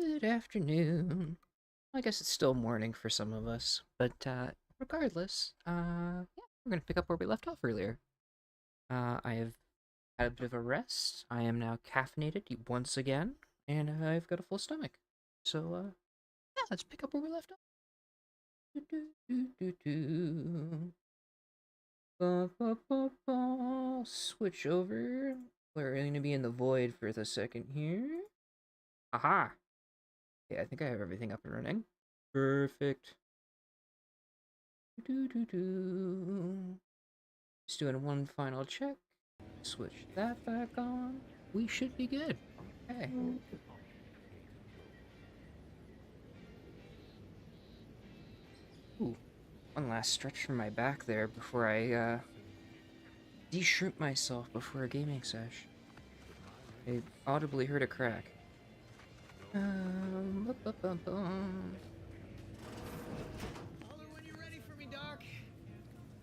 Good afternoon. I guess it's still morning for some of us, but regardless, yeah, we're gonna pick up where we left off earlier. I have had a bit of a rest. I am now caffeinated once again, and I've got a full stomach. So, yeah, let's pick up where we left off. Do. Ba, ba, ba, ba. Switch over. We're going to be in the void for the second here. Aha! Okay, I think I have everything up and running. Perfect. Just doing one final check. Switch that back on. We should be good. Okay. Ooh, one last stretch from my back there before I de-shrimp myself before a gaming sesh. I audibly heard a crack. Bum. Holler when you're ready for me, Doc.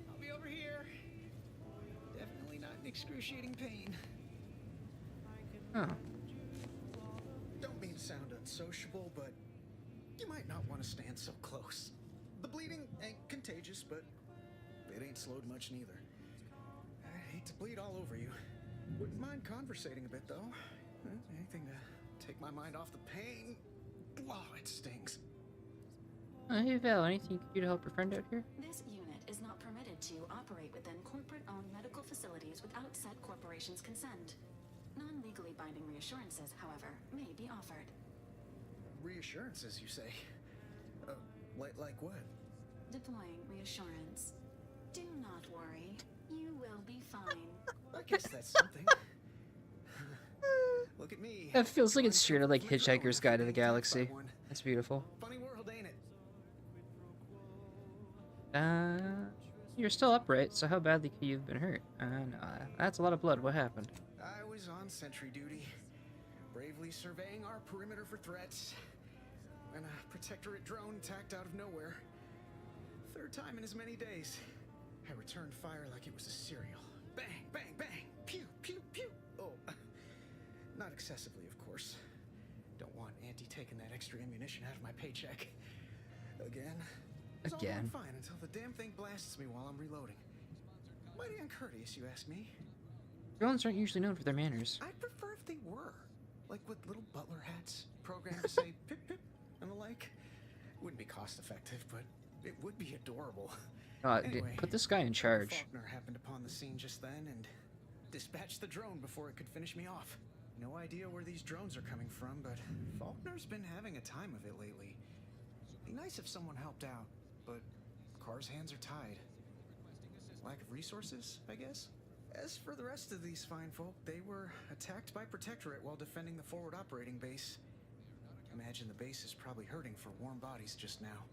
I'll be over here. Definitely not in excruciating pain. Oh. Don't mean to sound unsociable, but you might not want to stand so close. The bleeding ain't contagious, but it ain't slowed much neither. I hate to bleed all over you. Wouldn't mind conversating a bit, though. Anything to take my mind off the pain. Wow, it stings. Hey Val, anything you can do to help your friend out here? This unit is not permitted to operate within corporate-owned medical facilities without said corporation's consent. Non-legally binding reassurances, however, may be offered. Reassurances, you say? Like what? Deploying reassurance. Do not worry. You will be fine. I guess that's something. Look at me. That feels like it's straight out like Hitchhiker's Guide to the Galaxy. That's beautiful. Funny world, ain't it? You're still upright, so how badly could you have been hurt? No, that's a lot of blood. What happened? I was on sentry duty, bravely surveying our perimeter for threats, when a protectorate drone attacked out of nowhere. Third time in as many days. I returned fire like it was a cereal. Bang, bang, bang, pew, pew, pew. Oh, not excessively, of course. Don't want Auntie taking that extra ammunition out of my paycheck. Again. It's all going fine until the damn thing blasts me while I'm reloading. Mighty uncourteous, you ask me. Drones aren't usually known for their manners. I'd prefer if they were. Like with little butler hats, programmed to say pip pip and the like. Wouldn't be cost effective, but it would be adorable. Anyway, Put this guy in charge. Faulkner happened upon the scene just then and dispatched the drone before it could finish me off. No idea where these drones are coming from, but Faulkner's been having a time of it lately. Be nice if someone helped out, but Carr's hands are tied. Lack of resources, I guess? As for the rest of these fine folk, they were attacked by Protectorate while defending the forward operating base. Imagine the base is probably hurting for warm bodies just now.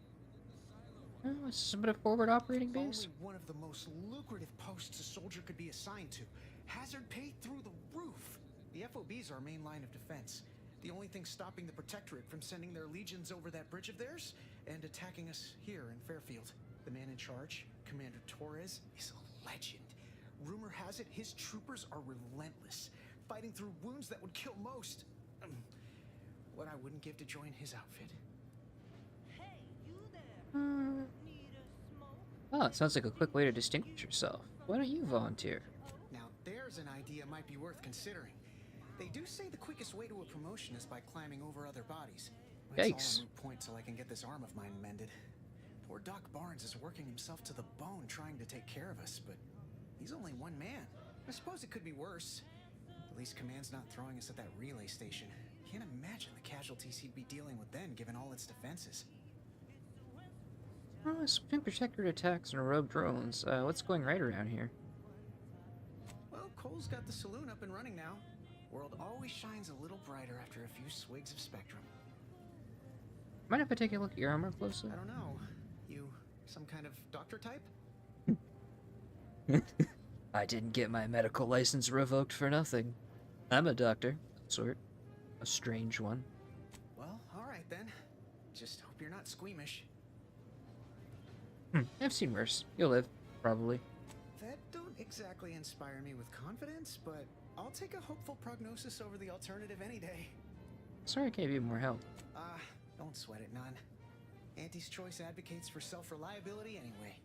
Oh, this is a bit of forward operating base. Only one of the most lucrative posts a soldier could be assigned to. Hazard pay through the roof. The FOB's our main line of defense. The only thing stopping the Protectorate from sending their legions over that bridge of theirs and attacking us here in Fairfield. The man in charge, Commander Torres, is a legend. Rumor has it his troopers are relentless, fighting through wounds that would kill most. What I wouldn't give to join his outfit. Hey, you there? Need a smoke? Oh, it sounds like a quick way to distinguish yourself. Why don't you volunteer? Now there's an idea might be worth considering. They do say the quickest way to a promotion is by climbing over other bodies. That's Yikes. all a moot point till I can get this arm of mine mended. Poor Doc Barnes is working himself to the bone trying to take care of us, but he's only one man. I suppose it could be worse. At least Command's not throwing us at that relay station. Can't imagine the casualties he'd be dealing with then, given all its defenses. Oh, some Protectorate attacks and rogue drones. What's going right around here? Well, Cole's got the saloon up and running now. World always shines a little brighter after a few swigs of Spectrum. Mind if I take a look at your armor closely? I don't know. You some kind of doctor type? I didn't get my medical license revoked for nothing. I'm a doctor, sort. A strange one. Well, alright then. Just hope you're not squeamish. I've seen worse. You'll live, probably. That don't exactly inspire me with confidence, but I'll take a hopeful prognosis over the alternative any day. Sorry I can't be more help. Don't sweat it none. Auntie's choice advocates for self-reliability anyway.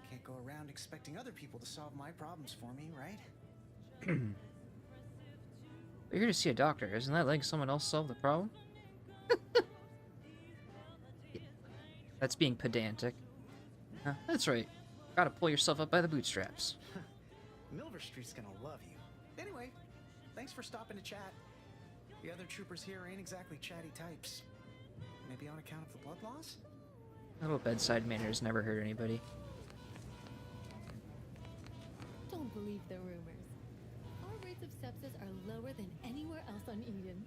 Can't go around expecting other people to solve my problems for me, right? You're here to see a doctor. Isn't that letting someone else solve the problem? That's being pedantic. That's right. Gotta pull yourself up by the bootstraps. Milver Street's gonna love you. Anyway, thanks for stopping to chat. The other troopers here ain't exactly chatty types. Maybe on account of the blood loss? Little bedside manners never hurt anybody. Don't believe the rumors. Our rates of sepsis are lower than anywhere else on Eden.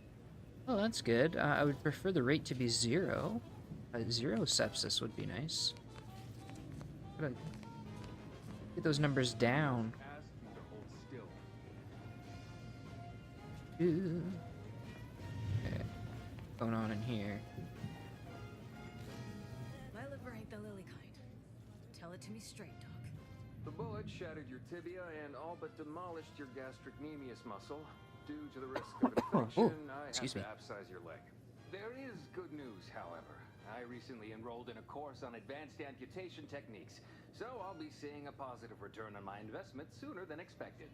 Oh, that's good. I would prefer the rate to be 0. 0 sepsis would be nice. Gotta get those numbers down. Ooh. Okay. What's going on in here? My liver ain't the lily kind. Tell it to me straight, Doc. The bullet shattered your tibia and all but demolished your gastrocnemius muscle. Due to the risk of infection, I have to abscise your leg. There is good news, however. I recently enrolled in a course on advanced amputation techniques, so I'll be seeing a positive return on my investment sooner than expected.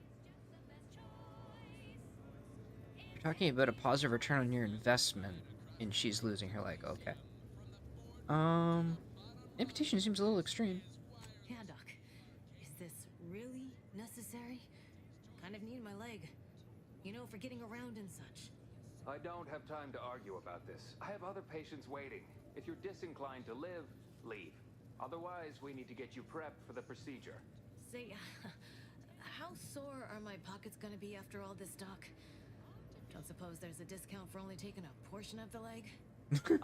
You're talking about a positive return on your investment, and she's losing her leg. Okay. Amputation seems a little extreme. Yeah, Doc. Is this really necessary? Kind of need my leg. You know, for getting around and such. I don't have time to argue about this. I have other patients waiting. If you're disinclined to live, leave. Otherwise, we need to get you prepped for the procedure. Say, how sore are my pockets gonna be after all this, Doc? Don't suppose there's a discount for only taking a portion of the leg?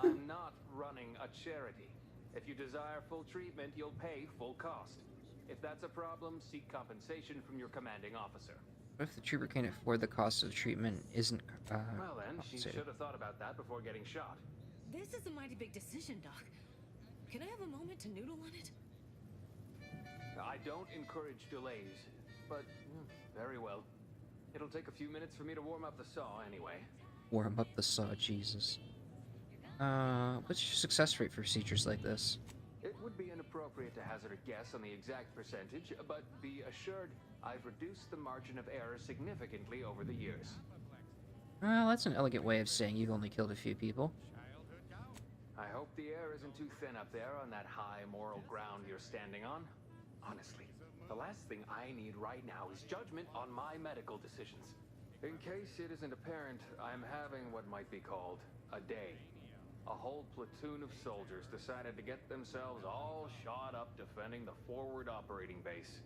I'm not running a charity. If you desire full treatment, you'll pay full cost. If that's a problem, seek compensation from your commanding officer. What if the trooper can't afford the cost of the treatment isn't well then, she should have thought about that before getting shot. This is a mighty big decision, Doc. Can I have a moment to noodle on it? I don't encourage delays, but very well. It'll take a few minutes for me to warm up the saw anyway. Warm up the saw, Jesus. What's your success rate for procedures like this? It would be inappropriate to hazard a guess on the exact percentage, but be assured I've reduced the margin of error significantly over the years. Well, that's an elegant way of saying you've only killed a few people. I hope the air isn't too thin up there on that high moral ground you're standing on. Honestly, the last thing I need right now is judgment on my medical decisions. In case it isn't apparent, I'm having what might be called a day. A whole platoon of soldiers decided to get themselves all shot up defending the forward operating base.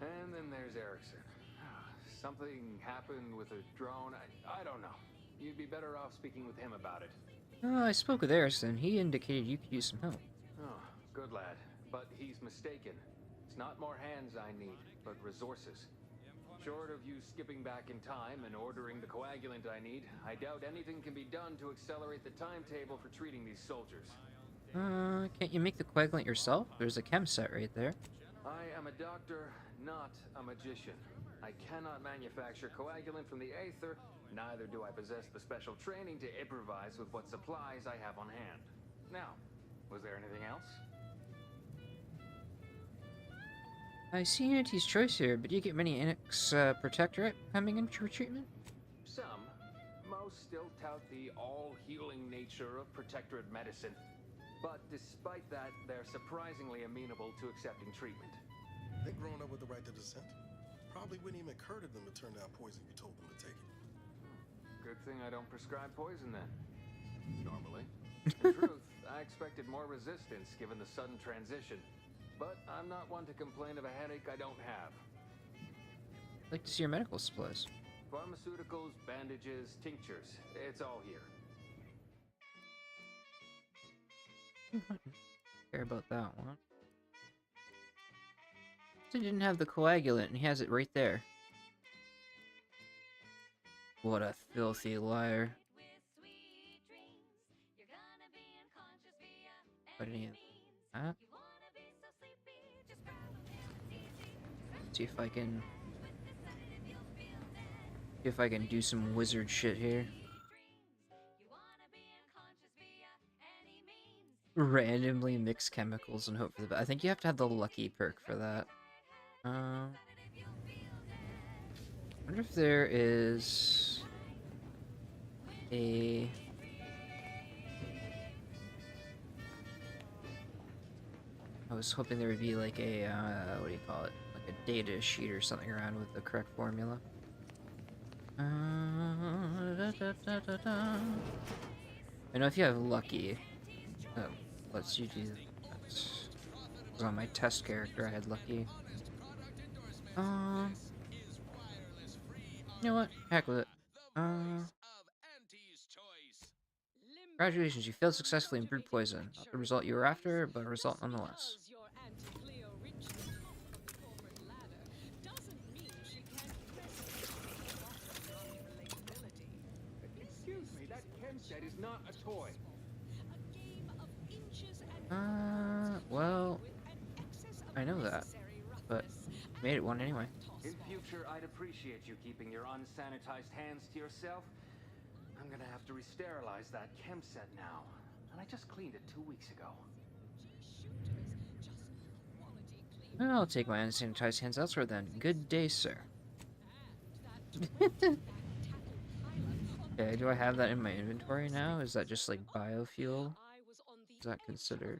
And then there's Erickson. Something happened with a drone. I don't know. You'd be better off speaking with him about it. I spoke with Erickson. He indicated you could use some help. Oh, good lad. But he's mistaken. It's not more hands I need, but resources. Short of you skipping back in time and ordering the coagulant I need, I doubt anything can be done to accelerate the timetable for treating these soldiers. Can't you make the coagulant yourself? There's a chem set right there. I am a doctor, not a magician. I cannot manufacture coagulant from the aether, neither do I possess the special training to improvise with what supplies I have on hand. Now, was there anything else? I see Unity's choice here, but do you get many Annex Protectorate coming in for treatment? Some. Most still tout the all-healing nature of Protectorate medicine. But despite that, they're surprisingly amenable to accepting treatment. They've grown up with the right to dissent. Probably wouldn't even occur to them to turn down poison you told them to take it. Good thing I don't prescribe poison then. Normally. In truth, I expected more resistance given the sudden transition. But I'm not one to complain of a headache I don't have. I'd like to see your medical supplies. Pharmaceuticals, bandages, tinctures. It's all here. Care about that one. He didn't have the coagulant, and he has it right there. What a filthy liar. What any of that? See if I can do some wizard shit here. randomly mix chemicals and hope for the best. I think you have to have the lucky perk for that. I wonder if there is a... I was hoping there would be like a, what do you call it? Like a data sheet or something around with the correct formula. I know if you have lucky, lets you do that. On my test character, I had lucky. You know what? Heck with it. Congratulations, you failed successfully in brute poison. Not the result you were after, but a result nonetheless. Excuse me, that chem set is not a toy. Well, I know that, but made it one anyway. In future, I'd appreciate you keeping your unsanitized hands to yourself. I'm gonna have to re-sterilize that chem set now. And I just cleaned it 2 weeks ago. I'll take my unsanitized hands elsewhere then. Good day, sir. Okay, do I have that in my inventory now? Is that just like biofuel? Is that considered?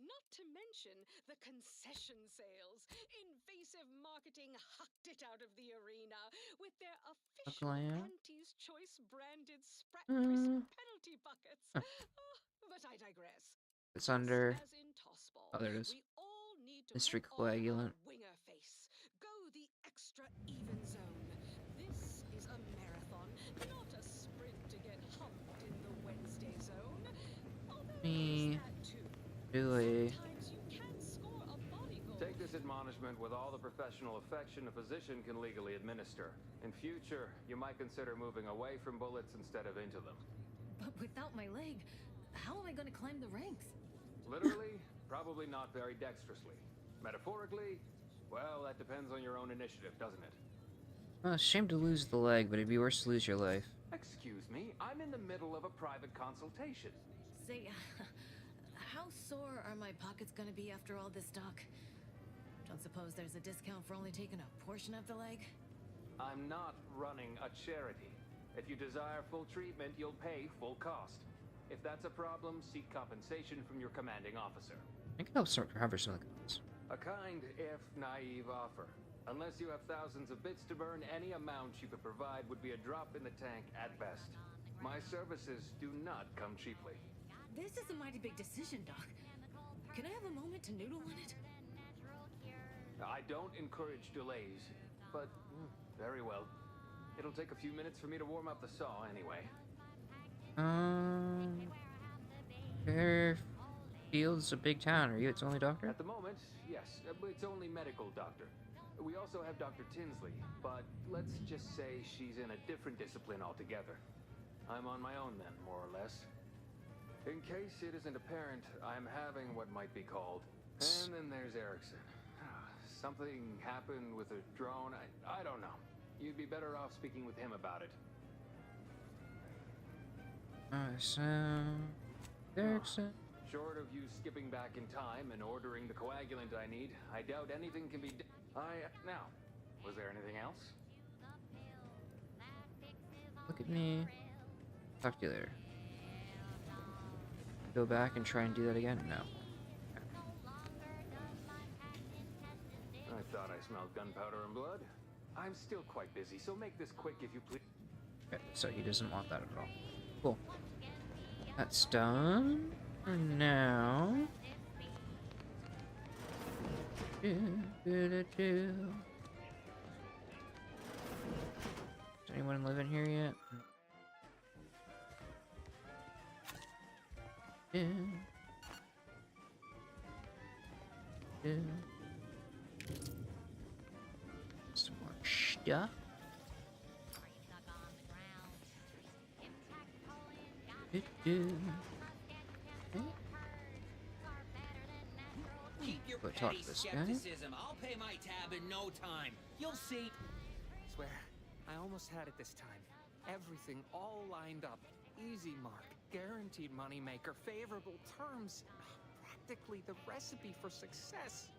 Not to mention the concession sales. Invasive marketing hucked it out of the arena with their official Auntie's Choice branded Sprat Crisp penalty buckets. Huh. But I digress. It's under... As in tossball, Oh, there it is. we all need to Mystery put on our coagulant. winger face. Go the extra even zone. This is a marathon, not a sprint to get humped in the Wednesday zone. Although Me there's that too. do a... Sometimes you can score a body goal. Take this admonishment with all the professional affection a physician can legally administer. In future, you might consider moving away from bullets instead of into them. But without my leg, how am I going to climb the ranks? Literally, probably not very dexterously. Metaphorically, well, that depends on your own initiative, doesn't it? Well, it's a shame to lose the leg, but it'd be worse to lose your life. Excuse me, I'm in the middle of a private consultation. Say, how sore are my pockets going to be after all this, Doc? Don't suppose there's a discount for only taking a portion of the leg? I'm not running a charity. If you desire full treatment, you'll pay full cost. If that's a problem, seek compensation from your commanding officer. I can help recover some of the costs. A kind, if naive offer. Unless you have thousands of bits to burn, any amount you could provide would be a drop in the tank at best. My services do not come cheaply. This is a mighty big decision, Doc. Can I have a moment to noodle on it? I don't encourage delays, but very well. It'll take a few minutes for me to warm up the saw anyway. Fairfield's a big town. Are you its only doctor? At the moment, yes. It's only medical doctor. We also have Dr. Tinsley, but let's just say she's in a different discipline altogether. I'm on my own then, more or less. In case it isn't apparent, I'm having what might be called... And then there's Erickson. Something happened with a drone. I don't know. You'd be better off speaking with him about it. So... Erickson... Short of you skipping back in time and ordering the coagulant I need, I doubt anything can be now, was there anything else? Look at me. Talk to you later. Go back and try and do that again? No. I thought I smelled gunpowder and blood. I'm still quite busy, so make this quick if you please. Okay, so he doesn't want that at all. Cool. That's done. And now... Does anyone live in here yet? Some more stuff. Keep your Go talk petty to this guy. skepticism. I'll pay my tab in no time. You'll see. Swear, I almost had it this time. Everything all lined up. Easy mark, guaranteed moneymaker, favorable terms. Practically the recipe for success.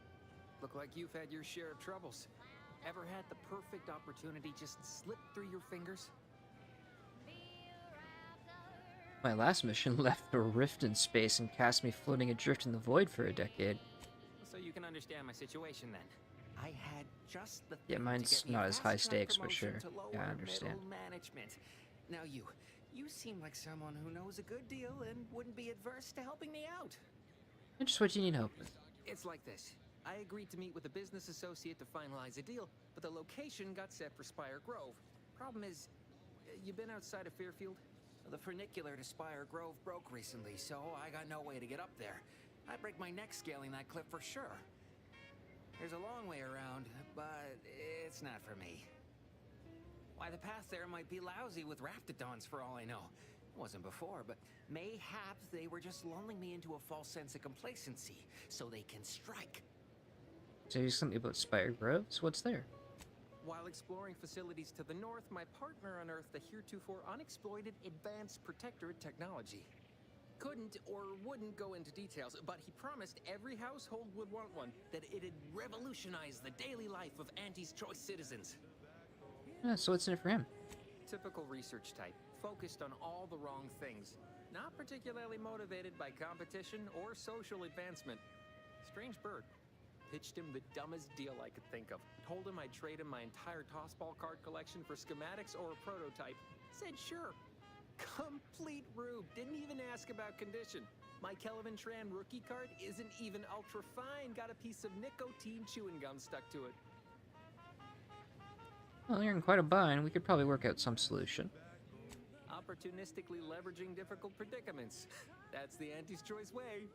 Look like you've had your share of troubles. Ever had the perfect opportunity just slip through your fingers? My last mission left a rift in space and cast me floating adrift in the void for a decade. So you can understand my situation then. I had just the Yeah, thing mine's to get me not a as high fast track stakes, but promotion sure. to lower Yeah, I understand. middle management. Now you seem like someone who knows a good deal and wouldn't be adverse to helping me out. And just what you need help with. It's like this. I agreed to meet with a business associate to finalize a deal, but the location got set for Spire Grove. Problem is, you been outside of Fairfield? The funicular to Spire Grove broke recently, so I got no way to get up there. I'd break my neck scaling that cliff for sure. There's a long way around, but it's not for me. Why, the path there might be lousy with raptidons for all I know. It wasn't before, but mayhaps they were just lulling me into a false sense of complacency so they can strike. So you something about Spire Groves? What's there? While exploring facilities to the north, my partner unearthed the heretofore unexploited advanced protectorate technology. Couldn't or wouldn't go into details, but he promised every household would want one, that it'd revolutionize the daily life of Auntie's choice citizens. Yeah, so what's in it for him? Typical research type, focused on all the wrong things. Not particularly motivated by competition or social advancement. Strange bird. Pitched him the dumbest deal I could think of. Told him I'd trade him my entire tossball card collection for schematics or a prototype. Said sure. Complete rube. Didn't even ask about condition. My Kelvin Tran rookie card isn't even ultra fine. Got a piece of nicotine chewing gum stuck to it. Well, you're in quite a bind. We could probably work out some solution. Opportunistically leveraging difficult predicaments. That's the Auntie's choice way.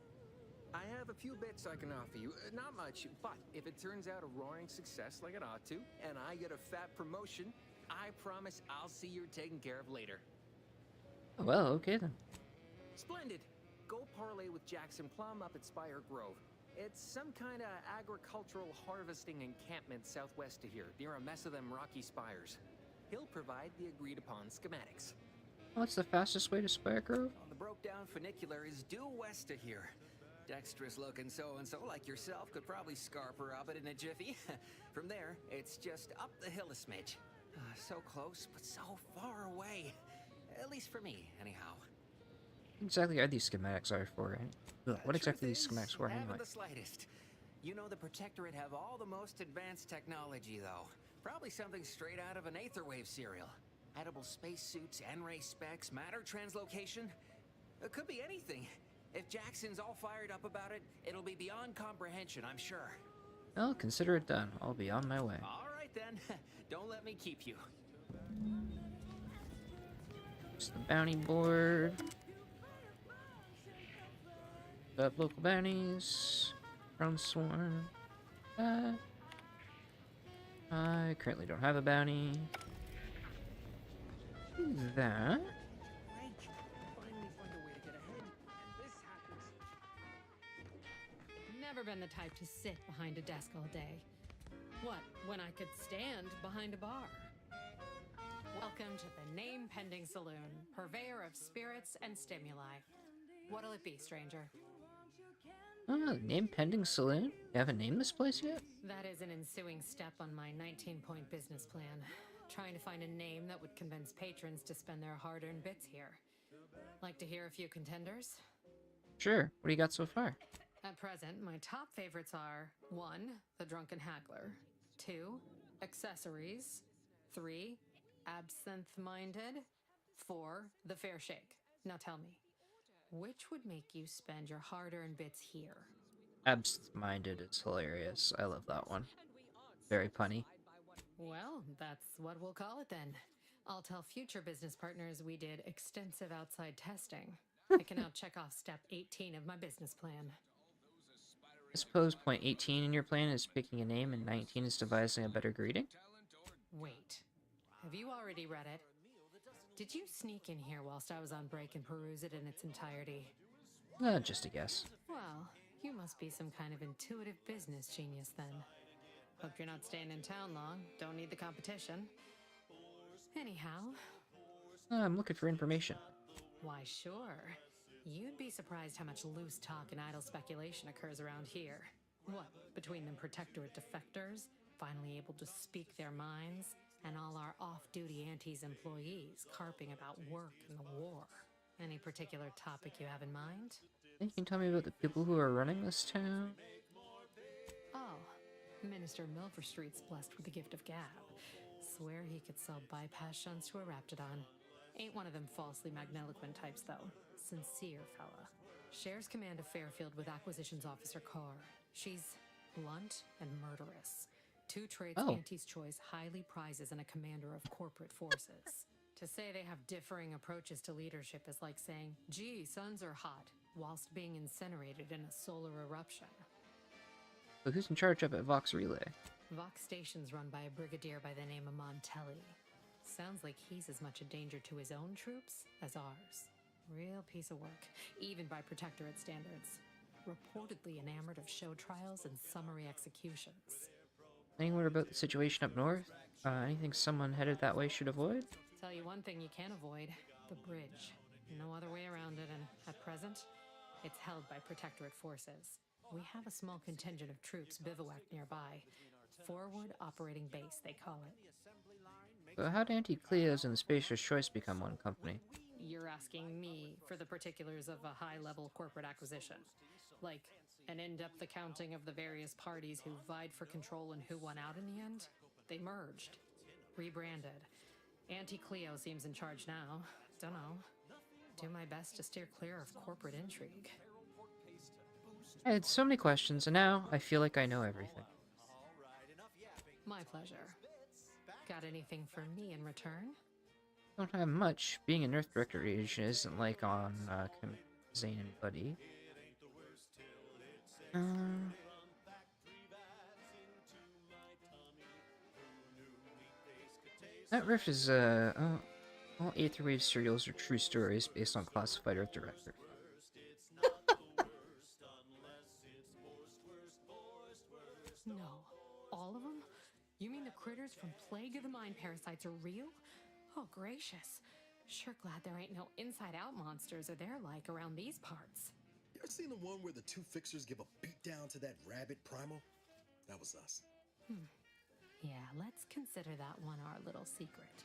I have a few bits I can offer you. Not much, but if it turns out a roaring success like it ought to, and I get a fat promotion, I promise I'll see you're taken care of later. Well, okay then. Splendid. Go parlay with Jackson Plum up at Spire Grove. It's some kind of agricultural harvesting encampment southwest of here, near a mess of them rocky spires. He'll provide the agreed-upon schematics. What's the fastest way to Spire Grove? The broke-down funicular is due west of here. Dexterous-looking so-and-so like yourself could probably scarp her up it in a jiffy. From there, it's just up the hill a smidge. So close, but so far away. At least for me, anyhow. What exactly are these schematics for, right? What exactly are these schematics for, anyway? Haven't the slightest. You know the Protectorate have all the most advanced technology, though. Probably something straight out of an Aetherwave serial. Edible spacesuits, N-ray specs, matter translocation. It could be anything. If Jackson's all fired up about it, it'll be beyond comprehension, I'm sure. Well, consider it done. I'll be on my way. All right, then. Don't let me keep you. It's the bounty board. Up local bounties. From Sworn. I currently don't have a bounty. Do that. Never been the type to sit behind a desk all day. What, when I could stand behind a bar? Welcome to the Name Pending Saloon, purveyor of spirits and stimuli. What'll it be, stranger? Oh, name pending saloon? You haven't named this place yet? That is an ensuing step on my 19-point business plan. Trying to find a name that would convince patrons to spend their hard-earned bits here. Like to hear a few contenders? Sure. What do you got so far? At present, my top favorites are 1. The Drunken Haggler, 2. Accessories, 3. Absinthe-Minded, 4. The Fair Shake. Now tell me, which would make you spend your hard-earned bits here? Absent-minded is hilarious. I love that one. Very punny. Well, that's what we'll call it then. I'll tell future business partners we did extensive outside testing. I can now check off step 18 of my business plan. I suppose point 18 in your plan is picking a name and 19 is devising a better greeting? Wait, have you already read it? Did you sneak in here whilst I was on break and peruse it in its entirety? Just a guess. Well, you must be some kind of intuitive business genius then. Hope you're not staying in town long. Don't need the competition. Anyhow, I'm looking for information. Why, sure. You'd be surprised how much loose talk and idle speculation occurs around here. What, between them Protectorate defectors, finally able to speak their minds, and all our off-duty Antes employees carping about work and the war. Any particular topic you have in mind? Think you can tell me about the people who are running this town? Oh, Minister Milverstreet's blessed with the gift of gab. Swear he could sell bypass shunts to a Raptidon. Ain't one of them falsely magniloquent types, though. Sincere fella. Shares command of Fairfield with Acquisitions Officer Carr. She's blunt and murderous. Two traits Auntie's Choice highly prizes in a commander of corporate forces. To say they have differing approaches to leadership is like saying, gee, suns are hot, whilst being incinerated in a solar eruption. So who's in charge of it, Vox Relay? Vox Station's run by a brigadier by the name of Montelli. Sounds like he's as much a danger to his own troops as ours. Real piece of work, even by Protectorate standards. Reportedly enamored of show trials and summary executions. Any word about the situation up north? Anything someone headed that way should avoid? Tell you one thing you can't avoid. The bridge. No other way around it, and at present, it's held by Protectorate forces. We have a small contingent of troops bivouacked nearby. Forward Operating Base, they call it. So how did Anti-Cleo's and the Spacer's Choice become one company? You're asking me for the particulars of a high-level corporate acquisition. Like, an in-depth accounting of the various parties who vied for control and who won out in the end? They merged. Rebranded. Anti-Cleo seems in charge now. Dunno. Do my best to steer clear of corporate intrigue. I had so many questions, and now I feel like I know everything. My pleasure. Got anything for me in return? Don't have much. Being an Earth Director agent isn't like on Zane and Buddy. That riff is, all Aetherwave serials are true stories based on classified Earth Director. No. All of them? You mean the critters from Plague of the Mind parasites are real? Oh, gracious. Sure glad there ain't no inside-out monsters or their like around these parts. You ever seen the one where the two fixers give a beatdown to that rabbit primal? That was us. Yeah, let's consider that one our little secret.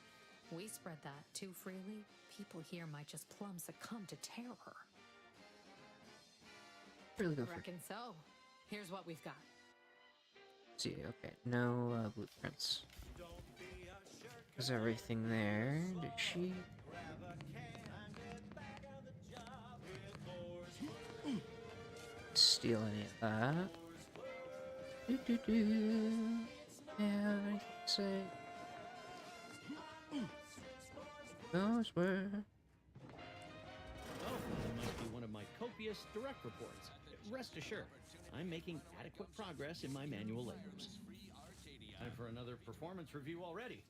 We spread that too freely, people here might just plumb succumb to terror. Really go for it. Reckon so. Here's what we've got. See, okay, no blueprints. Is everything there? Did she? Steal any of that? Yeah, anything to say? Those were. Oh, that must be one of my copious direct reports. Rest assured, I'm making adequate progress in my manual labors. Time for another performance review already.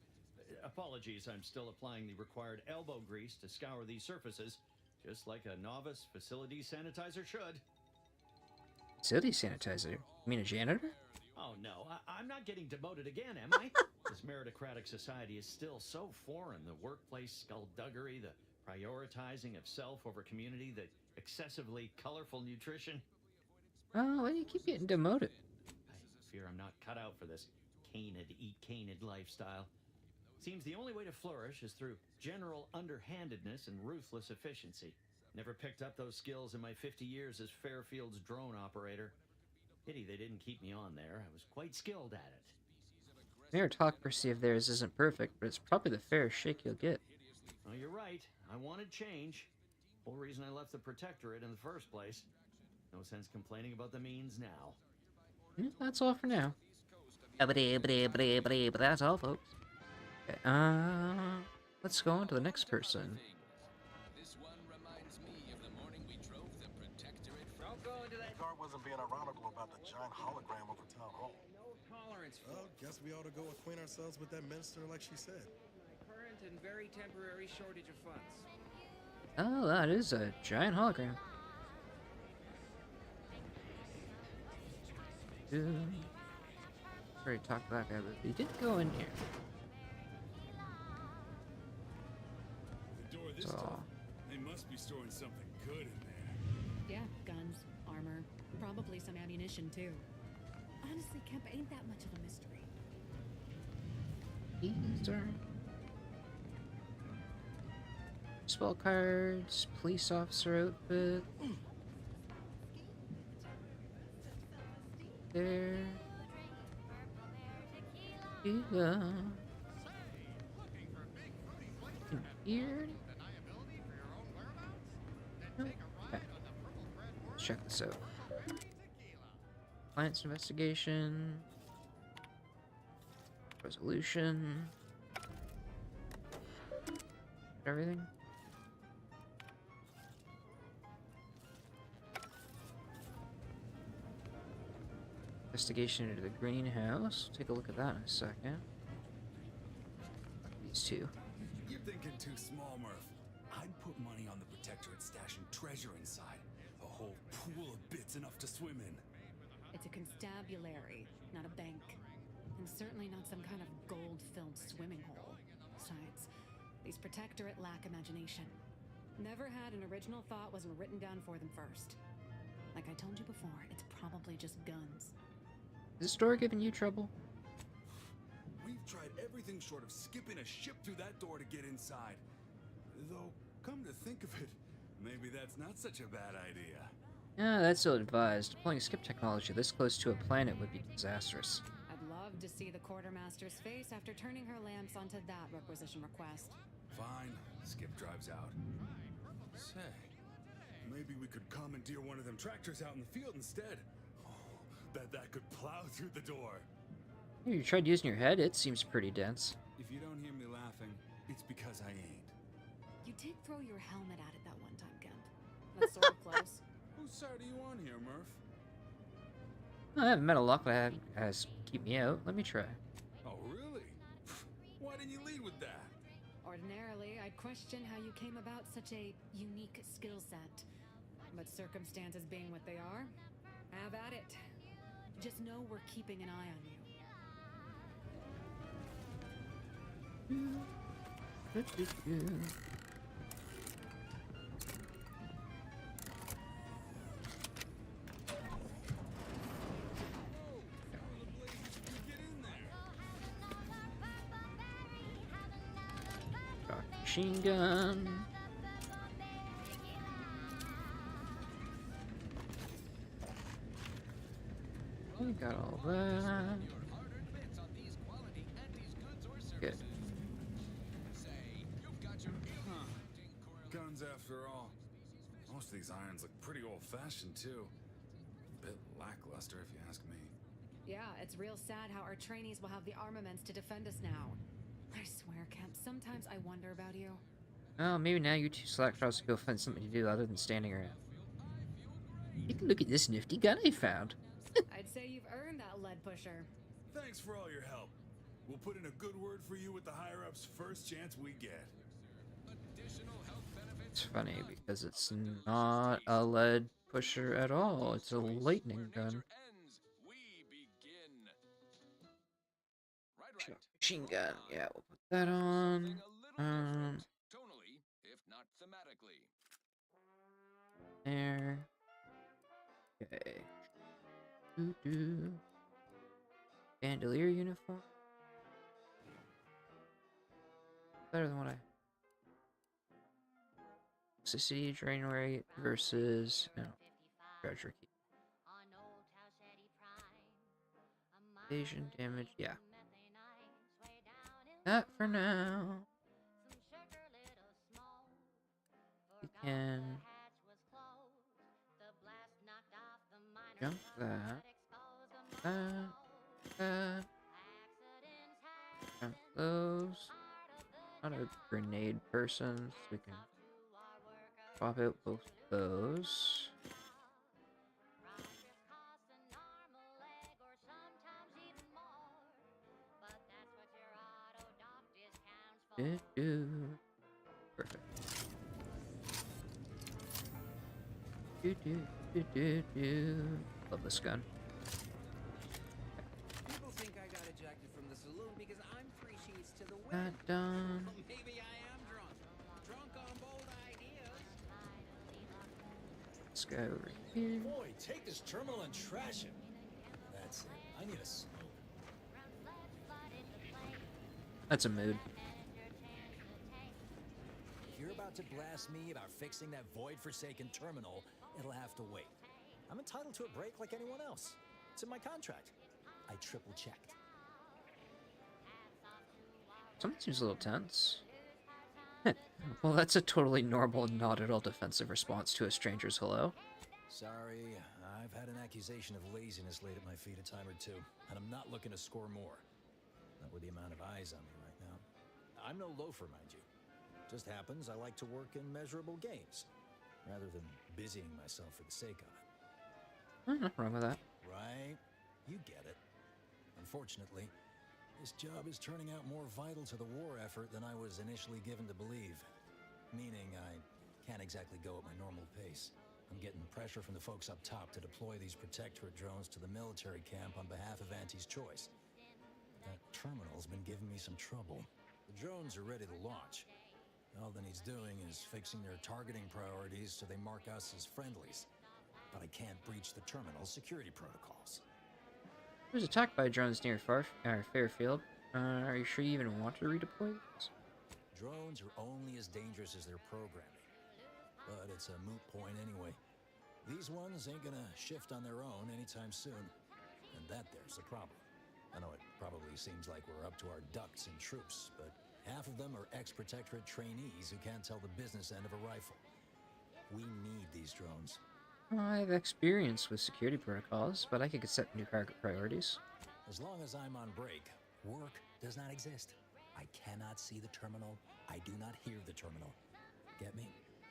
Apologies, I'm still applying the required elbow grease to scour these surfaces, just like a novice facility sanitizer should. Facility sanitizer? You mean a janitor? Oh no, I'm not getting demoted again, am I? This meritocratic society is still so foreign. The workplace skullduggery, the prioritizing of self over community, the excessively colorful nutrition. Oh, why do you keep getting demoted? I fear I'm not cut out for this canid, eat canid lifestyle. Seems the only way to flourish is through general underhandedness and ruthless efficiency. Never picked up those skills in my 50 years as Fairfield's drone operator. Pity they didn't keep me on there. I was quite skilled at it. Meritocracy of theirs isn't perfect, but it's probably the fairest shake you'll get. Oh, you're right. I wanted change. Whole reason I left the Protectorate in the first place. No sense complaining about the means now. Yeah, that's all for now. But that's all, folks. Okay, let's go on to the next person. This one reminds me of the morning we drove the Protectorate from. Don't go into that. Guard wasn't being ironical about the giant hologram over town hall. No tolerance for Well, guess we ought to go acquaint ourselves with that minister like she said. current and very temporary shortage of funds. Oh, that is a giant hologram. Already talked about that, but he did go in here. They must be storing something good in there. Yeah, guns, armor, probably some ammunition too. Honestly, Kemp ain't that much of a mystery. These are spell cards, police officer outfit. There. Yeah. Here. Okay. Let's check this out. Client's investigation. Resolution. Everything. Investigation into the greenhouse. Take a look at that in a second. These two. You're thinking too small, Murph. I'd put money on the Protectorate stashing treasure inside. A whole pool of bits enough to swim in. It's a constabulary, not a bank. And certainly not some kind of gold-filled swimming hole. Besides, these Protectorate lack imagination. Never had an original thought wasn't written down for them first. Like I told you before, it's probably just guns. Is the store giving you trouble? We've tried everything short of skipping a ship through that door to get inside. Though, come to think of it, maybe that's not such a bad idea. Yeah, that's ill-advised. Deploying skip technology this close to a planet would be disastrous. I'd love to see the quartermaster's face after turning her lamps onto that requisition request. Fine, skip drives out. Say, maybe we could commandeer one of them tractors out in the field instead. Oh, that could plow through the door. You tried using your head? It seems pretty dense. If you don't hear me laughing, it's because I ain't. You did throw your helmet at it that one time, Kemp. That's sort of close. Whose side are you on here, Murph? I haven't met a lock that has keep me out. Let me try. Oh, really? Why didn't you lead with that? Ordinarily, I'd question how you came about such a unique skill set. But circumstances being what they are, have at it. Just know we're keeping an eye on you. Machine gun. We got all that. Good. Guns after all. Most of these irons look pretty old-fashioned too. A bit lackluster if you ask me. Yeah, it's real sad how our trainees will have the armaments to defend us now. I swear, Kemp, sometimes I wonder about you. Oh, maybe now you two slackjaws can go find something to do other than standing around. Take a look at this nifty gun I found. I'd say you've earned that lead pusher. Thanks for all your help. We'll put in a good word for you with the higher-ups first chance we get. It's funny because it's not a lead pusher at all. It's a lightning gun. Machine gun. Yeah, we'll put that on. Tonally, if not thematically. There. Okay. Bandolier uniform. Better than what I. Toxicity drain rate versus treasure key. Evasion damage. Yeah. That for now. We can jump that. Jump those. Not a grenade person, so we can swap out both those. Perfect. Love this gun. People think I got ejected from the saloon because I'm 3 sheets to the wind. That done. Well, maybe I am drunk. Drunk on bold ideas. Let's go over here. Boy, take this terminal and trash it. That's it. I need a smoke. That's a mood. If you're about to blast me about fixing that void-forsaken terminal, it'll have to wait. I'm entitled to a break like anyone else. It's in my contract. I triple-checked. Something seems a little tense. Well, that's a totally normal, not at all defensive response to a stranger's hello. Sorry, I've had an accusation of laziness laid at my feet a time or two, and I'm not looking to score more. Not with the amount of eyes on me right now. I'm no loafer, mind you. Just happens I like to work in measurable gains, rather than busying myself for the sake of it. Nothing wrong with that. Right? You get it. Unfortunately, this job is turning out more vital to the war effort than I was initially given to believe. Meaning I can't exactly go at my normal pace. I'm getting pressure from the folks up top to deploy these Protectorate drones to the military camp on behalf of Auntie's choice. That terminal's been giving me some trouble. The drones are ready to launch. All that he's doing is fixing their targeting priorities so they mark us as friendlies. But I can't breach the terminal's security protocols. I was attacked by drones near Fairfield. Are you sure you even want to redeploy this? Drones are only as dangerous as their programming. But it's a moot point anyway. These ones ain't gonna shift on their own anytime soon. And that there's a problem. I know it probably seems like we're up to our ducks in troops, but half of them are ex-Protectorate trainees who can't tell the business end of a rifle. We need these drones. I have experience with security protocols, but I could set new priorities. As long as I'm on break, work does not exist. I cannot see the terminal. I do not hear the terminal. Get me?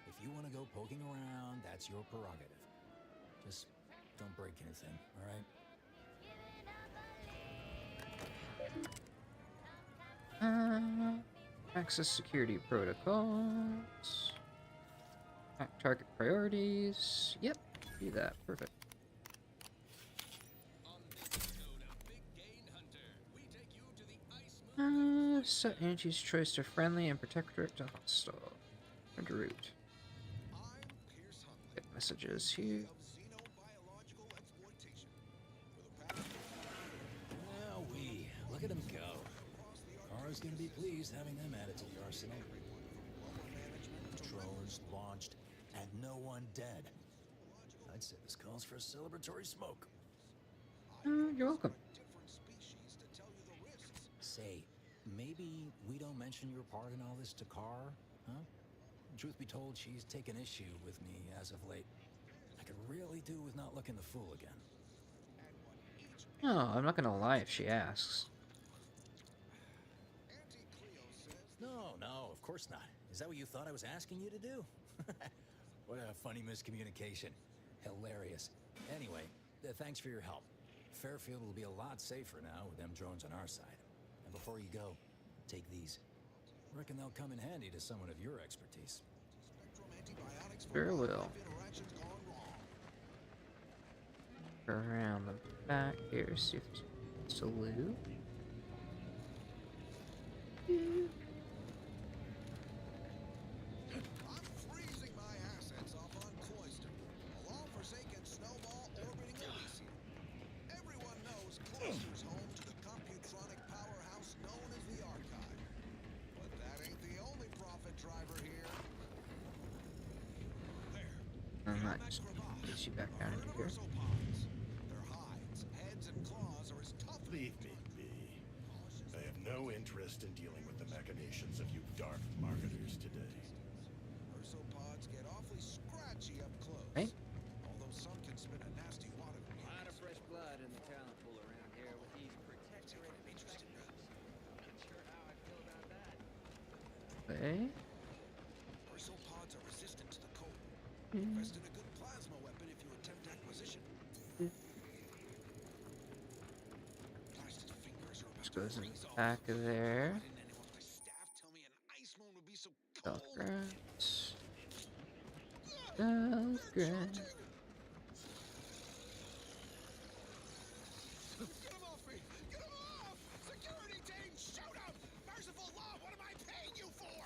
If you want to go poking around, that's your prerogative. Just don't break anything, all right? Access security protocols. Target priorities. Yep, do that. Perfect. Set Angie's choice to friendly and Protectorate to hostile. And route. Get messages here. Look at them go. Kara's gonna be pleased having them added to the arsenal. Drones launched and no one dead. I'd say this calls for a celebratory smoke. You're welcome. Say, maybe we don't mention your part in all this to Kara, huh? Truth be told, she's taken issue with me as of late. I could really do with not looking the fool again. No, I'm not gonna lie if she asks. No, of course not. Is that what you thought I was asking you to do? What a funny miscommunication. Hilarious. Anyway, thanks for your help. Fairfield will be a lot safer now with them drones on our side. And before you go, take these. Reckon they'll come in handy to someone of your expertise. Sure will. Around the back here, see if there's a loot. Nice. Get you back down into here. Leave me be. I have no interest in dealing with the machinations of you dark marketers today. Pods get awfully scratchy up close. Hey. Although some can spit a nasty wad of A lot of fresh blood in the talent pool around here with these Protectorate interested me. Not sure how I feel about that. Okay. Pods are resistant to the cold. Invest in a good plasma weapon if you attempt acquisition. Just goes in the back of there. Stealth grant. Stealth grant. Get him off me! Get him off! Security team, shoot him! Merciful law, what am I paying you for?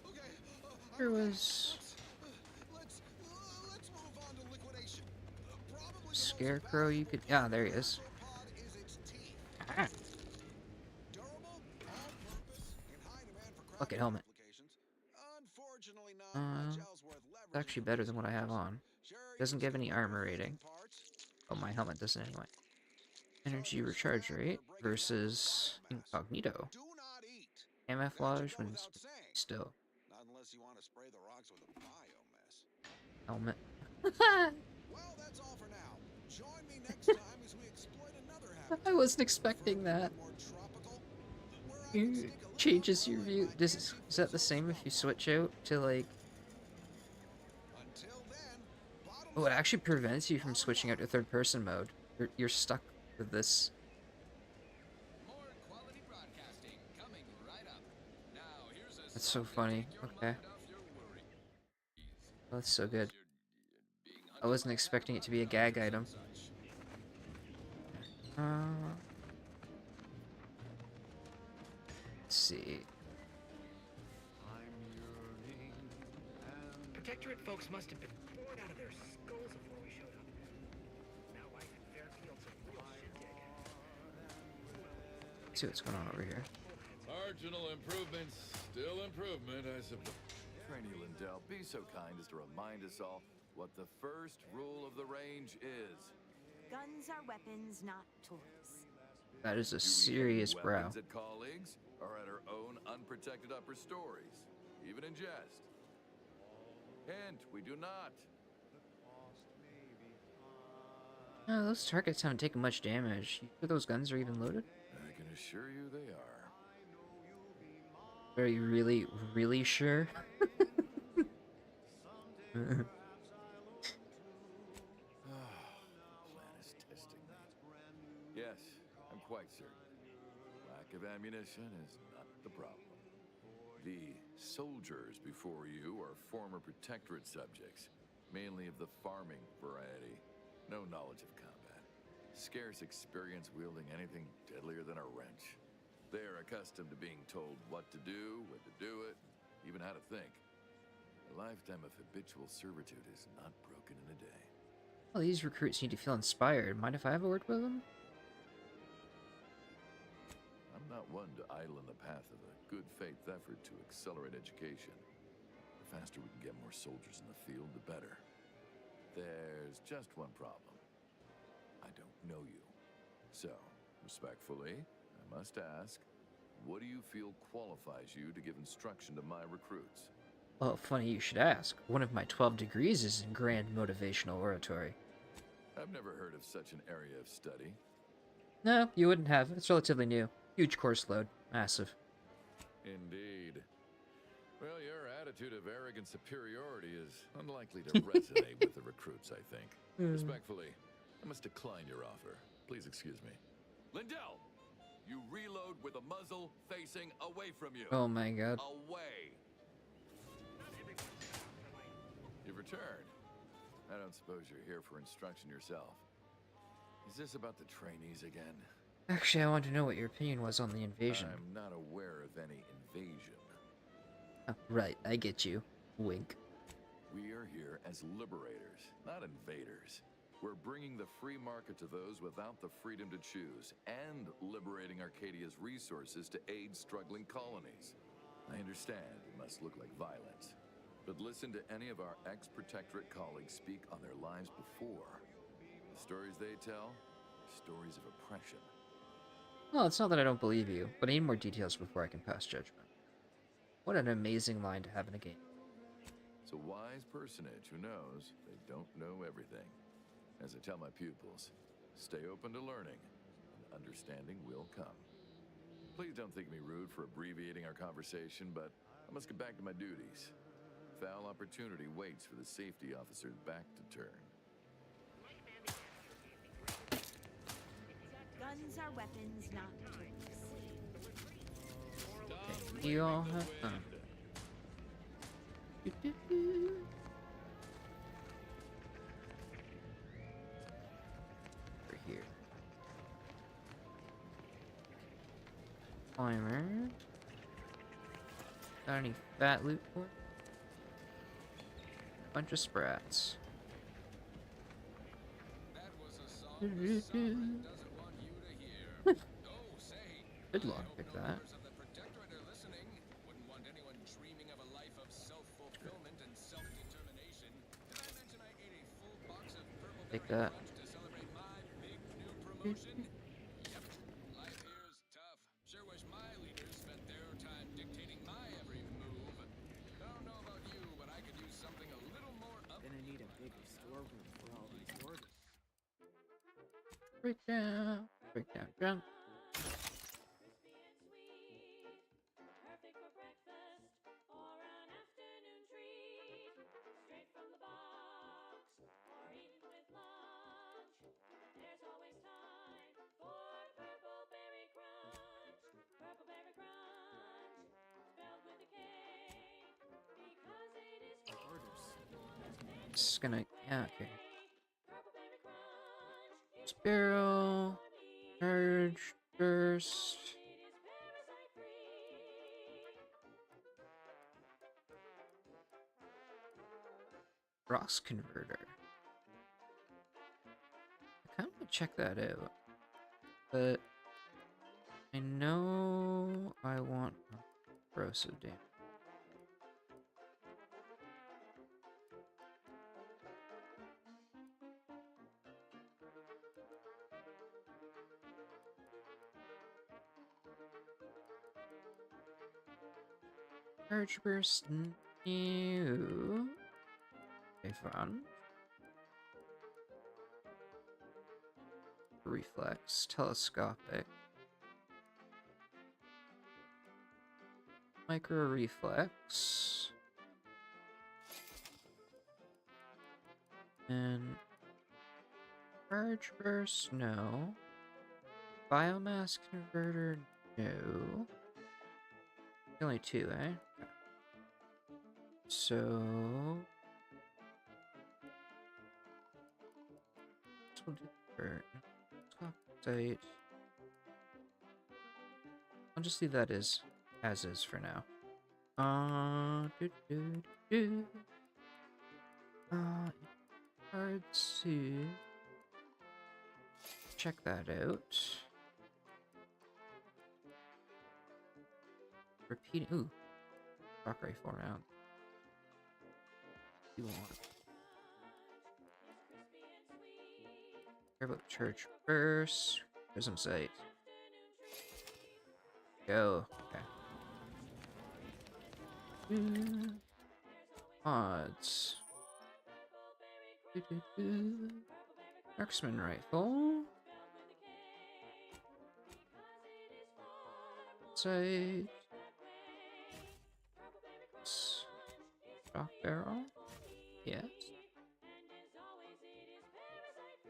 Okay, There was Let's move on to liquidation. Probably Scarecrow. You could. Yeah, there he is. is its teeth. Ah, Durable, all-purpose, in high demand for bucket crafting helmet. applications. Unfortunately, not much else worth It's leveraging actually for better than what I have peacekeepers. on. Sure, you Doesn't can give still any look for armor rating. fitting parts. Oh, my helmet doesn't anyway. So Energy no recharge scrap rate or breaking down versus biomass. incognito. Do not eat. That should Camouflage go when without saying. still. Not unless you want to spray the rocks with a biomass. Helmet. Well, that's all for now. Join me next time as we exploit another habitat. I wasn't expecting that. More tropical, where I can sneak a little Changes your umbrella in view. my Is that the same if you switch out to like? Until then, Oh, it actually prevents you from switching out to third person mode. You're stuck with this. More quality broadcasting coming right up. Now, here's a That's so song to funny. take your Okay. mind off your worries. Oh, that's so good. Being I wasn't expecting it to be a gag item. Let's see. Protectorate folks must have been bored out of their skulls before we showed up. Now life in Fairfield's a real shindig. Let's see what's going on over here. Marginal improvements, still improvement, I suppose. Trainee Lindell, be so kind as to remind us all what the first rule of the range is. Guns are weapons, not toys. That is a Do we serious aim brow. weapons at colleagues or at our own unprotected upper stories, even in jest? Hint, we do not. Oh, those targets haven't taken much damage. You sure those guns are even loaded? I can assure you they are. Are you really, really sure? Plan is testing me. Yes, I'm quite certain. Lack of ammunition is not the problem. The soldiers before you are former protectorate subjects, mainly of the farming variety. No knowledge of combat. Scarce experience wielding anything deadlier than a wrench. They're accustomed to being told what to do, when to do it, even how to think. A lifetime of habitual servitude is not broken in a day. Well, these recruits need to feel inspired. Mind if I have a word with them? I'm not one to idle in the path of a good faith effort to accelerate education. The faster we can get more soldiers in the field, the better. There's just one problem. I don't know you. So, respectfully, I must ask, what do you feel qualifies you to give instruction to my recruits? Well, funny you should ask. One of my 12 degrees is in grand motivational oratory. I've never heard of such an area of study. No, you wouldn't have. It's relatively new. Huge course load. Massive. Indeed. Well, your attitude of arrogant superiority is unlikely to resonate with the recruits, I think. Respectfully, I must decline your offer. Please excuse me. Lindell! You reload with a muzzle facing away from you. Oh my god. Away! You've returned. I don't suppose you're here for instruction yourself. Is this about the trainees again? Actually, I want to know what your opinion was on the invasion. I'm not aware of any invasion. Oh, right, I get you. Wink. We are here as liberators, not invaders. We're bringing the free market to those without the freedom to choose, and liberating Arcadia's resources to aid struggling colonies. I understand it must look like violence, but listen to any of our ex-protectorate colleagues speak on their lives before. The stories they tell are stories of oppression. Well, it's not that I don't believe you, but I need more details before I can pass judgment. What an amazing line to have in a game. It's a wise personage who knows they don't know everything. As I tell my pupils, stay open to learning, and understanding will come. Please don't think me rude for abbreviating our conversation, but I must get back to my duties. Foul opportunity waits for the safety officer's back to turn. Guns are weapons, not toys. Okay, you all have fun. Over here. Climber. Got any fat loot for it? Bunch of sprats. That was a song the Sovereign doesn't want you to hear. Oh, say, Good I luck, hope pick no that. members of the Protectorate are listening. Wouldn't want anyone dreaming of a life of self-fulfillment and self-determination. Did I mention I ate a full box of Purple Take Berry that. Crunch to celebrate my big new promotion? Yep, life here's tough. Sure wish my leaders spent their time dictating my every move. I don't know about you, but I could use something a little more up. Gonna need a bigger storeroom for all these orders. Breakdown. Breakdown drunk. Perfect for breakfast or an afternoon treat. Straight from the box or eaten with lunch. There's always time for Purple Berry Crunch. Purple Berry Crunch, spelled with a K, because it is It's gonna. Yeah, okay. Sparrow. Charge. Burst. Ross Converter. I kind of want to check that out. But I know I want corrosive damage. Charge burst new. Okay, fun. Reflex, telescopic. Micro reflex. And charge burst, no. Biomass converter, no. Only two, eh? Okay. So we'll do for site. I'll just leave that as is for now. Hard to check that out. Repeating. Ooh, shock rifle round. You want? Care about church first. Prism sight. Go. Okay. Odds. Marksman rifle. Sight. Shock barrel. Yes.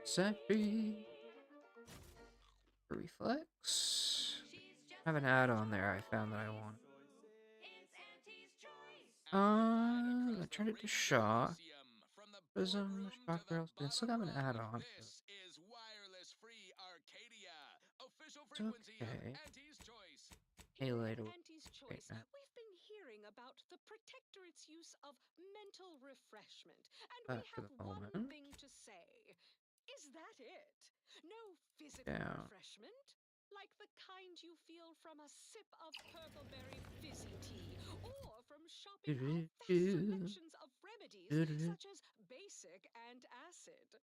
Sentry. Reflex. I have an add-on there I found that I want. I turned it to shock. Prism, shock barrels, but I still have an add-on. This is wireless free Arcadia. Official It's frequency of okay. Auntie's Choice. Hey, later. Auntie's Choice. We've been hearing about the Protectorate's use of mental refreshment, and we For have the one moment. thing to say. Is that it? No physical Down. refreshment? Like the kind you feel from a sip of purple berry fizzy tea, or from shopping our vast selections of remedies such as basic and acid.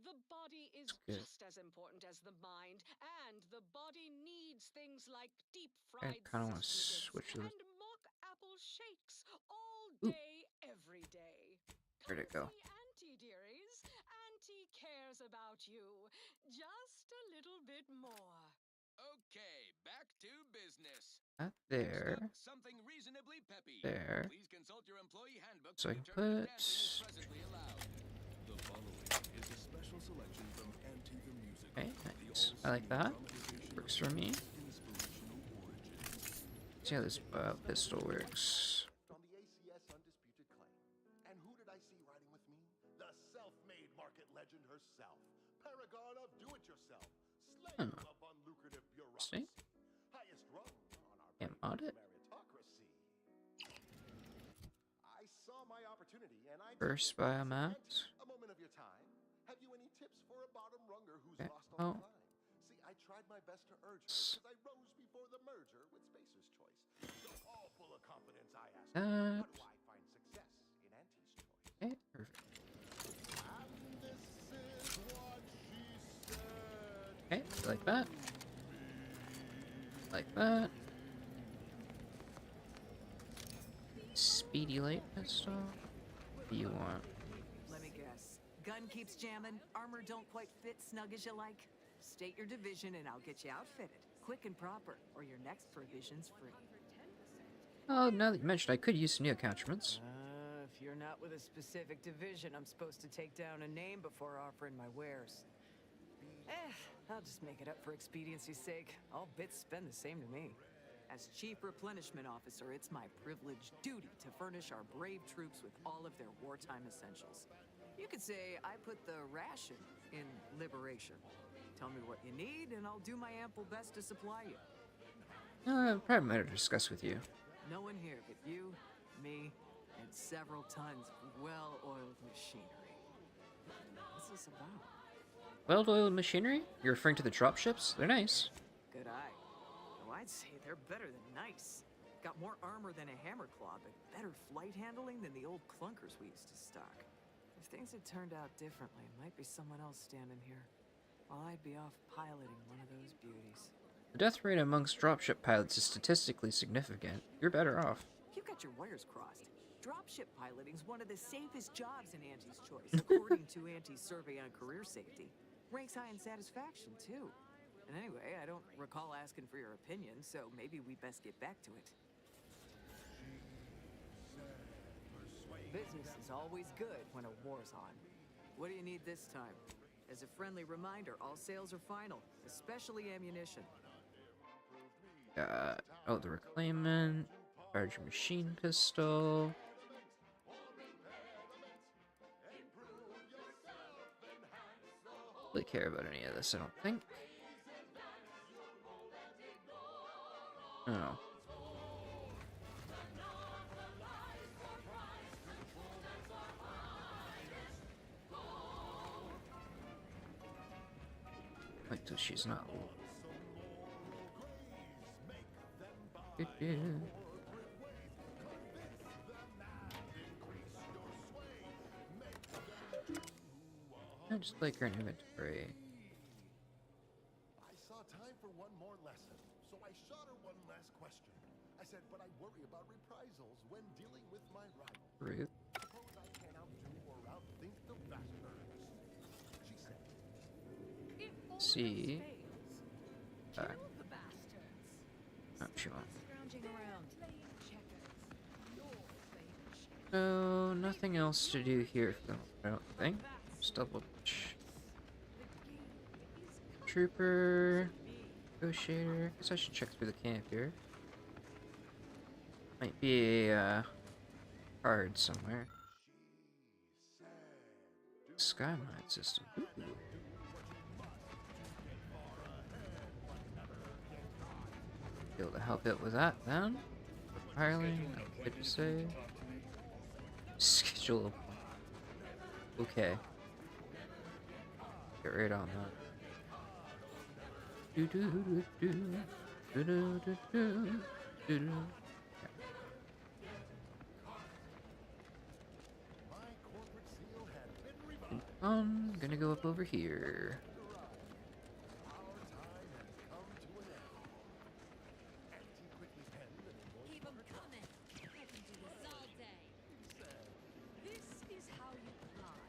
The body is just as important as the mind, and the body needs things like I deep-fried kind of want to sesame switch bits to this. and mock apple shakes all day, every day. Where'd it go? See Auntie, dearies. Auntie cares about you just a little bit more. Okay, back to business. Up Next there. up, something reasonably peppy. There. Please consult your employee handbook So I to can determine if put. dancing is presently allowed. The following is a special selection from Antigua Music. Okay, nice. I like that. Works for me. See how this pistol works. On the ACS undisputed claim. And who did I see riding with me? The self-made market legend herself. Paragon of do-it-yourself. Slave of unlucrative bureaucracy. Highest rung on our Can't mod it. meritocracy. I saw saw my opportunity, and I First took it. So, biomass. Auntie, a moment of your time. Have you any tips for a bottom runger who's Okay. lost all the climb? See, I tried my best to urge her because I rose before the merger with Spacer's Choice. So all full of confidence, I asked her, how do I find success in Auntie's Choice? Okay, perfect. And this is what she said. Okay, like that. Like that. Speedy light pistol. What do you want? Let me guess. Gun keeps jamming, armor don't quite fit snug as you like. State your division and I'll get you outfitted. Quick and proper, or your next provision's free. Oh, now that you mentioned, I could use some new accoutrements. If you're not with a specific division, I'm supposed to take down a name before offering my wares. I'll just make it up for expediency's sake. All bits spend the same to me. As Chief Replenishment Officer, it's my privileged duty to furnish our brave troops with all of their wartime essentials. You could say I put the ration in liberation. Tell me what you need, and I'll do my ample best to supply you. Probably matter to discuss with you. No one here but you, me, and several tons of well-oiled machinery. What's this about? Well-oiled machinery? You're referring to the dropships? They're nice. Good eye. Oh, I'd say they're better than nice. Got more armor than a hammerclaw, but better flight handling than the old clunkers we used to stock. If things had turned out differently, might be someone else standing here, while I'd be off piloting one of those beauties. The death rate amongst dropship pilots is statistically significant. You're better off. You got your wires crossed. Dropship piloting's one of the safest jobs in Auntie's Choice, according to Auntie's survey on career safety. Ranks high in satisfaction, too. And anyway, I don't recall asking for your opinion, so maybe we best get back to it. Business is always good when a war's on. What do you need this time? As a friendly reminder, all sales are final, especially ammunition. Oh, the reclaimant, large machine pistol. Really care about any of this, I don't think. Oh. Wait till she's not. I just like her inventory. I saw time for one more lesson, so I shot her one last question. I said, but I worry about reprisals when dealing with my rival. Rude. Suppose I can outdo or outthink the bastards. She said. See. Oh, she won't. So, nothing else to do here, I don't think. Just double check. Trooper, negotiator. I guess I should check through the camp here. Might be a card somewhere. Sky mine system. Ooh. Be able to help it with that then. Piling, good to say. Schedule. Okay. Get right on that. Do do do do do do do do do do. I'm gonna go up over here. Keep 'em coming. I can do this all day. This is how you climb.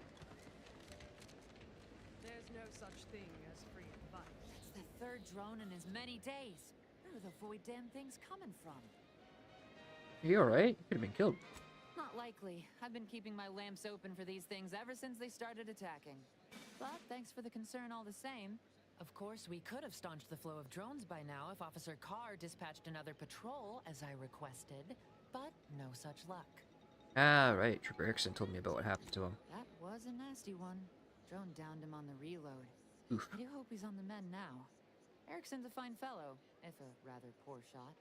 There's no such thing as free advice. It's the third drone in as many days. Where are the void damn things coming from? Are you alright? You could have been killed. Not likely. I've been keeping my lamps open for these things ever since they started attacking. But thanks for the concern all the same. Of course, we could have staunched the flow of drones by now if Officer Carr dispatched another patrol, as I requested. But no such luck. Ah, right. Trooper Erickson told me about what happened to him. That was a nasty one. Drone downed him on the reload. Oof. I do hope he's on the mend now. Erickson's a fine fellow, if a rather poor shot.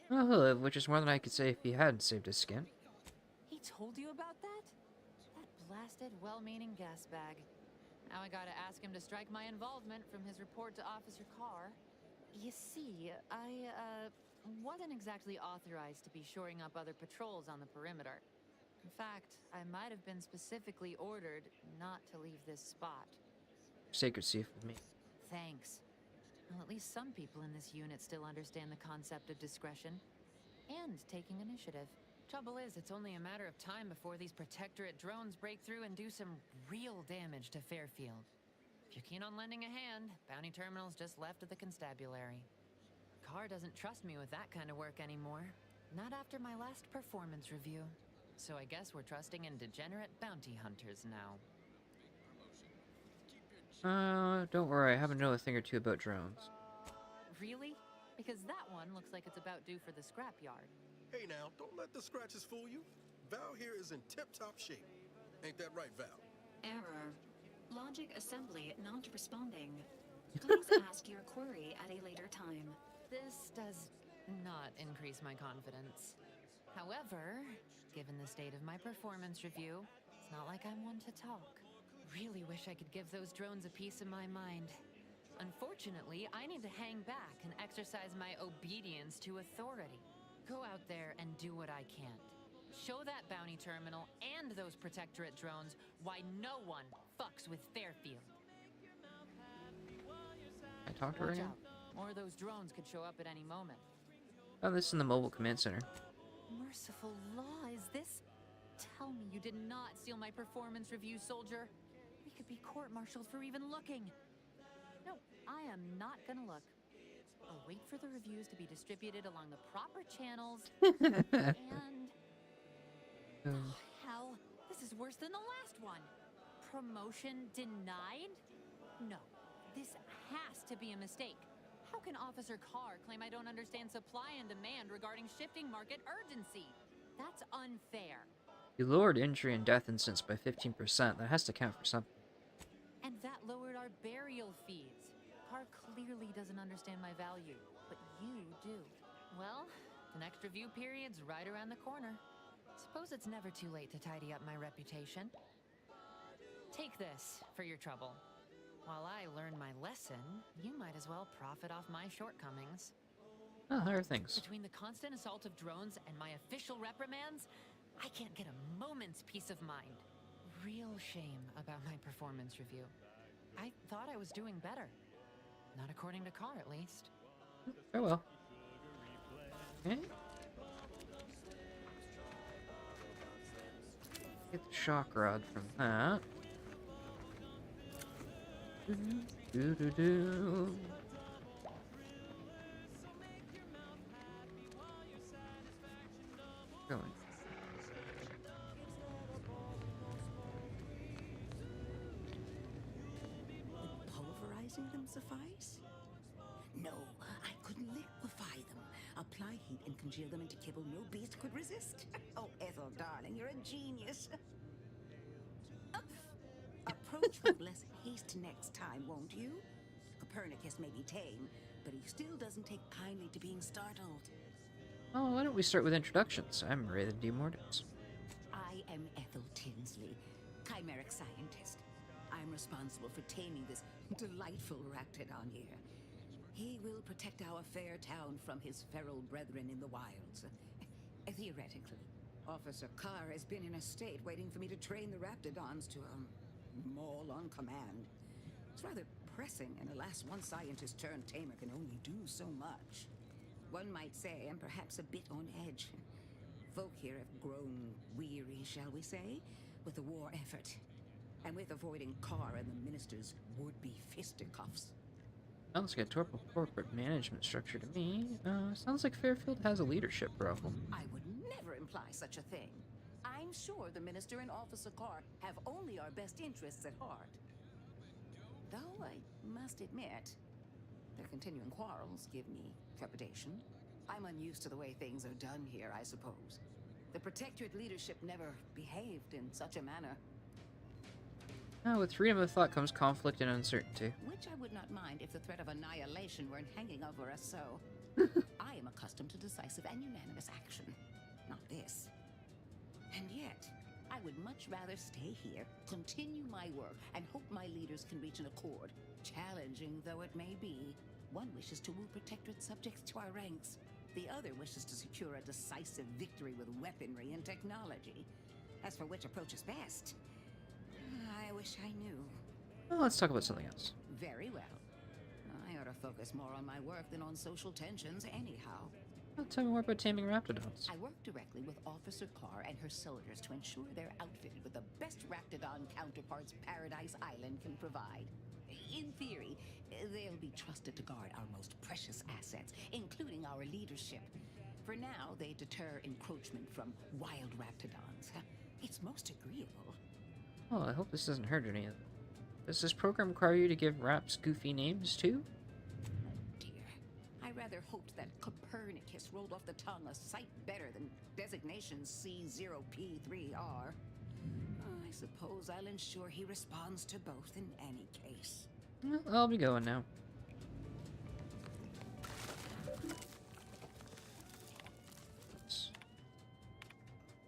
Well, he'll live, which is more than I could say if he hadn't saved his skin. He told you about that? That blasted well-meaning gas bag. Now I gotta ask him to strike my involvement from his report to Officer Carr. You see, I, wasn't exactly authorized to be shoring up other patrols on the perimeter. In fact, I might have been specifically ordered not to leave this spot. Sacred safe with me. Thanks. Well, at least some people in this unit still understand the concept of discretion and taking initiative. Trouble is, it's only a matter of time before these Protectorate drones break through and do some real damage to Fairfield. If you're keen on lending a hand, Bounty Terminal's just left of the constabulary. Carr doesn't trust me with that kind of work anymore. Not after my last performance review. So I guess we're trusting in degenerate bounty hunters now. Don't worry, I happen to know a thing or two about drones. Really? Because that one looks like it's about due for the scrapyard. Hey now, don't let the scratches fool you. Val here is in tip-top shape. Ain't that right, Val? Error. Logic assembly not responding. Please ask your query at a later time. This does not increase my confidence. However, given the state of my performance review, it's not like I'm one to talk. Really wish I could give those drones a piece of my mind. Unfortunately, I need to hang back and exercise my obedience to authority. Go out there and do what I can't. Show that bounty terminal and those Protectorate drones why no one fucks with Fairfield. I talked to her Watch again? out. More of those drones could show up at any moment. Oh, this is in the mobile command center. Merciful law, is this? Tell me you did not steal my performance review, soldier. We could be court-martialed for even looking. No, I am not gonna look. I'll wait for the reviews to be distributed along the proper channels. And... oh, hell, this is worse than the last one. Promotion denied? No, this has to be a mistake. How can Officer Carr claim I don't understand supply and demand regarding shifting market urgency? That's unfair. You lowered injury and death incidence by 15%. That has to count for something. And that lowered our burial fees. Carr clearly doesn't understand my value, but you do. Well, the next review period's right around the corner. Suppose it's never too late to tidy up my reputation. Take this for your trouble. While I learn my lesson, you might as well profit off my shortcomings. Oh, there are things. Between the constant assault of drones and my official reprimands, I can't get a moment's peace of mind. Real shame about my performance review. I thought I was doing better. Not according to Carr, at least. Very well. Okay. Get the shock rod from that. Do-do-do. Going. Would pulverizing them suffice? No, I could liquefy them. Apply heat and congeal them into kibble no beast could resist. Oh, Ethel, darling, you're a genius. Approach with less haste next time, won't you? Copernicus may be tame, but he still doesn't take kindly to being startled. Oh, why don't we start with introductions? I'm Ray the Demortis. I am Ethel Tinsley, chimeric scientist. I'm responsible for taming this delightful Ractodon here. He will protect our fair town from his feral brethren in the wilds. Theoretically. Officer Carr has been in a state waiting for me to train the Raptidons to, maul on command. It's rather pressing, and alas, one scientist turned tamer can only do so much. One might say I'm perhaps a bit on edge. Folk here have grown weary, shall we say, with the war effort, and with avoiding Carr and the minister's would-be fisticuffs. Sounds like a corporate management structure to me. Sounds like Fairfield has a leadership problem. I would never imply such a thing. I'm sure the minister and Officer Carr have only our best interests at heart. Though I must admit, their continuing quarrels give me trepidation. I'm unused to the way things are done here, I suppose. The Protectorate leadership never behaved in such a manner. With freedom of thought comes conflict and uncertainty. Which I would not mind if the threat of annihilation weren't hanging over us so. I am accustomed to decisive and unanimous action. Not this. And yet, would much rather stay here, continue my work, and hope my leaders can reach an accord. Challenging though it may be, one wishes to woo Protectorate subjects to our ranks. The other wishes to secure a decisive victory with weaponry and technology. As for which approach is best, I wish I knew. Well, let's talk about something else. Very well. I ought to focus more on my work than on social tensions anyhow. Well, tell me more about taming raptidons. I work directly with Officer Carr and her soldiers to ensure they're outfitted with the best raptidon counterparts Paradise Island can provide. In theory, they'll be trusted to guard our most precious assets, including our leadership. For now, they deter encroachment from wild raptidons. It's most agreeable. Oh, I hope this doesn't hurt any of them. Does this program require you to give raps goofy names too? I rather hoped that Copernicus rolled off the tongue a sight better than designation C0P3R. I suppose I'll ensure he responds to both in any case. Well, I'll be going now.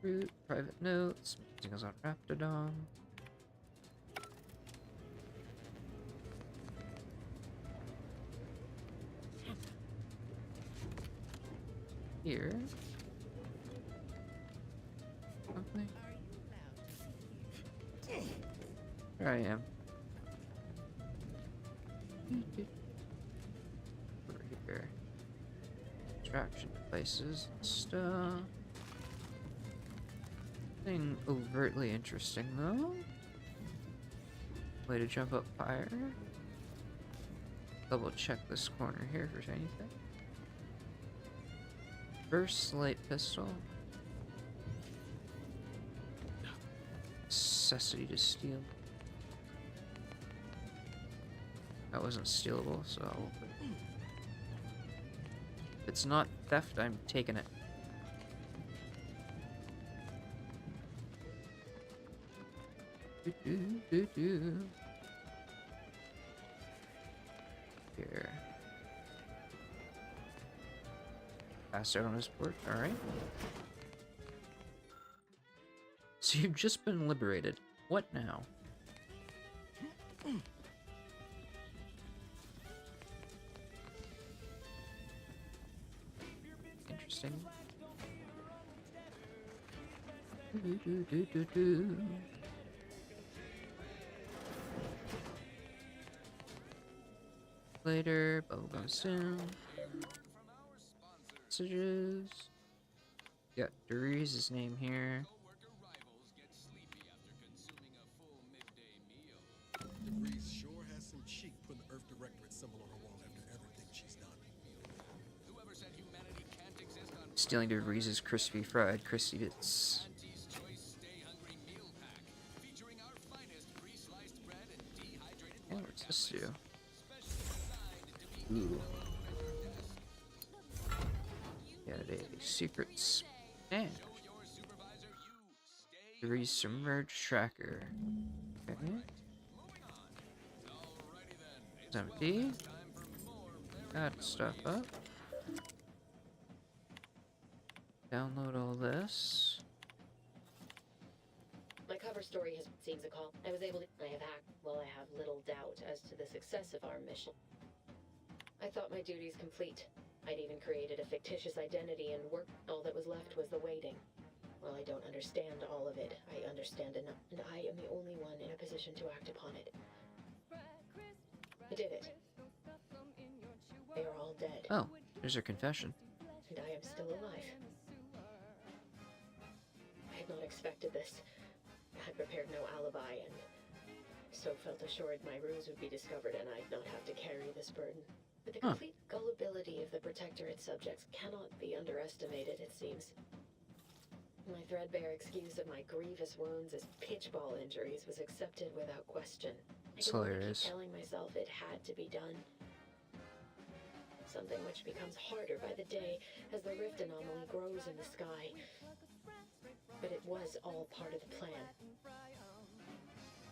Root, private notes, things on Raptidon. Here. Okay. There I am. Over here. Attraction devices and stuff. Nothing overtly interesting though. Way to jump up higher. Double check this corner here if there's anything. Burst light pistol. Necessity to steal. That wasn't stealable, so I'll open it. If it's not theft, I'm taking it. Here. Passed out on his port, alright. So you've just been liberated. What now? Interesting. Later, bubblegum soon. Messages. Got Derise's name here. DeVries sure has some cheek putting the Earth Directorate symbol on her wall after everything she's done. Whoever said humanity can't exist on Stealing Derise's crispy fried crispy bits. Auntie's Choice Stay Hungry Meal Pack, featuring our finest pre-sliced bread and dehydrated Oh, water what's this do? specially designed to be Ooh. Got a secret stand. Derise submerged tracker. Okay. It's empty. Got stuff up. Download all this. My cover story has seems a call. I was able to I have hacked. Well, I have little doubt as to the success of our mission. I thought my duties complete. I'd even created a fictitious identity and work. All that was left was the waiting. Well, I don't understand all of it. I understand enough, and I am the only one in a position to act upon it. I did it. They are all dead. Oh, there's her confession. And I am still alive. I had not expected this. I had prepared no alibi, and so felt assured my ruse would be discovered and I'd not have to carry this burden. But the complete gullibility of the Protectorate subjects cannot be underestimated, it seems. My threadbare excuse of my grievous wounds as pitchball injuries was accepted without question. I It's could only hilarious. keep telling myself it had to be done. Something which becomes harder by the day as the rift anomaly grows in the sky. But it was all part of the plan.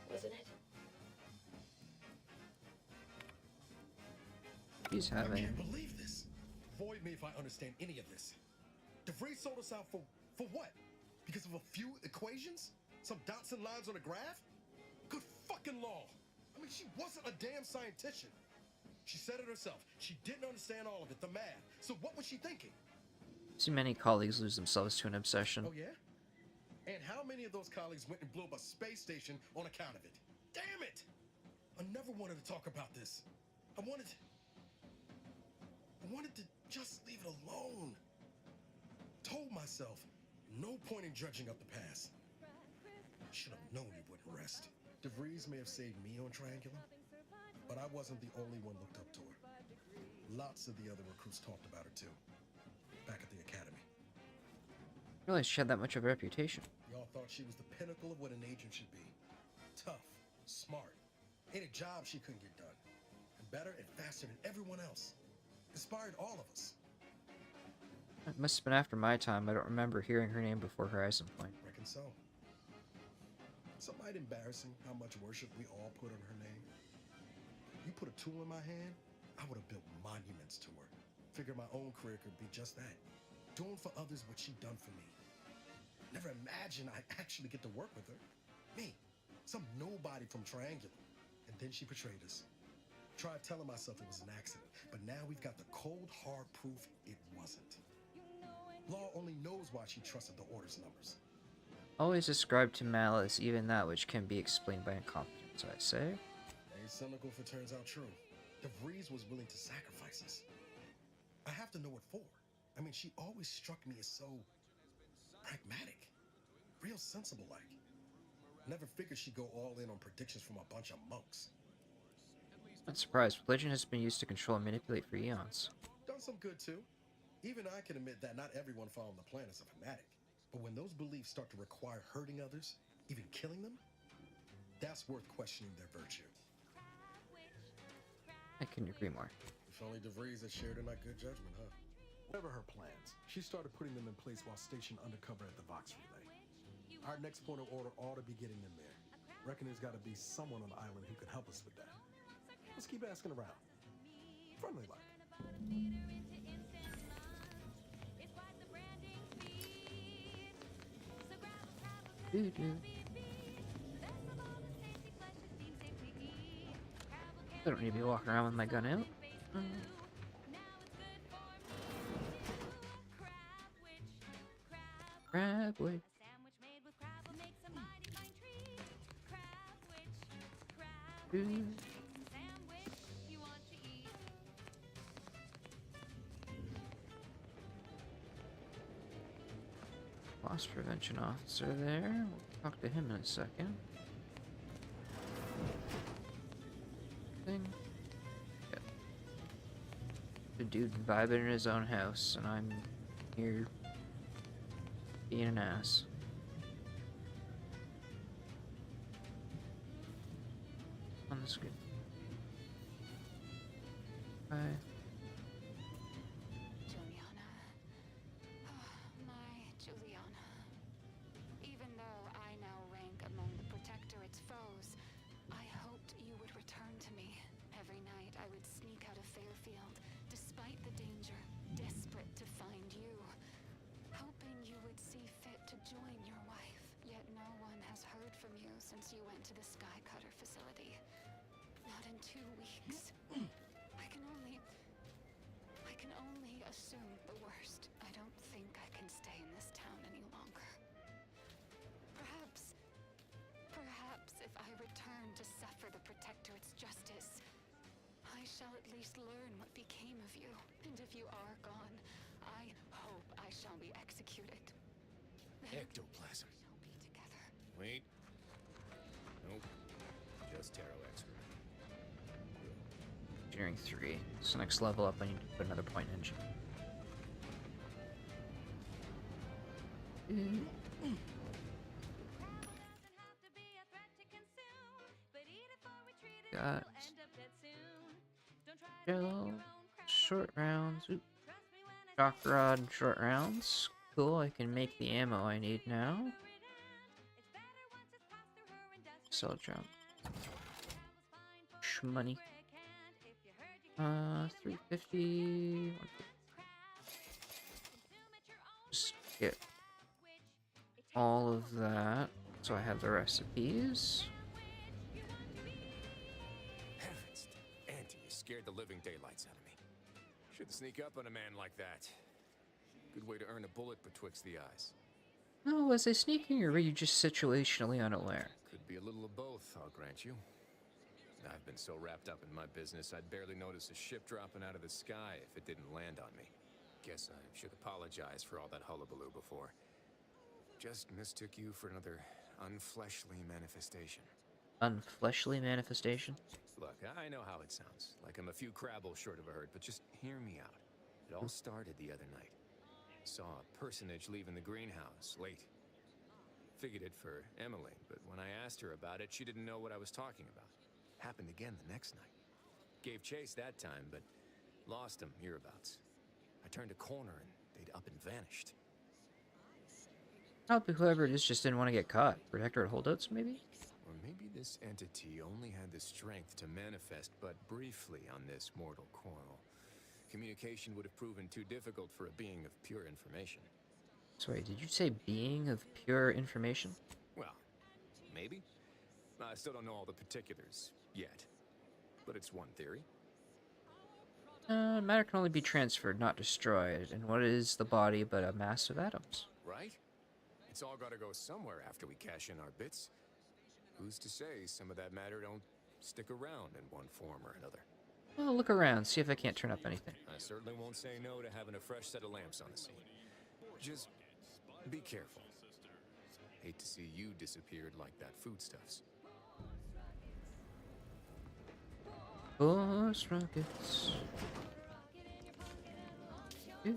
Wasn't it? He's I having. can't believe this. Void me if I understand any of this. DeVries sold us out for what? Because of a few equations? Some dots and lines on a graph? Good fucking law. I mean, she wasn't a damn scientist. She said it herself. She didn't understand all of it, the math. So what was she thinking? See many colleagues lose themselves to an obsession. Oh, yeah? And how many of those colleagues went and blew up a space station on account of it? Damn it! I never wanted to talk about this. I wanted to just leave it alone. Told myself, no point in dredging up the past. Should have known he wouldn't rest. DeVries may have saved me on Triangulum, but I wasn't the only one looked up to her. Lots of the other recruits talked about her too, back at the academy. I realized she had that much of a reputation. Y'all thought she was the pinnacle of what an agent should be. Tough, smart, ain't a job she couldn't get done. And better and faster than everyone else. Inspired all of us. It must have been after my time. I don't remember hearing her name before Horizon Point. Reckon so. Some might embarrassing how much worship we all put on her name. You put a tool in my hand, I would have built monuments to her. Figured my own career could be just that. Doing for others what she done for me. Never imagined I'd actually get to work with her. Me, some nobody from Triangulum. And then she betrayed us. Tried telling myself it was an accident, but now we've got the cold, hard proof it wasn't. Law only knows why she trusted the orders numbers. Always ascribe to malice even that which can be explained by incompetence, I say. Ain't cynical if it turns out true. DeVries was willing to sacrifice us. I have to know what for. I mean, she always struck me as so pragmatic. Real sensible-like. Never figured she'd go all in on predictions from a bunch of monks. Not surprised. Religion has been used to control and manipulate for eons. Done some good, too. Even I can admit that not everyone found the planet is a fanatic. But when those beliefs start to require hurting others, even killing them, that's worth questioning their virtue. I couldn't agree more. If only DeVries had shared in that good judgment, huh? Whatever her plans, she started putting them in place while stationed undercover at the Vox Relay. Our next point of order ought to be getting them there. Reckon there's got to be someone on the island who can help us with that. Let's keep asking around. Friendly like. I don't need to be walking around with my gun out. Crabwitch. Loss prevention officer there. We'll talk to him in a second. Thing. Yep. The dude vibing in his own house, and I'm here being an ass. On the screen. Bye. Juliana. Oh, my Juliana. Even though I now rank among the Protectorate's foes, I hoped you would return to me. Every night I would sneak out of Fairfield, despite the danger, desperate to find you. Hoping you would see fit to join your wife. Yet no one has heard from you since you went to the Skycutter facility. Not in 2 weeks. I can only assume the worst. I don't think I can stay in this town any longer. Perhaps if I return to suffer the Protectorate's justice, I shall at least learn what became of you. And if you are gone, I hope I shall be executed. Then Ectoplasm. we shall be together. Wait. Nope. Just Tarot Expert. Engineering 3. So next level up, I need to put another point engine. Got shell, short rounds. Oop. Shock rod, short rounds. Cool, I can make the ammo I need now. Sell jump. Shmoney. 350. Just get all of that. So I have the recipes. Heavens, Auntie, you scared the living daylights out of me. Shouldn't sneak up on a man like that. Good way to earn a bullet betwixt the eyes. Oh, was I sneaking or were you just situationally unaware? Could be a little of both, I'll grant you. I've been so wrapped up in my business, I'd barely notice a ship dropping out of the sky if it didn't land on me. Guess I should apologize for all that hullabaloo before. Just mistook you for another unfleshly manifestation. Unfleshly manifestation? Look, I know how it sounds, like I'm a few crabbles short of a herd, but just hear me out. It all started the other night. Saw a personage leaving the greenhouse, late. Figured it for Emily, but when I asked her about it, she didn't know what I was talking about. Happened again the next night. Gave chase that time, but lost him hereabouts. I turned a corner and they'd up and vanished. Probably whoever it is just didn't want to get caught. Protectorate holdouts, maybe? Or maybe this entity only had the strength to manifest but briefly on this mortal coil. Communication would have proven too difficult for a being of pure information. So wait, did you say being of pure information? Well, maybe. I still don't know all the particulars yet, but it's one theory. Matter can only be transferred, not destroyed. And what is the body but a mass of atoms? Right? It's all gotta go somewhere after we cash in our bits. Who's to say some of that matter don't stick around in one form or another? Well, look around, see if I can't turn up anything. I certainly won't say no to having a fresh set of lamps on the scene. Just be careful. Hate to see you disappeared like that foodstuffs. Force rockets. Okay,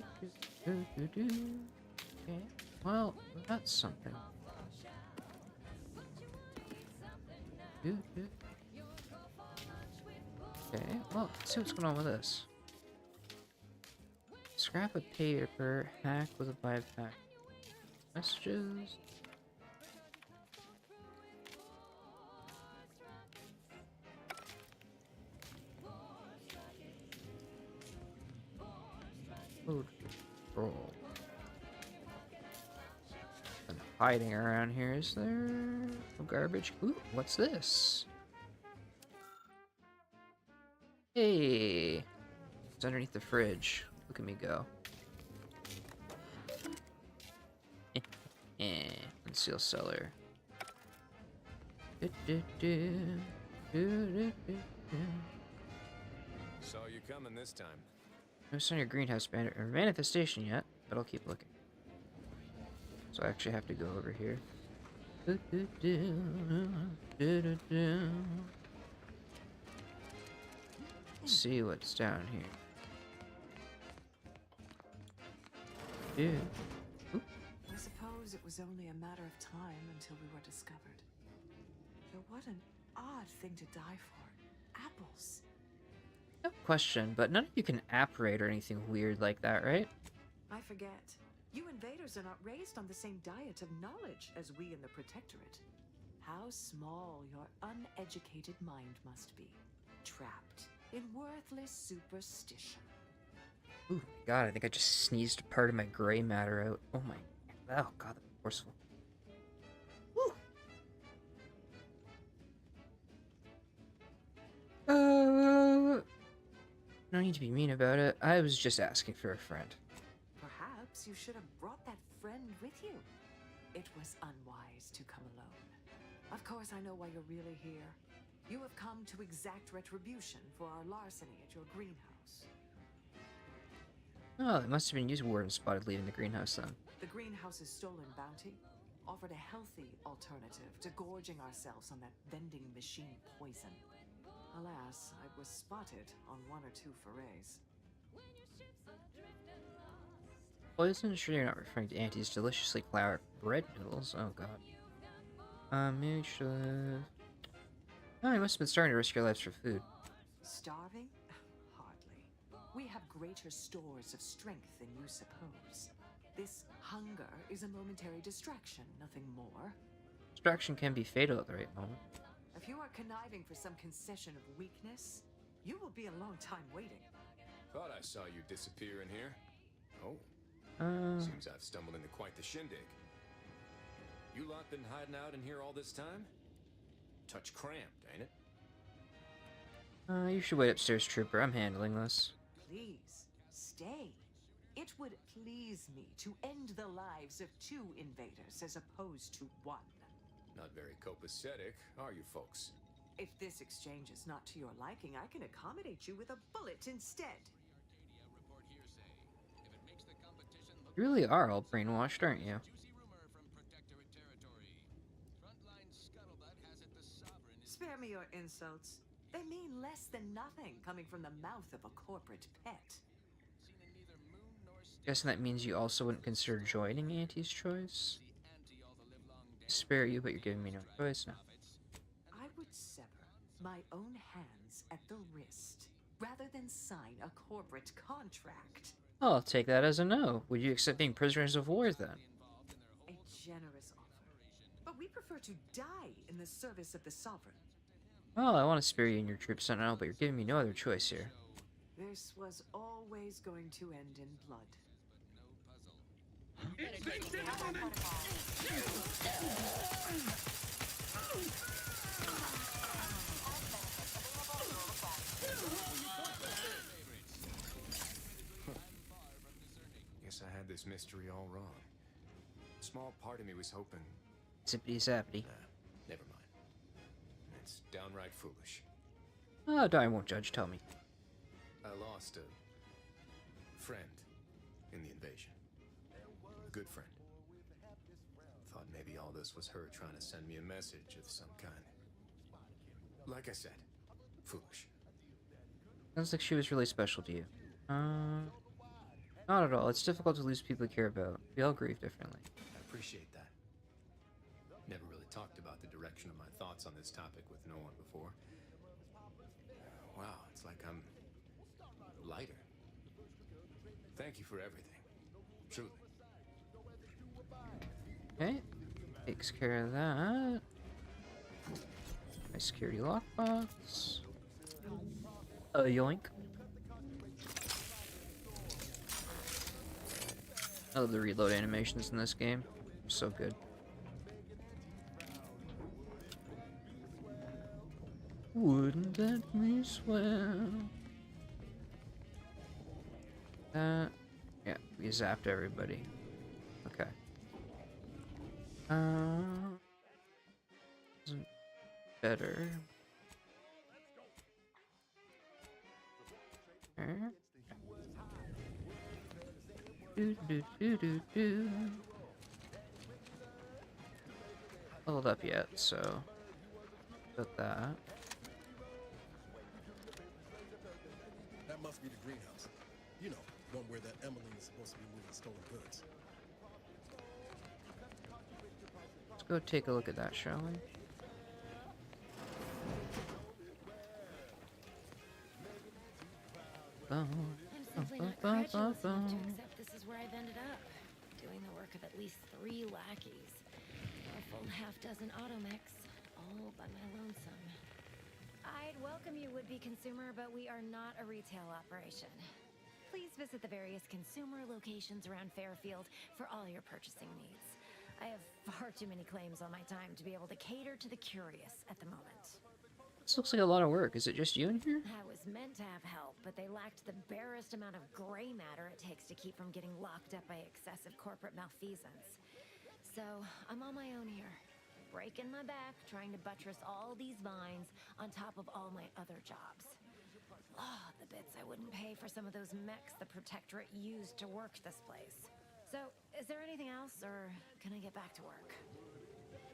well, that's something. Okay, well, let's see what's going on with this. Scrap of paper, hack with a biopack. Messages. Food control. Nothing hiding around here, is there? No garbage. Ooh, what's this? Hey! It's underneath the fridge. Look at me go. Conceal cellar. Saw you coming this time. No sign of your greenhouse manifestation yet, but I'll keep looking. So I actually have to go over here. See what's down here. I suppose it was only a matter of time until we were discovered. Though what an odd thing to die for. Apples. No question, but none of you can apparate or anything weird like that, right? I forget. You invaders are not raised on the same diet of knowledge as we in the Protectorate. How small your uneducated mind must be. Trapped in worthless superstition. Ooh, God, I think I just sneezed part of my gray matter out. Oh my, oh God, that's forceful. Woo! No need to be mean about it. I was just asking for a friend. Perhaps you should have brought that friend with you. It was unwise to come alone. Of course, I know why you're really here. You have come to exact retribution for our larceny at your greenhouse. Oh, it must have been you who weren't spotted leaving the greenhouse then. The greenhouse's stolen bounty offered a healthy alternative to gorging ourselves on that vending machine poison. Alas, I was spotted on one or two forays. Poison? Sure you're not referring to Auntie's deliciously claret bread noodles. Oh God. Maybe should. Oh, you must have been starting to risk your lives for food. Starving? Hardly. We have greater stores of strength than you suppose. This hunger is a momentary distraction, nothing more. Distraction can be fatal at the right moment. If you are conniving for some concession of weakness, you will be a long time waiting. Thought I saw you disappear in here. Oh. Seems I've stumbled into quite the shindig. You lot been hiding out in here all this time? Touch cramped, ain't it? You should wait upstairs, Trooper. I'm handling this. Please, stay. It would please me to end the lives of 2 invaders as opposed to 1. Not very copacetic, are you folks? If this exchange is not to your liking, I can accommodate you with a bullet instead. You really are all brainwashed, aren't you? Spare me your insults. They mean less than nothing coming from the mouth of a corporate pet. Guessing that means you also wouldn't consider joining Auntie's choice? Spare you, but you're giving me no choice now. I would sever my own hands at the wrist rather than sign a corporate contract. I'll take that as a no. Would you accept being prisoners of war then? A generous offer. But we prefer to die in the service of the sovereign. Well, I want to spare you and your troops, I know, but you're giving me no other choice here. This was always going to end in blood. Guess I had this mystery all wrong. A small part of me was hoping... Zippity-zappity. Nah, never mind. It's downright foolish. Oh, I won't judge, tell me. I lost a friend in the invasion. A good friend. Thought maybe all this was her trying to send me a message of some kind. Like I said, foolish. Sounds like she was really special to you. Not at all. It's difficult to lose people you care about. We all grieve differently. I appreciate that. Never really talked about the direction of my thoughts on this topic with no one before. Wow, it's like I'm lighter. Thank you for everything. Truly. Okay. Takes care of that. My security lockbox. Yoink. I love the reload animations in this game. So good. Wouldn't let me swim. Yeah, we zapped everybody. Okay. Isn't better. There. Do. Leveled up yet, so put that. That must be the greenhouse. You know, one where that Emily is supposed to be moving stolen goods. Let's go take a look at that, shall we? I'm simply not credulous enough to accept this is where I've ended up. Doing the work of at least 3 lackeys. A full half-dozen automechs, all by my lonesome. I'd welcome you, would-be consumer, but we are not a retail operation. Please visit the various consumer locations around Fairfield for all your purchasing needs. I have far too many claims on my time to be able to cater to the curious at the moment. This looks like a lot of work. Is it just you in here? I was meant to have help, but they lacked the barest amount of gray matter it takes to keep from getting locked up by excessive corporate malfeasance. So, I'm on my own here, breaking my back, trying to buttress all these vines on top of all my other jobs. Oh, the bits I wouldn't pay for some of those mechs the Protectorate used to work this place. So, is there anything else, or can I get back to work?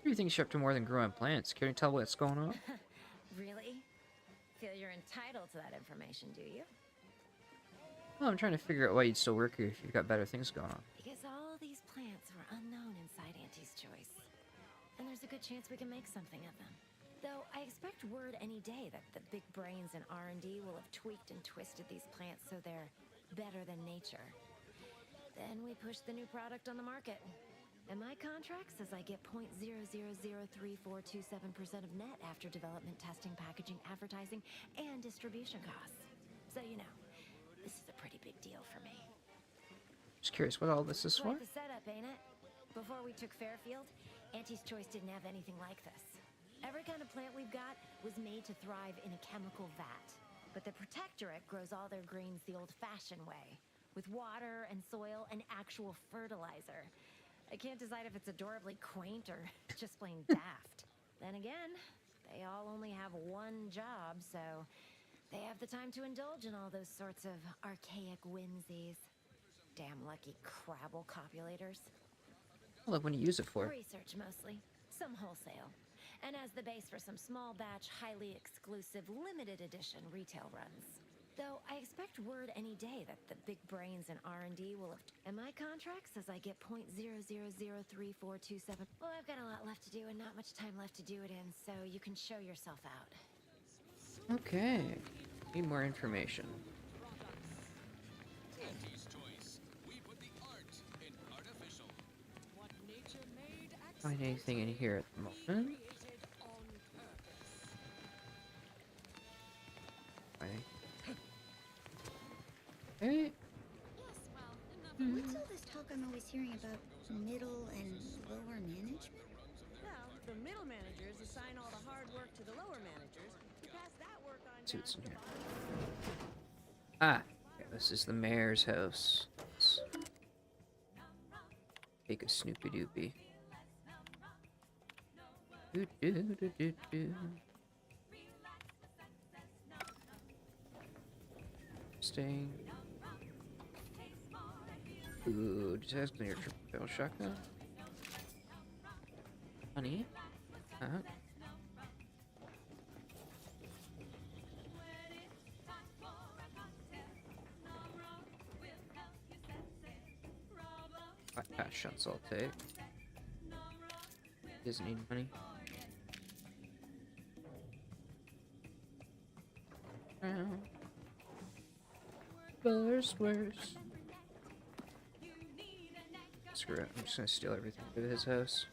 You think you're up to more than growing plants? Can you tell what's going on? Really? Feel you're entitled to that information, do you? Well, I'm trying to figure out why you'd still work here if you've got better things going on. Because all these plants were unknown inside Auntie's Choice. And there's a good chance we can make something of them. Though I expect word any day that the big brains in R&D will have tweaked and twisted these plants so they're better than nature. Then we push the new product on the market. And my contract says I get 0.000342.7% of net after development, testing, packaging, advertising, and distribution costs. So, you know, this is a pretty big deal for me. Just curious what all this is for? Quite the setup, ain't it? Before we took Fairfield, Auntie's Choice didn't have anything like this. Every kind of plant we've got was made to thrive in a chemical vat. But the Protectorate grows all their greens the old-fashioned way, with water and soil and actual fertilizer. I can't decide if it's adorably quaint or just plain daft. Then again, they all only have one job, so they have the time to indulge in all those sorts of archaic whimsies. Damn lucky Crabble copulators. Well, when you use it for? Research mostly. Some wholesale. And as the base for some small batch, highly exclusive, limited edition retail runs. Though I expect word any day that the big brains in R&D will have... And my contract says I get .0003427. Well, I've got a lot left to do and not much time left to do it in, so you can show yourself out. Okay. Need more information. Find anything in here at the moment? Hey. What's all this talk I'm always hearing about middle and lower management? Well, the middle managers assign all the hard work to the lower managers who pass that work on. Let's see what's in here. Ah, okay, this is the mayor's house. Let's take a Snoopy Doopy. Do, do, do, do, do. Staying. Ooh, just ask me your triple barrel shotgun. Honey. Cash shots I'll take. Doesn't need money. Worse. Screw it. I'm just gonna steal everything out of his house.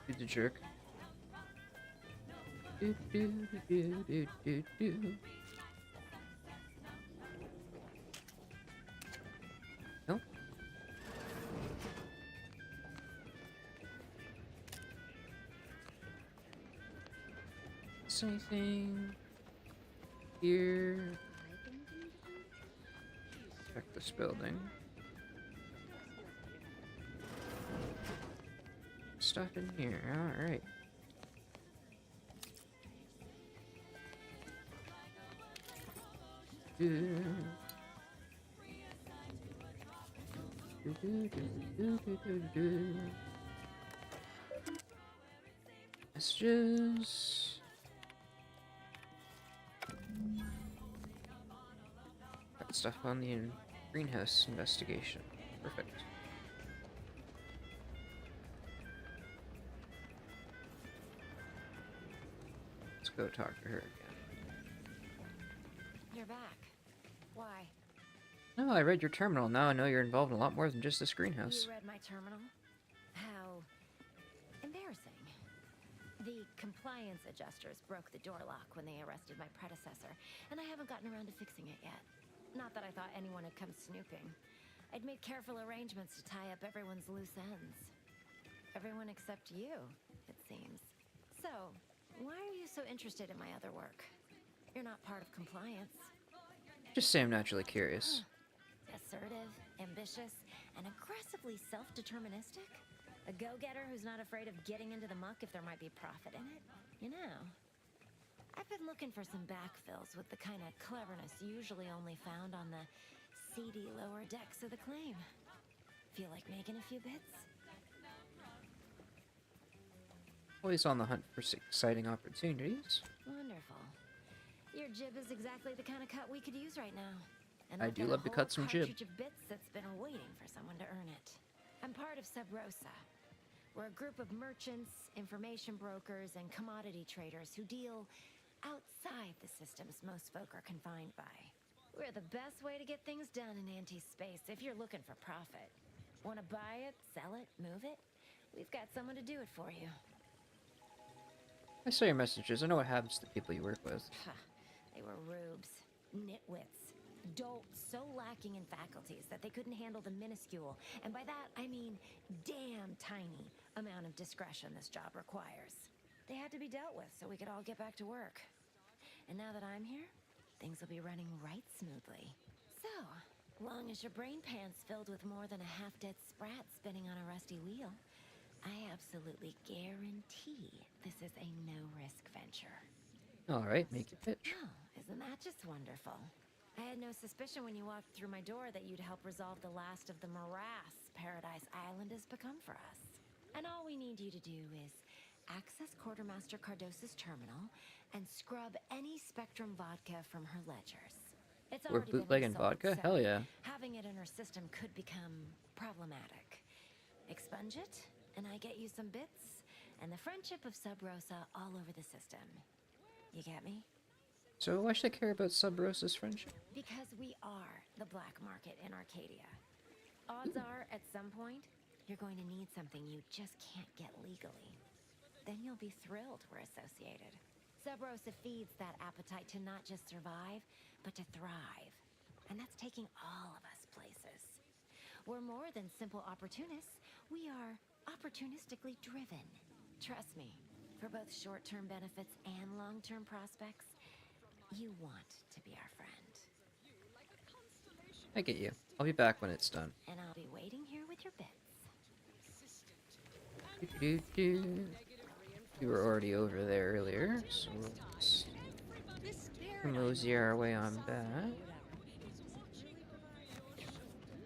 Do the jerk. Do do do do do do. Nope. Is anything here? Check this building. Stuff in here. Alright. Messages. Got stuff on the greenhouse investigation. Perfect. Let's go talk to her again. You're back. Why? No, I read your terminal. Now I know you're involved in a lot more than just this greenhouse. You read my terminal? How embarrassing. The compliance adjusters broke the door lock when they arrested my predecessor, and I haven't gotten around to fixing it yet. Not that I thought anyone had come snooping. I'd made careful arrangements to tie up everyone's loose ends. Everyone except you, it seems. So, why are you so interested in my other work? You're not part of compliance. Just say I'm naturally curious. Assertive, ambitious, and aggressively self-deterministic? A go-getter who's not afraid of getting into the muck if there might be profit in it? You know, I've been looking for some backfills with the kind of cleverness usually only found on the seedy lower decks of the claim. Feel like making a few bits? Always on the hunt for exciting opportunities. Wonderful. Your jib is exactly the kind of cut we could use right now. And I do love to cut some jib. Of bits that's been waiting for someone to earn it. I'm part of Sub Rosa. We're a group of merchants, information brokers, and commodity traders who deal outside the systems most folk are confined by. We're the best way to get things done in anti-space if you're looking for profit. Want to buy it, sell it, move it? We've got someone to do it for you. I saw your messages. I know what happens to the people you work with. They were rubes, nitwits, dolts so lacking in faculties that they couldn't handle the minuscule, and by that I mean damn tiny, amount amount of discretion this job requires. They had to be dealt with so we could all get back to work. And now that I'm here, things will be running right smoothly. So, long as your brain pan's filled with more than a half-dead sprat spinning on a rusty wheel, I absolutely guarantee this is a no-risk venture. Alright, make your pitch. Oh, isn't that just wonderful? I had no suspicion when you walked through my door that you'd help resolve the last of the morass Paradise Island has become for us. And all we need you to do is access Quartermaster Cardos's terminal and scrub any Spectrum vodka from her ledgers. It's We're already been bootlegging resold, vodka? so Hell yeah. having it in her system could become problematic. Expunge it, and I get you some bits, and the friendship of Sub Rosa all over the system. You get me? So why should I care about Sub Rosa's friendship? Because we are the black market in Arcadia. Odds are, at some point, you're going to need something you just can't get legally. Then you'll be thrilled we're associated. Sub Rosa feeds that appetite to not just survive, but to thrive. And that's taking all of us places. We're more than simple opportunists. We are opportunistically driven. Trust me, for both short-term benefits and long-term prospects, you want to be our friend. I get you. I'll be back when it's done. And I'll be waiting here with your bits. We were already over there earlier, so let's mosey our way on back.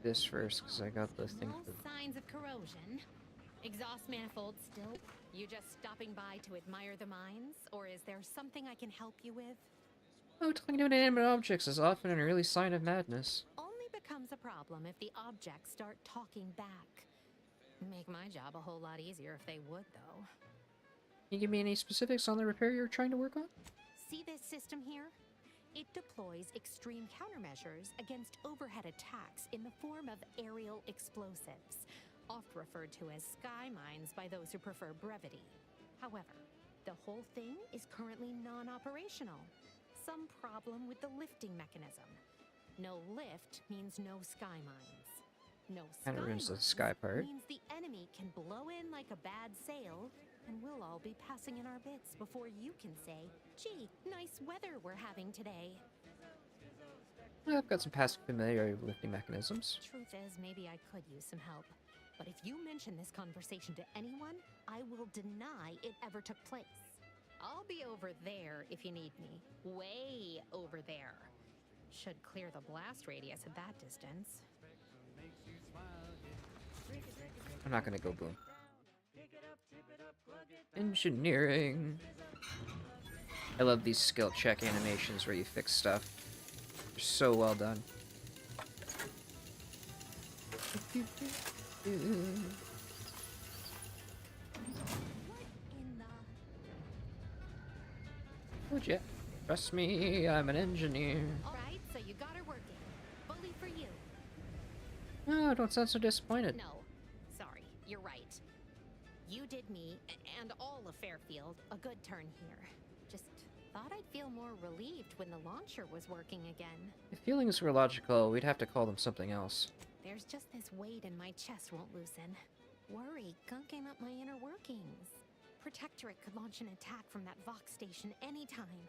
This first, because I got the thing for... Signs of corrosion. Exhaust manifold still. You just stopping by to admire the mines, or is there something I can help you with? Oh, talking to inanimate objects is often an early sign of madness. Only becomes a problem if the objects start talking back. Make my job a whole lot easier if they would, though. Can you give me any specifics on the repair you're trying to work on? See this system here? It deploys extreme countermeasures against overhead attacks in the form of aerial explosives, oft referred to as sky mines by those who prefer brevity. However, the whole thing is currently non-operational. Some problem with the lifting mechanism. No lift means no sky mines. No sky Kind of ruins the mines sky part. means the enemy can blow in like a bad sail, and we'll all be passing in our bits before you can say, "Gee, nice weather we're having today." I've got some past familiarity with lifting mechanisms. Truth is, maybe I could use some help. But if you mention this conversation to anyone, I will deny it ever took place. I'll be over there if you need me. Way over there. Should clear the blast radius at that distance. I'm not gonna go boom. Engineering. I love these skill check animations where you fix stuff. They're so well done. Would ya? Trust me, I'm an engineer. Alright, so you got her working. Bully for you. Oh, don't sound so disappointed. No, sorry, you're right. You did me, and all of Fairfield, a good turn here. Just thought I'd feel more relieved when the launcher was working again. If feelings were logical, we'd have to call them something else. There's just this weight in my chest won't loosen. Worry gunking up my inner workings. Protectorate could launch an attack from that Vox station anytime.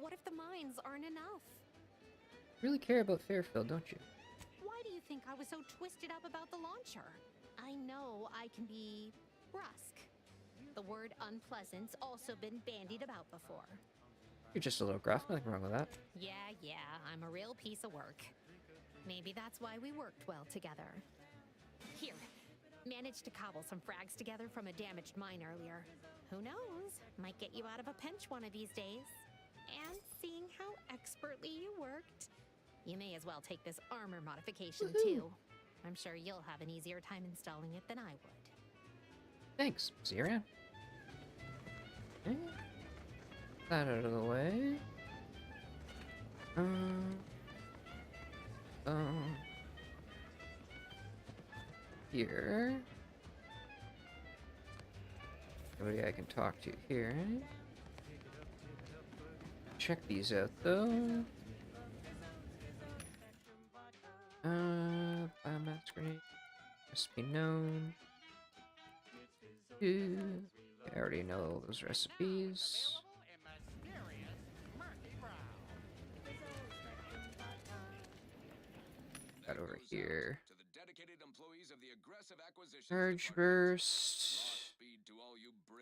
What if the mines aren't enough? Really care about Fairfield, don't you? Why do you think I was so twisted up about the launcher? I know I can be brusque. The word unpleasant's also been bandied about before. You're just a little gruff, nothing wrong with that. Yeah, I'm a real piece of work. Maybe that's why we worked well together. Here, managed to cobble some frags together from a damaged mine earlier. Who knows? Might get you out of a pinch one of these days. And seeing how expertly you worked, you may as well take this armor modification too. I'm sure you'll have an easier time installing it than I would. Thanks. See you around. Okay. That out of the way. Here. Nobody I can talk to here. Check these out though. Biomass grenade must be known. I already know those recipes. Got over here. To the dedicated employees of the aggressive acquisitions Charge burst.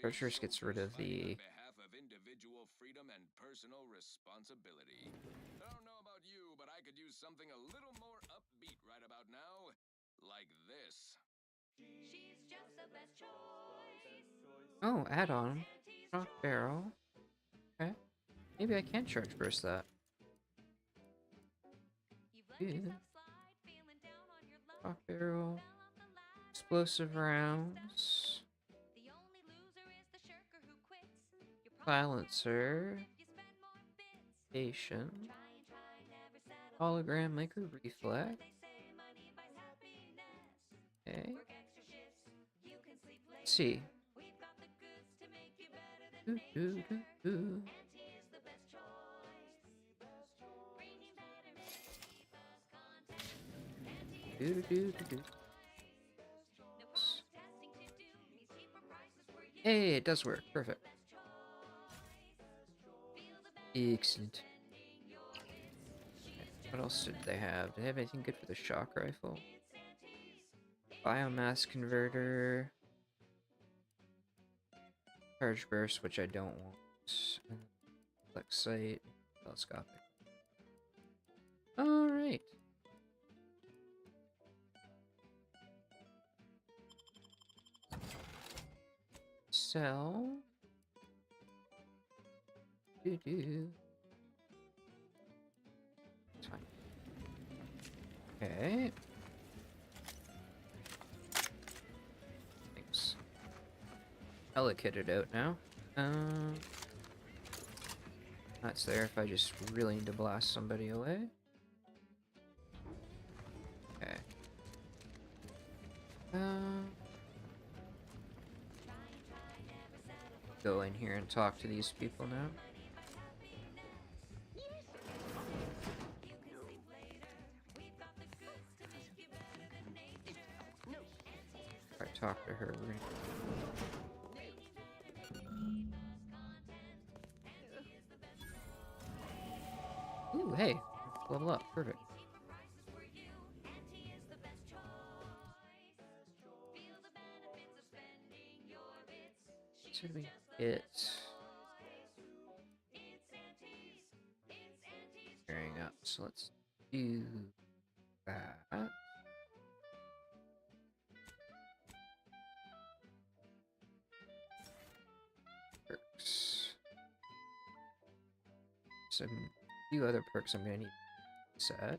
Charge burst gets rid of the behalf of individual freedom and personal responsibility. I don't know about you, but I could use something a little more upbeat right about now. Like this. She's just the best choice. oh, add-on. Shock barrel. Okay. Maybe I can charge burst that. Yeah. Shock barrel. Explosive rounds. Silencer. Station. Hologram maker reflex. Okay. Let's see. Do, do, do, do. Do, do, do, do. Hey, it does work. Perfect. Excellent. Okay, what else did they have? Did they have anything good for the shock rifle? Biomass converter. Charge burst, which I don't want. Flex sight. Telescopic. Alright. Sell. Do. It's fine. Okay. Thanks. I'll kit it out now. That's there if I just really need to blast somebody away. Okay. Go in here and talk to these people now. If I talk to her, we're gonna... Ooh, hey! Level up, perfect. Should we get pairing up? So let's do that. Perks. Some few other perks I'm gonna need to set.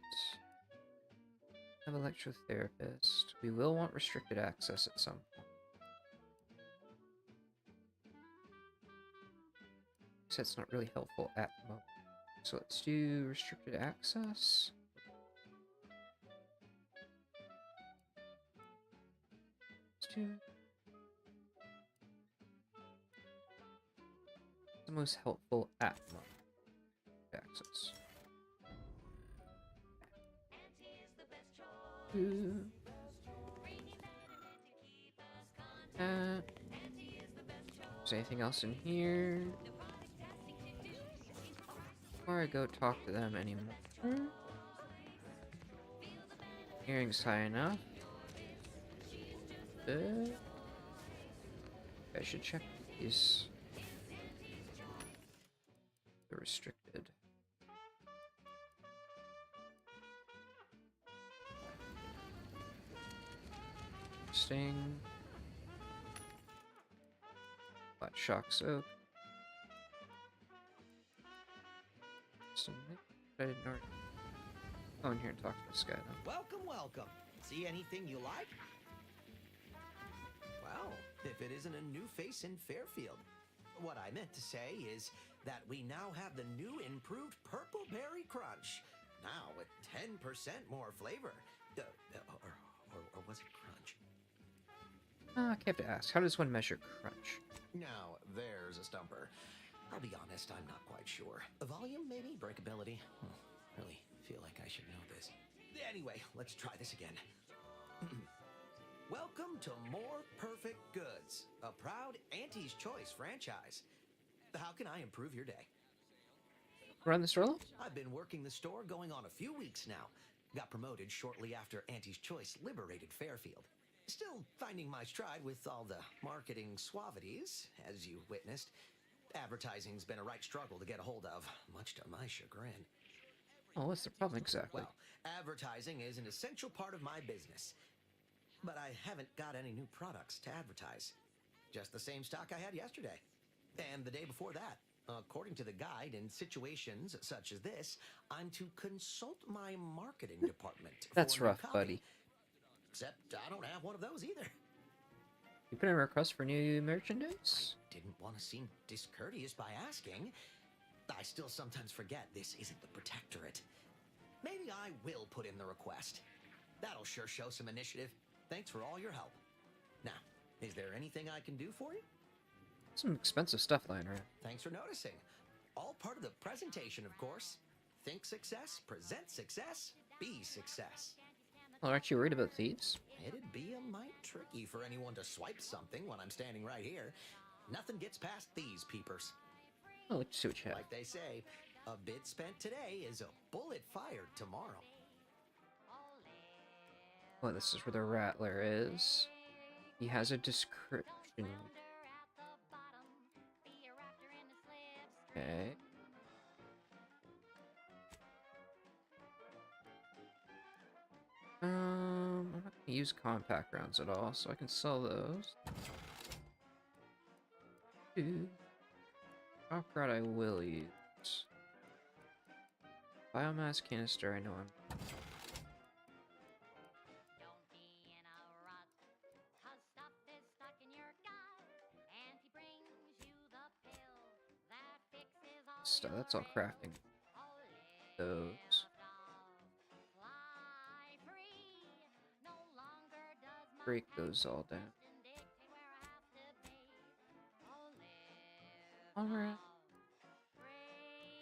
Have electrotherapist. We will want restricted access at some point. That's not really helpful at the moment. So let's do restricted access. Let's do the most helpful at the moment. Access. Is there anything else in here? Before I go talk to them anymore. Hearing's high enough. I should check these. They're restricted. Sting. Flat shock soak. I didn't already go in here and talk to this guy then. Welcome, welcome. See anything you like? Well, if it isn't a new face in Fairfield. What I meant to say is that we now have the new improved Purple Berry Crunch. Now with 10% more flavor. Or was it crunch? I have to ask, how does one measure crunch? Now, there's a stumper. I'll be honest, I'm not quite sure. Volume, maybe? Breakability? Really feel like I should know this. Anyway, let's try this again. Welcome to More Perfect Goods, a proud Auntie's Choice franchise. How can I improve your day? Run the store? I've been working the store going on a few weeks now. Got promoted shortly after Auntie's Choice liberated Fairfield. Still finding my stride with all the marketing suavities, as you witnessed. Advertising's been a right struggle to get a hold of, much to my chagrin. Oh, what's the problem exactly? Well, advertising is an essential part of my business. But I haven't got any new products to advertise. Just the same stock I had yesterday. And the day before that. According to the guide, in situations such as this, I'm to consult my marketing department. That's for new rough, copy. buddy. Except I don't have one of those either. You put in a request for new merchandise? I didn't want to seem discourteous by asking. I still sometimes forget this isn't the Protectorate. Maybe I will put in the request. That'll sure show some initiative. Thanks for all your help. Now, is there anything I can do for you? Some expensive stuff lying around. Thanks for noticing. All part of the presentation, of course. Think success, present success, be success. Well, aren't you worried about thieves? It'd be a mite tricky for anyone to swipe something when I'm standing right here. Nothing gets past these peepers. Oh, let's see what you have. Like they say, a bit spent today is a bullet fired tomorrow. Well, this is where the Rattler is. He has a description. Okay. I'm not gonna use compact rounds at all, so I can sell those. Rock rod I will use. Biomass canister, I know I'm. So that's all crafting. Those. Break those all down. Alright.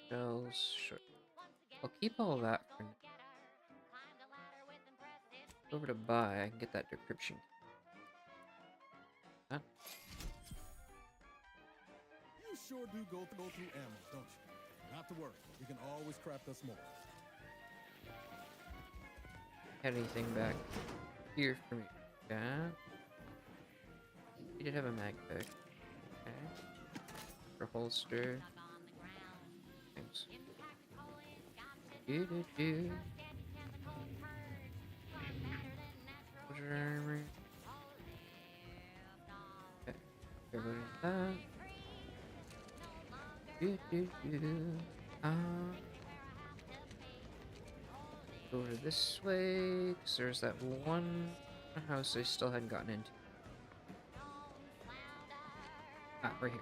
Shells, sure. I'll keep all that for now. Over to buy, I can get that decryption. Huh? You sure do go through ammo, don't you? Not to worry, you can always craft us more. Had anything back here for me? Yeah. You did have a mag pick. Okay. For holster. Thanks. Do. Armor. Okay. Everybody that. Go over this way, because there's that one house I still hadn't gotten into. Ah, right here.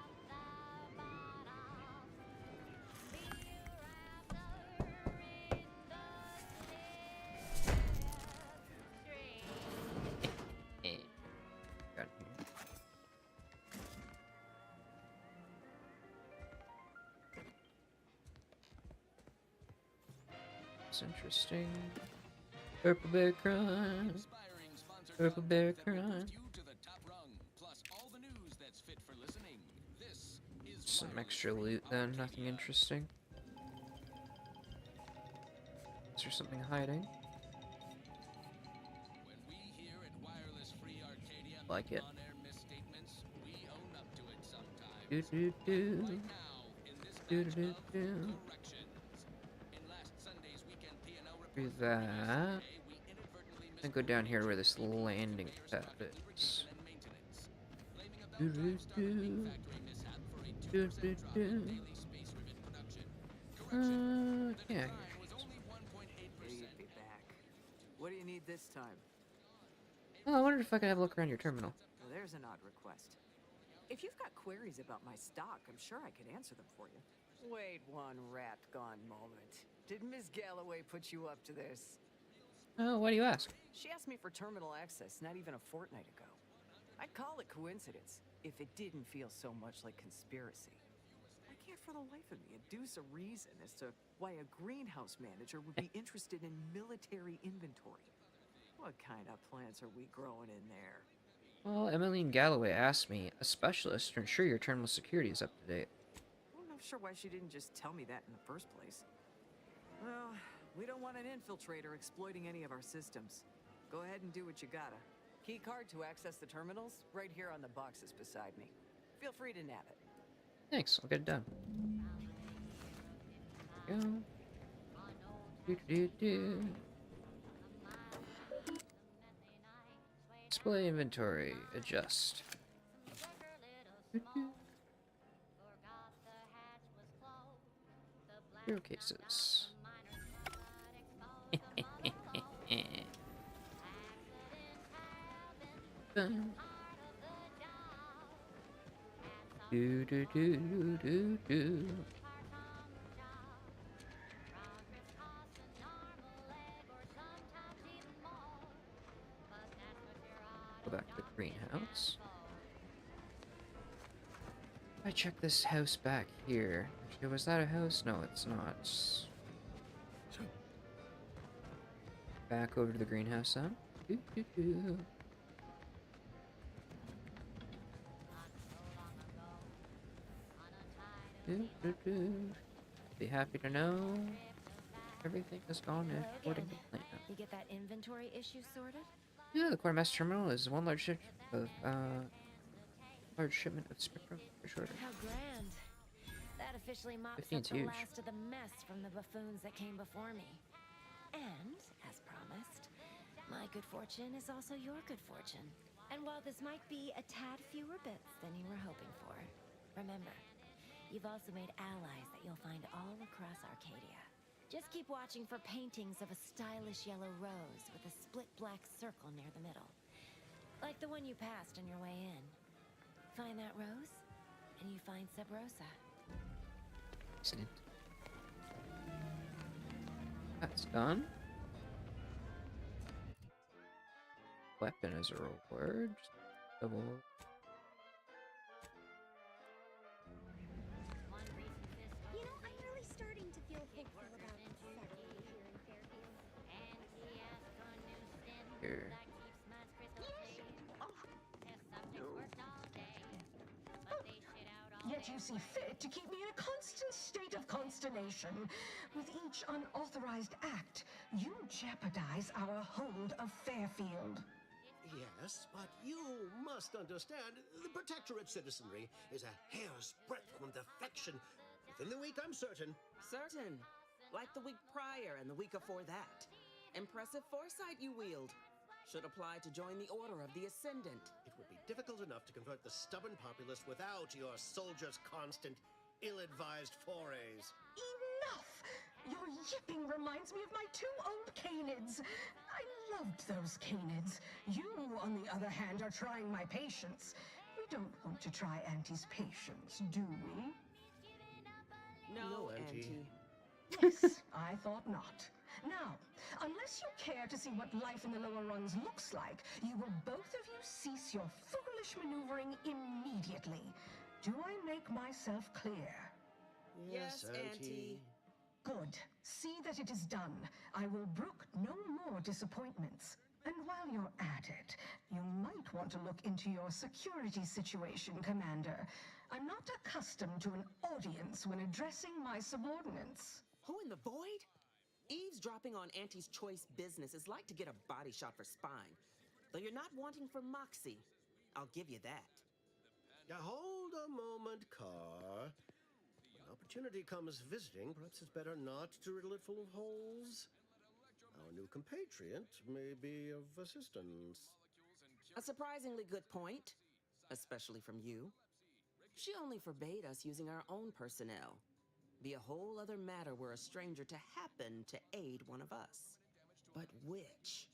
Got here. It's interesting. Purple Bear Crime. Purple Bear Crime. Some extra loot then, nothing interesting. Is there something hiding? Like it. Do do do. Do do do do. Do that. And go down here where this landing pad is. Do do do. Do do do. Yeah. Hey, be back. What do you need this time? Oh, I wondered if I could have a look around your terminal. Well, there's an odd request. If you've got queries about my stock, I'm sure I could answer them for you. Wait one rat-gone moment. Did Ms. Galloway put you up to this? Oh, why do you ask? She asked me for terminal access not even a fortnight ago. I'd call it coincidence if it didn't feel so much like conspiracy. I can't for the life of me adduce a reason as to why a greenhouse manager would be interested in military inventory. What kind of plants are we growing in there? Well, Emmeline Galloway asked me, a specialist, to ensure your terminal security is up to date. I'm not sure why she didn't just tell me that in the first place. Well, we don't want an infiltrator exploiting any of our systems. Go ahead and do what you gotta. Key card to access the terminals, right here on the boxes beside me. Feel free to nab it. Thanks, I'll get it done. Go. Do. Display inventory. Adjust. Hero cases. Do. Go back to the greenhouse. I check this house back here. Okay, was that a house? No, it's not. Back over to the greenhouse then. Be happy to know everything has gone according to plan. You get that inventory issue sorted? Yeah, the quartermaster terminal is one large shipment of spectrum for shorter. How grand. That officially mops 15's up the huge. last of the mess from the buffoons that came before me. And, as promised, my good fortune is also your good fortune. And while this might be a tad fewer bits than you were hoping for, remember, you've also made allies that you'll find all across Arcadia. Just keep watching for paintings of a stylish yellow rose with a split black circle near the middle. Like the one you passed on your way in. Find that rose, and you find Sub Rosa. Excellent. That's done. Weapon as a reward. Double. You know, I'm really starting to feel hopeful about settling here in Fairfield. Here. Yet you see fit to keep me in a constant state of consternation. With each unauthorized act, you jeopardize our hold of Fairfield. Yes, but you must understand, the Protectorate citizenry is a hair's breadth from defection. Within the week, I'm certain. Certain. Like the week prior and the week before that. Impressive foresight you wield. Should apply to join the Order of the Ascendant. It would be difficult enough to convert the stubborn populace without your soldiers' constant, ill-advised forays. Enough! Your yipping reminds me of my two old canids. I loved those canids. You, on the other hand, are trying my patience. We don't want to try Auntie's patience, do we? No, Auntie. Yes, I thought not. Now, unless you care to see what life in the lower rungs looks like, you will both of you cease your foolish maneuvering immediately. Do I make myself clear? Yes, Auntie. Good. See that it is done. I will brook no more disappointments. And while you're at it, you might want to look into your security situation, Commander. I'm not accustomed to an audience when addressing my subordinates. Who in the void? Eavesdropping on Auntie's choice business is like to get a body shot for spine. Though you're not wanting for moxie. I'll give you that. Now hold a moment, Carr. When opportunity comes visiting, perhaps it's better not to riddle it full of holes. Our new compatriot may be of assistance. A surprisingly good point. Especially from you. She only forbade us using our own personnel. Be a whole other matter were a stranger to happen to aid one of us. But which?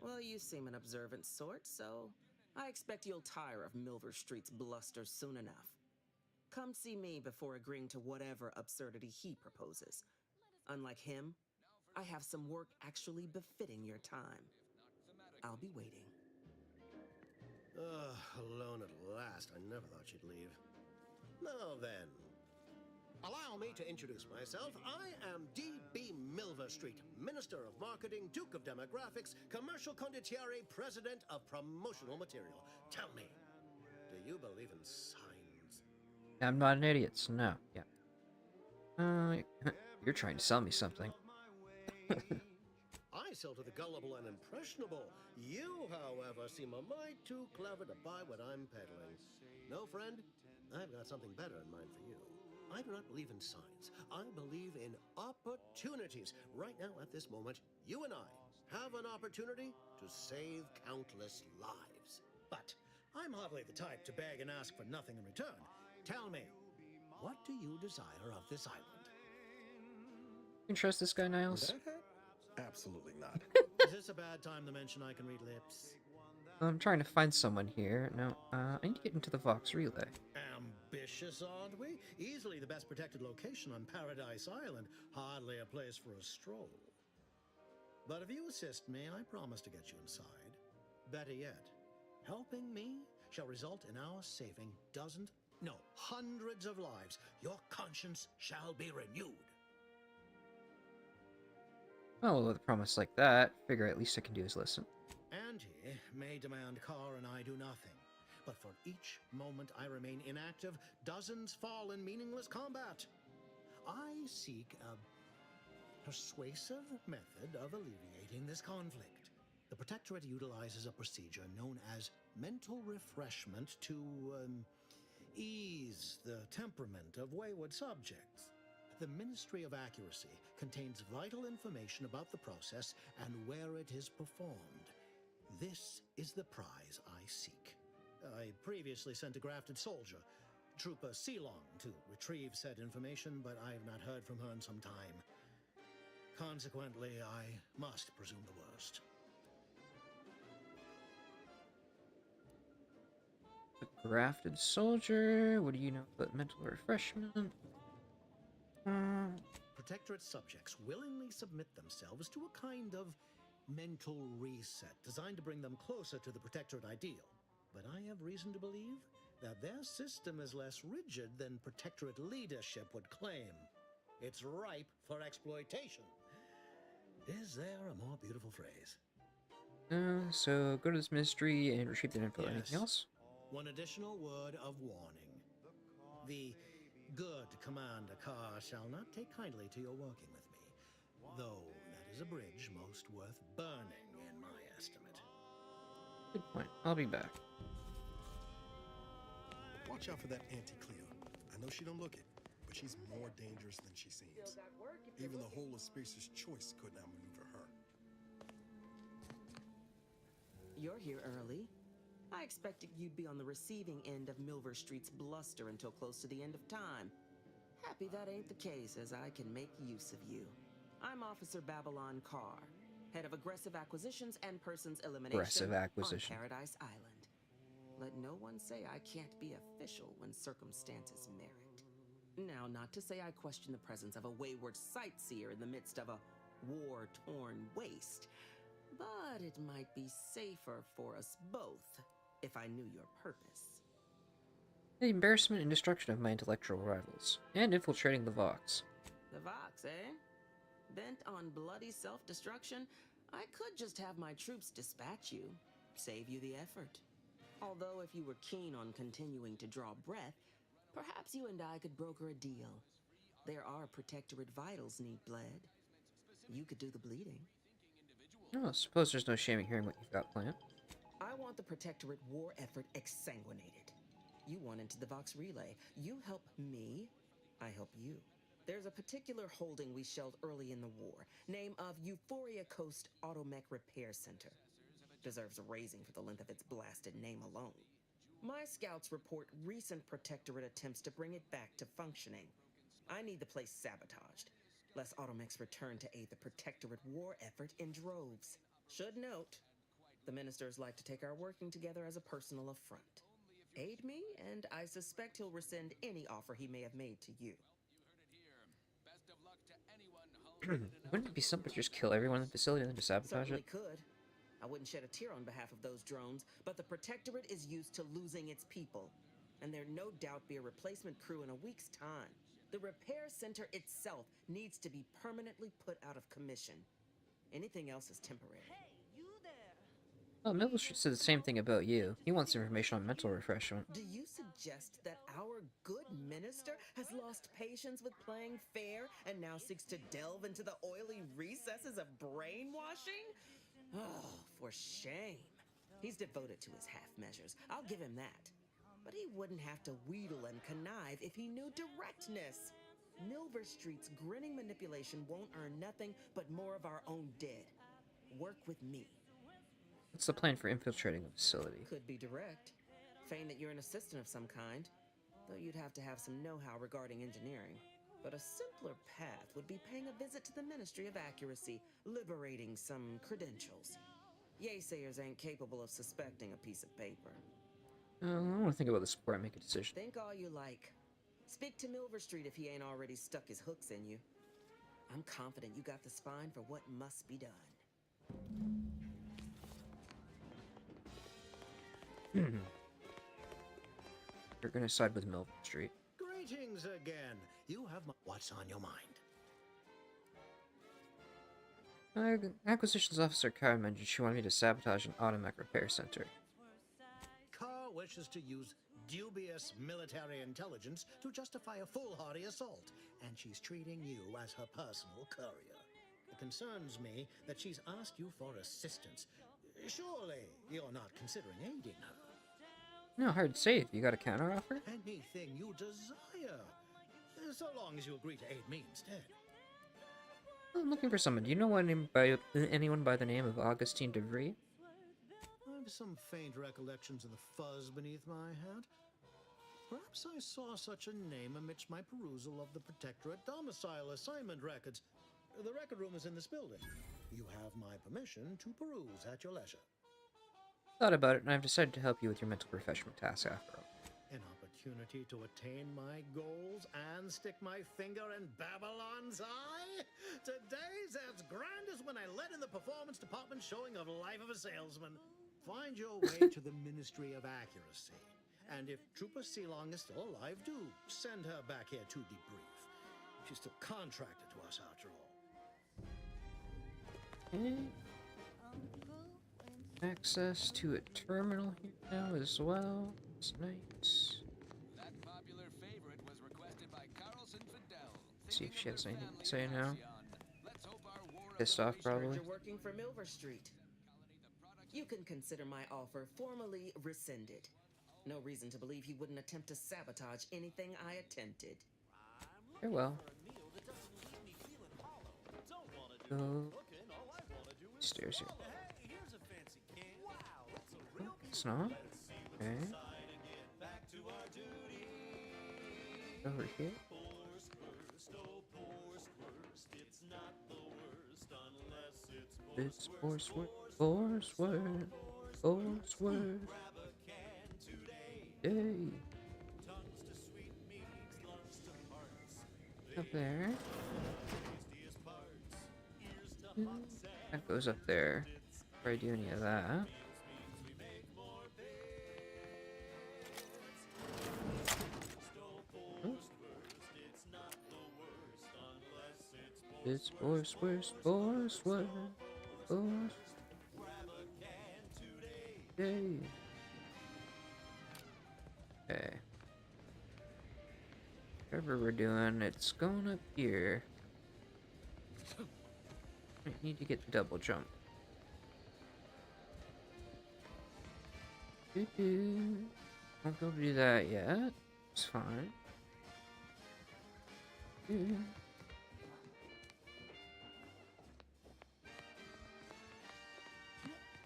Well, you seem an observant sort, so I expect you'll tire of Milver Street's bluster soon enough. Come see me before agreeing to whatever absurdity he proposes. Unlike him, I have some work actually befitting your time. I'll be waiting. Alone at last. I never thought she'd leave. Now then, Allow me to introduce myself. I am D.B. Milverstreet, Minister of Marketing, Duke of Demographics, Commercial Condottieri, President of Promotional Material. Tell me, do you believe in signs? I'm not an idiot, so no. Yeah. You're trying to sell me something. I sell to the gullible and impressionable. You, however, seem a mite too clever to buy what I'm peddling. No, friend, I've got something better in mind for you. I do not believe in signs. I believe in opportunities. Right now, at this moment, you and I have an opportunity to save countless lives. But I'm hardly the type to beg and ask for nothing in return. Tell me, what do you desire of this island? You can trust this guy, Niles? Absolutely not. Is this a bad time to mention I can read lips? I'm trying to find someone here. No, I need to get into the Vox Relay. Ambitious, aren't we? Easily the best protected location on Paradise Island. Hardly a place for a stroll. But if you assist me, I promise to get you inside. Better yet, helping me shall result in our saving dozens, no, hundreds of lives. Your conscience shall be renewed. Oh, well, with a promise like that, figure at least I can do is listen. Auntie may demand Carr and I do nothing. But for each moment I remain inactive, dozens fall in meaningless combat. I seek a persuasive method of alleviating this conflict. The Protectorate utilizes a procedure known as mental refreshment to ease the temperament of wayward subjects. The Ministry of Accuracy contains vital information about the process and where it is performed. This is the prize I seek. I previously sent a grafted soldier, Trooper Ceylon, to retrieve said information, but I have not heard from her in some time. Consequently, I must presume the worst. A grafted soldier? What do you know about mental refreshment? Protectorate subjects willingly submit themselves to a kind of mental reset designed to bring them closer to the Protectorate ideal. But I have reason to believe that their system is less rigid than Protectorate leadership would claim. It's ripe for exploitation. Is there a more beautiful phrase? So go to this ministry and retrieve that info. Yes. Anything else? One additional word of warning. The good Commander Carr shall not take kindly to your working with me, though that is a bridge most worth burning in my estimate. Good point. I'll be back. Watch out for that Auntie Cleo. I know she don't look it, but she's more dangerous than she seems. Even the whole of Spacer's Choice could not maneuver her. You're here early. I expected you'd be on the receiving end of Milverstreet's bluster until close to the end of time. Happy that ain't the case, as I can make use of you. I'm Officer Babylon Carr, head of Aggressive Acquisitions and Persons Elimination on Paradise Island. Let no one say I can't be official when circumstances merit. Now, not to say I question the presence of a wayward sightseer in the midst of a war-torn waste, but it might be safer for us both if I knew your purpose. The embarrassment and destruction of my intellectual rivals, and infiltrating the Vox. The Vox, eh? Bent on bloody self-destruction, I could just have my troops dispatch you, save you the effort. Although if you were keen on continuing to draw breath, perhaps you and I could broker a deal. There are Protectorate vitals need bled. You could do the bleeding. Oh, I suppose there's no shame in hearing what you've got planned. I want the Protectorate war effort exsanguinated. You want into the Vox Relay. You help me, I help you. There's a particular holding we shelled early in the war, name of Euphoria Coast Automech Repair Center. Deserves a raising for the length of its blasted name alone. My scouts report recent Protectorate attempts to bring it back to functioning. I need the place sabotaged, lest Automechs return to aid the Protectorate war effort in droves. Should note, the ministers like to take our working together as a personal affront. Aid me, and I suspect he'll rescind any offer he may have made to you. Wouldn't it be simple to just kill everyone in the facility and then just sabotage Certainly it? could. I wouldn't shed a tear on behalf of those drones, but the Protectorate is used to losing its people, and there'd no doubt be a replacement crew in a week's time. The repair center itself needs to be permanently put out of commission. Anything else is temporary. Well, Middle Street said the same thing about you. He wants information on mental refreshment. Do you suggest that our good minister has lost patience with playing fair and now seeks to delve into the oily recesses of brainwashing? Oh, for shame. He's devoted to his half measures. I'll give him that. But he wouldn't have to wheedle and connive if he knew directness. Milver Street's grinning manipulation won't earn nothing but more of our own dead. Work with me. What's the plan for infiltrating the facility? Could be direct. Feign that you're an assistant of some kind, though you'd have to have some know-how regarding engineering. But a simpler path would be paying a visit to the Ministry of Accuracy, liberating some credentials. Yaysayers ain't capable of suspecting a piece of paper. I want to think about this before I make a decision. Think all you like. Speak to Milver Street if he ain't already stuck his hooks in you. I'm confident you got the spine for what must be done. You're gonna side with Milver Street. Greetings again. You have what's on your mind? Acquisitions Officer Carr mentioned she wanted me to sabotage an automatic repair center. Carr wishes to use dubious military intelligence to justify a foolhardy assault, and she's treating you as her personal courier. It concerns me that she's asked you for assistance. Surely you're not considering aiding her. No, hard to say. If you got a counteroffer? Anything you desire, so long as you agree to aid me instead. I'm looking for someone. Do you know anyone by the name of Augustine DeVries? I have some faint recollections of the fuzz beneath my hat. Perhaps I saw such a name amidst my perusal of the Protectorate domicile assignment records. The record room is in this building. You have my permission to peruse at your leisure. Thought about it, and I've decided to help you with your mental refreshment task after all. An opportunity to attain my goals and stick my finger in Babylon's eye? Today's as grand as when I led in the performance department showing of Life of a Salesman. Find your way to the Ministry of Accuracy. And if Trooper Sealong is still alive, do send her back here to debrief. She's still contracted to us after all. Okay. Access to a terminal here now as well. It's nice. That popular favorite was requested by Carlson Fidel. See if she has anything to say now. Pissed off, probably. You're working for Milver Street. You can consider my offer formally rescinded. No reason to believe he wouldn't attempt to sabotage anything I attempted. Very well. Go stairs here. It's not. Okay. Over here. It's Forsworth, Forsworth, Forsworth. Yay. Up there. That goes up there. Before I do any of that. It's Forsworth, Forsworth, Forsworth. Yay. Okay. Whatever we're doing, it's going up here. I need to get the double jump. Won't go do that yet. It's fine.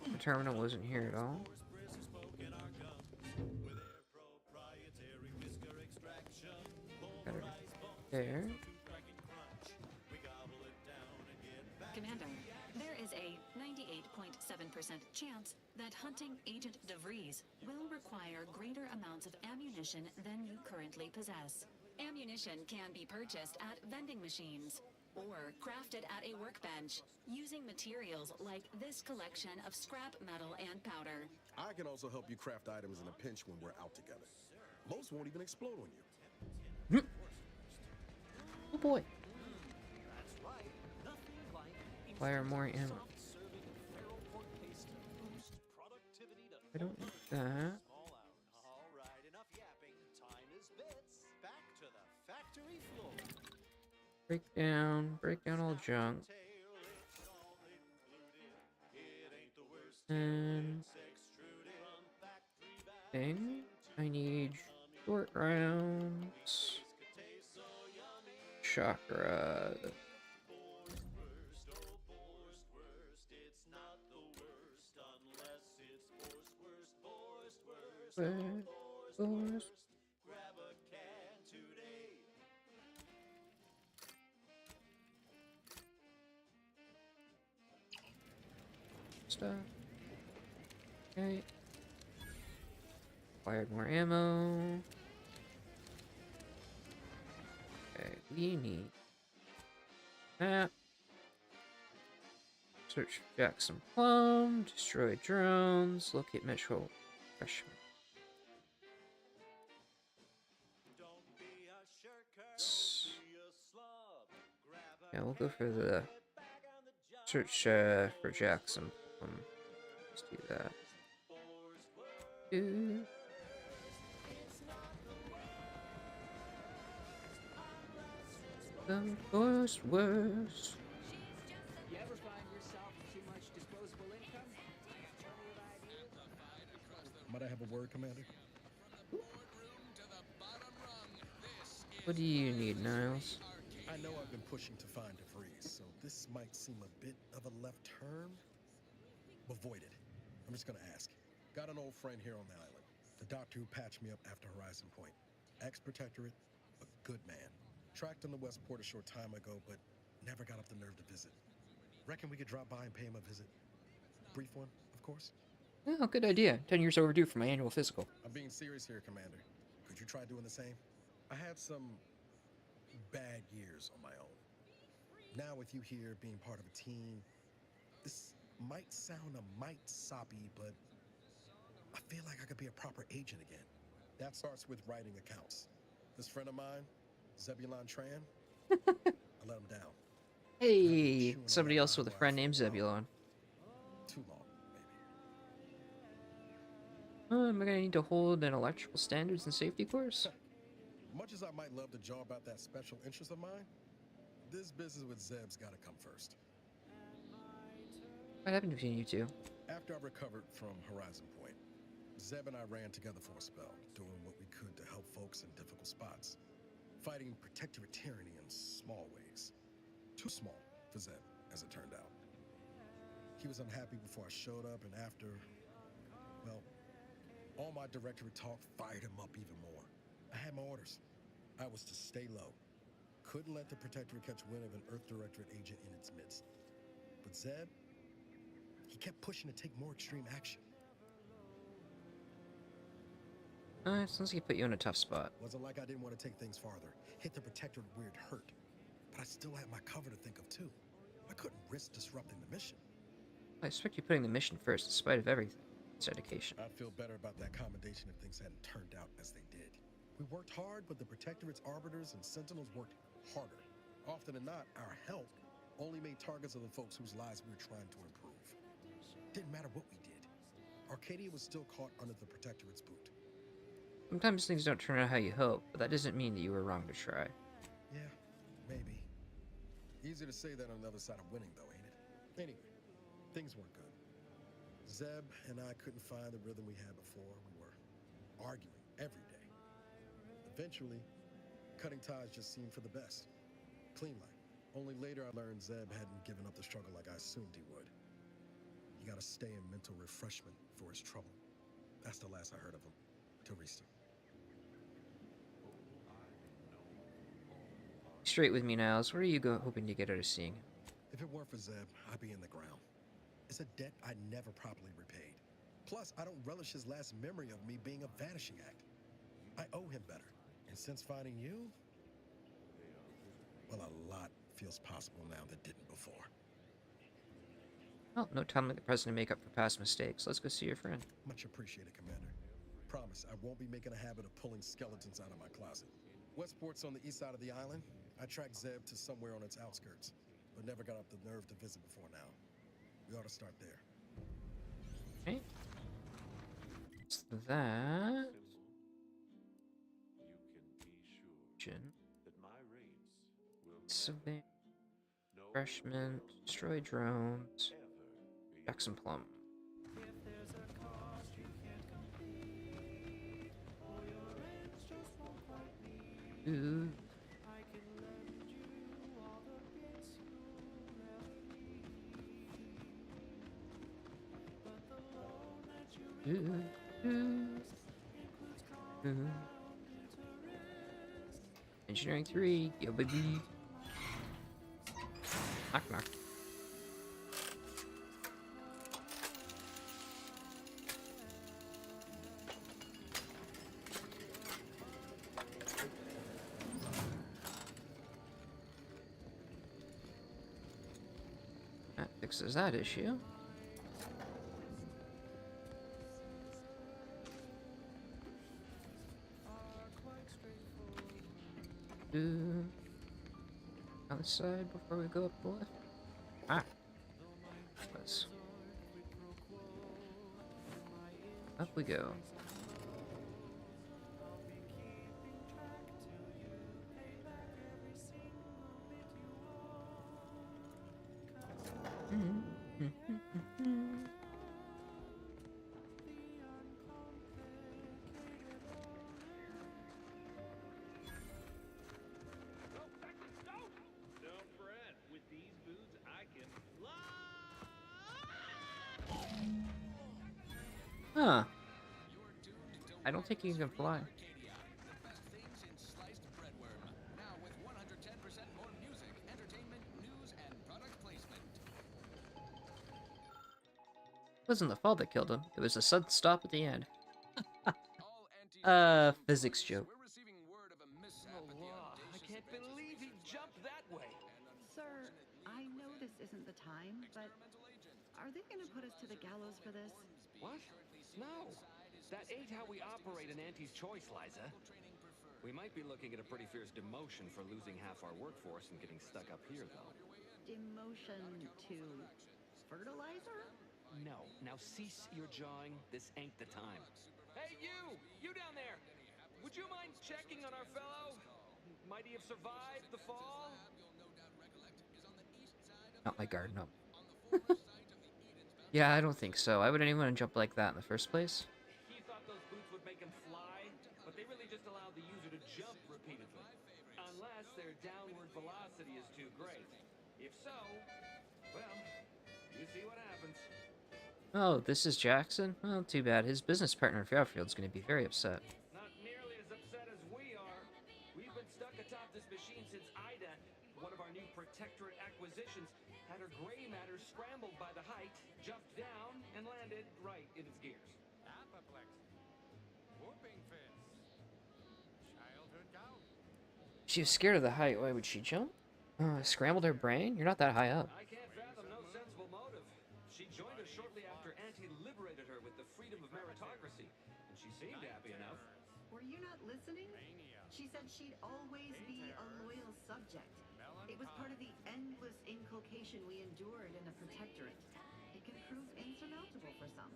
The terminal wasn't here at all. Got it there. Commander, there is a 98.7% chance that hunting Agent DeVries will require greater amounts of ammunition than you currently possess. Ammunition can be purchased at vending machines or crafted at a workbench using materials like this collection of scrap metal and powder. I can also help you craft items in a pinch when we're out together. Most won't even explode on you. Fire more ammo. I don't need that. Break down all junk. And I need short rounds. Chakra. Force. Stuff. Okay. Acquired more ammo. Okay, we need that. Search for Jackson Plum. Destroy drones. Locate Metro Freshman. Yeah, we'll go for the search for Jackson Plum. Let's do that. The worst. You ever find yourself with too much disposable income? Might I have a word, Commander? What do you need, Niles? I know I've been pushing to find DeVries, so this might seem a bit of a left turn. Avoid it. I'm just gonna ask. Got an old friend here on the island. The doctor who patched me up after Horizon Point. Ex-protectorate, a good man. Tracked on the Westport a short time ago, but never got up the nerve to visit. Reckon we could drop by and pay him a visit? Brief one, of course. Oh, good idea. 10 years overdue for my annual physical. I'm being serious here, Commander. Could you try doing the same? I had some bad years on my own. Now with you here being part of a team, this might sound a mite soppy, but I feel like I could be a proper agent again. That starts with writing accounts. This friend of mine, Zebulon Tran, I let him down. Hey, somebody else with a friend named Zebulon. Too long, Am I gonna need to hold an electrical standards and safety course? Much as I might love to jaw about that special interest of mine, this business with Zeb's gotta come first. What happened between you two? After I recovered from Horizon Point, Zeb and I ran together for a spell, doing what we could to help folks in difficult spots. Fighting protectorate tyranny in small ways. Too small for Zeb, as it turned out. He was unhappy before I showed up, and after, well, all my directorate talk fired him up even more. I had my orders. I was to stay low. Couldn't let the protectorate catch wind of an Earth Directorate agent in its midst. But Zeb, he kept pushing to take more extreme action. Sounds like he put you in a tough spot. Wasn't like I didn't want to take things farther. Hit the protectorate where it hurt. But I still had my cover to think of too. I couldn't risk disrupting the mission. I expect you putting the mission first in spite of everything. It's dedication. I'd feel better about that commendation if things hadn't turned out as they did. We worked hard, but the protectorate's arbiters and sentinels worked harder. Often than not, our help only made targets of the folks whose lives we were trying to improve. Didn't matter what we did. Arcadia was still caught under the protectorate's boot. Sometimes things don't turn out how you hope, but that doesn't mean that you were wrong to try. Yeah, maybe. Easier to say that on the other side of winning, though, ain't it? Anyway, things weren't good. Zeb and I couldn't find the rhythm we had before. We were arguing every day. Eventually, cutting ties just seemed for the best. Clean line. Only later I learned Zeb hadn't given up the struggle like I assumed he would. He got to stay in mental refreshment for his trouble. That's the last I heard of him. Till recent. Straight with me, Niles. What are you hoping to get out of seeing him? If it weren't for Zeb, I'd be in the ground. It's a debt I never properly repaid. Plus, I don't relish his last memory of me being a vanishing act. I owe him better. And since finding you, well, a lot feels possible now that didn't before. Well, no time like the present to make up for past mistakes. Let's go see your friend. Much appreciated, Commander. Promise, I won't be making a habit of pulling skeletons out of my closet. Westport's on the east side of the island. I tracked Zeb to somewhere on its outskirts. but never got up the nerve to visit before now. We ought to start there. Okay. What's that? Survey, refreshment, destroy drones, Jackson Plum. Ooh. Engineering 3, yo baby. Knock knock. That fixes that issue. On the side before we go up the left. Ah. Let's. Up we go. Huh. I don't think you can fly. It wasn't the fall that killed him. It was a sudden stop at the end. Physics joke. I can't believe he jumped that way. Sir, I know this isn't the time, but are they going to put us to the gallows for this? What? No. That ain't how we operate in Auntie's Choice, Liza. We might be looking at a pretty fierce demotion for losing half our workforce and getting stuck up here, though. Demotion to fertilizer? No. Now cease your jawing. This ain't the time. Hey, you! You down there! Would you mind checking on our fellow? Might he have survived the fall? Not my guard, no. Yeah, I don't think so. I wouldn't even want to jump like that in the first place. He thought those boots would make him fly, but they really just allow the user to jump repeatedly. Unless their downward velocity is too great. If so, well, you see what happens. Oh, this is Jackson? Well, too bad. His business partner in Fairfield's going to be very upset. Not nearly as upset as we are. We've been stuck atop this machine since Ida, one of our new protectorate acquisitions, had her gray matter scrambled by the height, jumped down, and landed right in its gears. Apoplexy. Whooping fits. Childhood gout. She was scared of the height. Why would she jump? Scrambled her brain? You're not that high up. I can't fathom no sensible motive. She joined us shortly after Auntie liberated her with the freedom of meritocracy, and she seemed happy enough. Were you not listening? She said she'd always be a loyal subject. It was part of the endless inculcation we endured in the protectorate. It can prove insurmountable for some.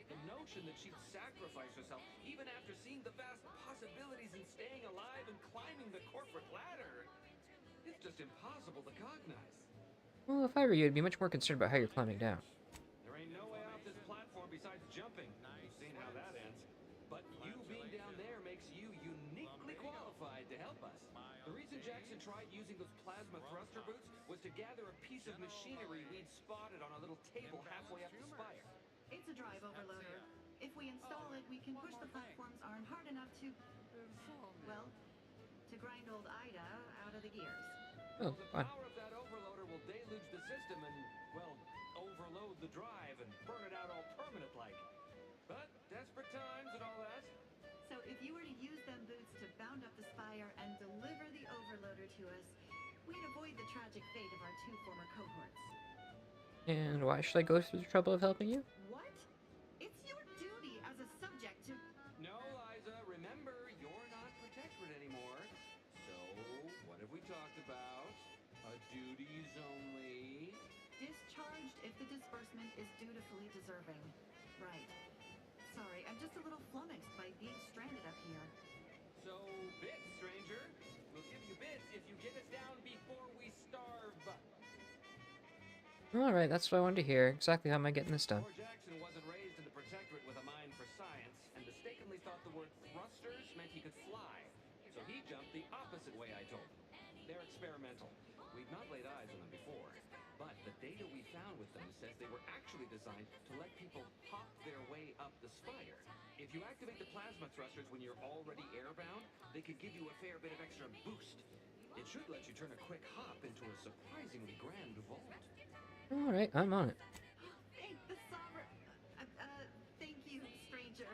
The notion that she'd sacrifice herself even after seeing the vast possibilities in staying alive and climbing the corporate ladder. It's just impossible to cognize. Well, if I were you, I'd be much more concerned about how you're climbing down. There ain't no way off this platform besides jumping. We've seen how that ends. But you being down there makes you uniquely qualified to help us. The reason Jackson tried using those plasma thruster boots was to gather a piece of machinery we'd spotted on a little table halfway up the spire. It's a drive overloader. If we install it, we can push the platform's arm hard enough to, well, to grind old Ida out of the gears. Oh, the fine. power of that overloader will deluge the system and, well, overload the drive and burn it out all permanent-like. But desperate times and all that. So if you were to use them boots to bound up the spire and deliver the overloader to us, we'd avoid the tragic fate of our two former cohorts. And why should I go through the trouble of helping you? What? It's your duty as a subject to... No, Liza, remember, you're not protectorate anymore. So, what have we talked about? A duties only charged if the disbursement is dutifully deserving. Right. Sorry, I'm just a little flummoxed by being stranded up here. So, bits, stranger. We'll give you bits if you get us down before we starve. Alright, that's what I wanted to hear. Exactly how am I getting this done? Poor Jackson wasn't raised in the Protectorate with a mind for science, and mistakenly thought the word thrusters meant he could fly. So he jumped the opposite way I told him. They're experimental. We've not laid eyes on them before. But the data we found with them says they were actually designed to let people hop their way up the spire. If you activate the plasma thrusters when you're already airbound, they could give you a fair bit of extra boost. It should let you turn a quick hop into a surprisingly grand vault. Alright, I'm on it. Thank the sovereign. Thank you, stranger.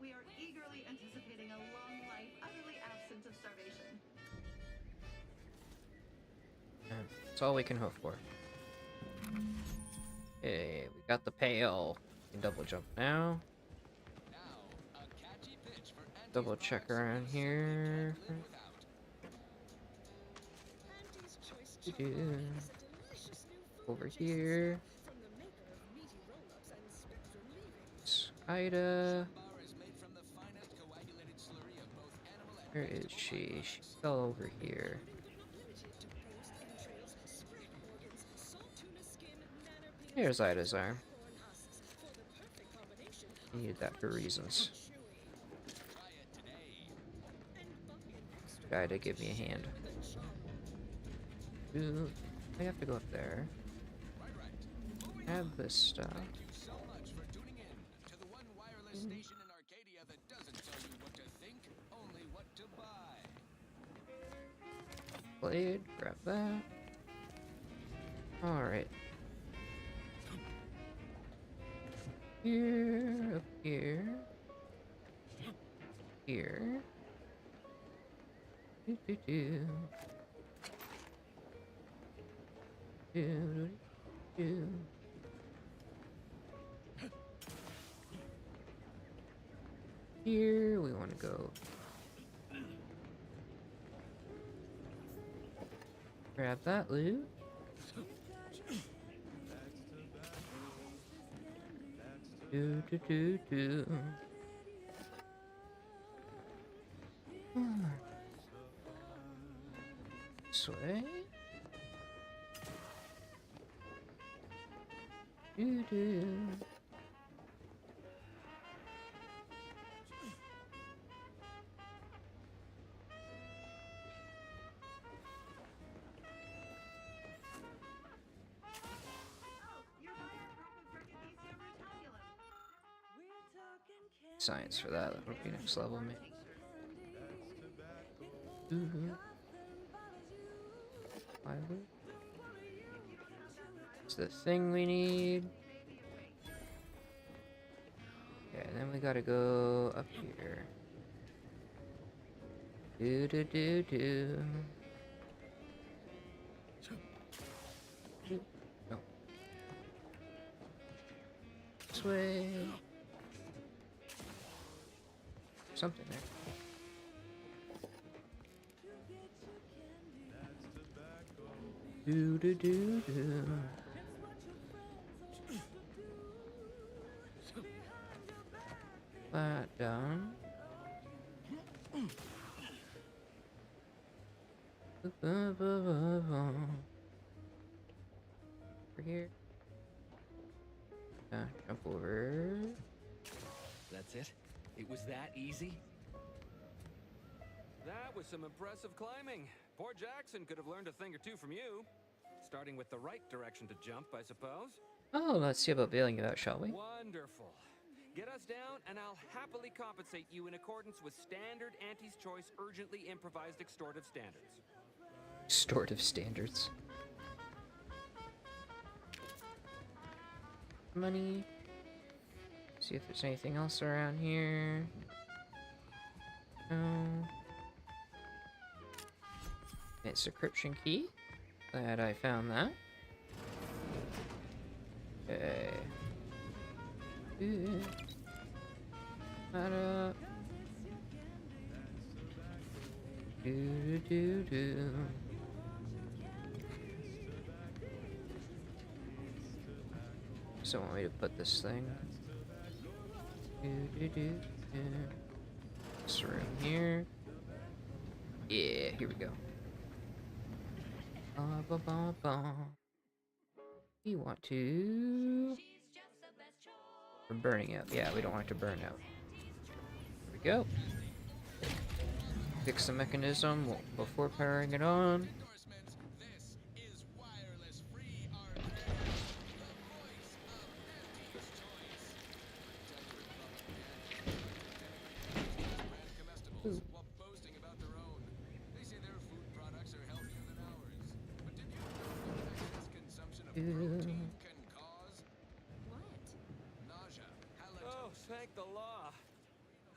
We are eagerly anticipating a long life, utterly absent of starvation. That's all we can hope for. Okay, we got the pail. We can double jump now. Double check around here. Over here. Ida. Where is she? She fell over here. Here's Ida's arm. Needed that for reasons. Ida, give me a hand. Ooh, I have to go up there. Grab this stuff. Blade, grab that. Alright. Here, up here. Here. Do do do. Do do do. Here we want to go. Grab that loot. Do do do do. This way. Do do. Science for that would be next level, maybe. It's the thing we need. Okay, and then we gotta go up here. Do do do do. No. This way. Something there. Do do do do. That down. Over here. Jump over. That's it? It was that easy? That was some impressive climbing. Poor Jackson could have learned a thing or two from you. Starting with the right direction to jump, I suppose. Oh, let's see about bailing you out, shall we? Wonderful. Get us down, and I'll happily compensate you in accordance with standard Auntie's Choice urgently improvised extortive standards. Extortive standards. Money. See if there's anything else around here. No. It's a encryption key. Glad I found that. Okay. That up. Do do do. So I want me to put this thing. This room here. Yeah, here we go. We want to... We're burning out. Yeah, we don't want it to burn out. There we go. Fix the mechanism before powering it on. Ooh. While boasting about their own. They say their food products are healthier than ours. But did you know that excess consumption of protein can cause nausea, Oh, thank the law.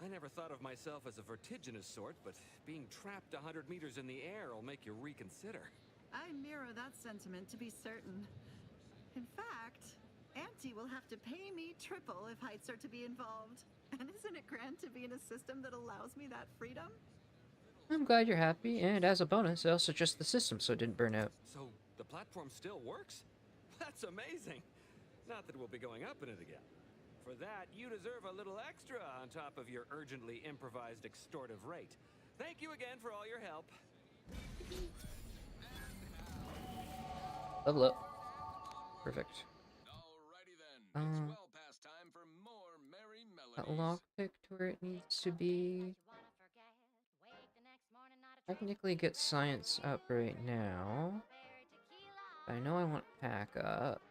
I never thought of myself as a vertiginous sort, but being trapped 100 meters in the air will make you reconsider. I mirror that sentiment, to be certain. In fact, Auntie will have to pay me triple if heights are to be involved. And isn't it grand to be in a system that allows me that freedom? I'm glad you're happy, and as a bonus, I also adjusted the system so it didn't burn out. So, the platform still works? That's amazing! Not that we'll be going up in it again. For that, you deserve a little extra on top of your urgently improvised extortive rate. Thank you again for all your help. Level up. Perfect. Alrighty then. It's well past time for more merry That melodies. lockpick to where it needs to be. Technically get science up right now. I know I want pack up.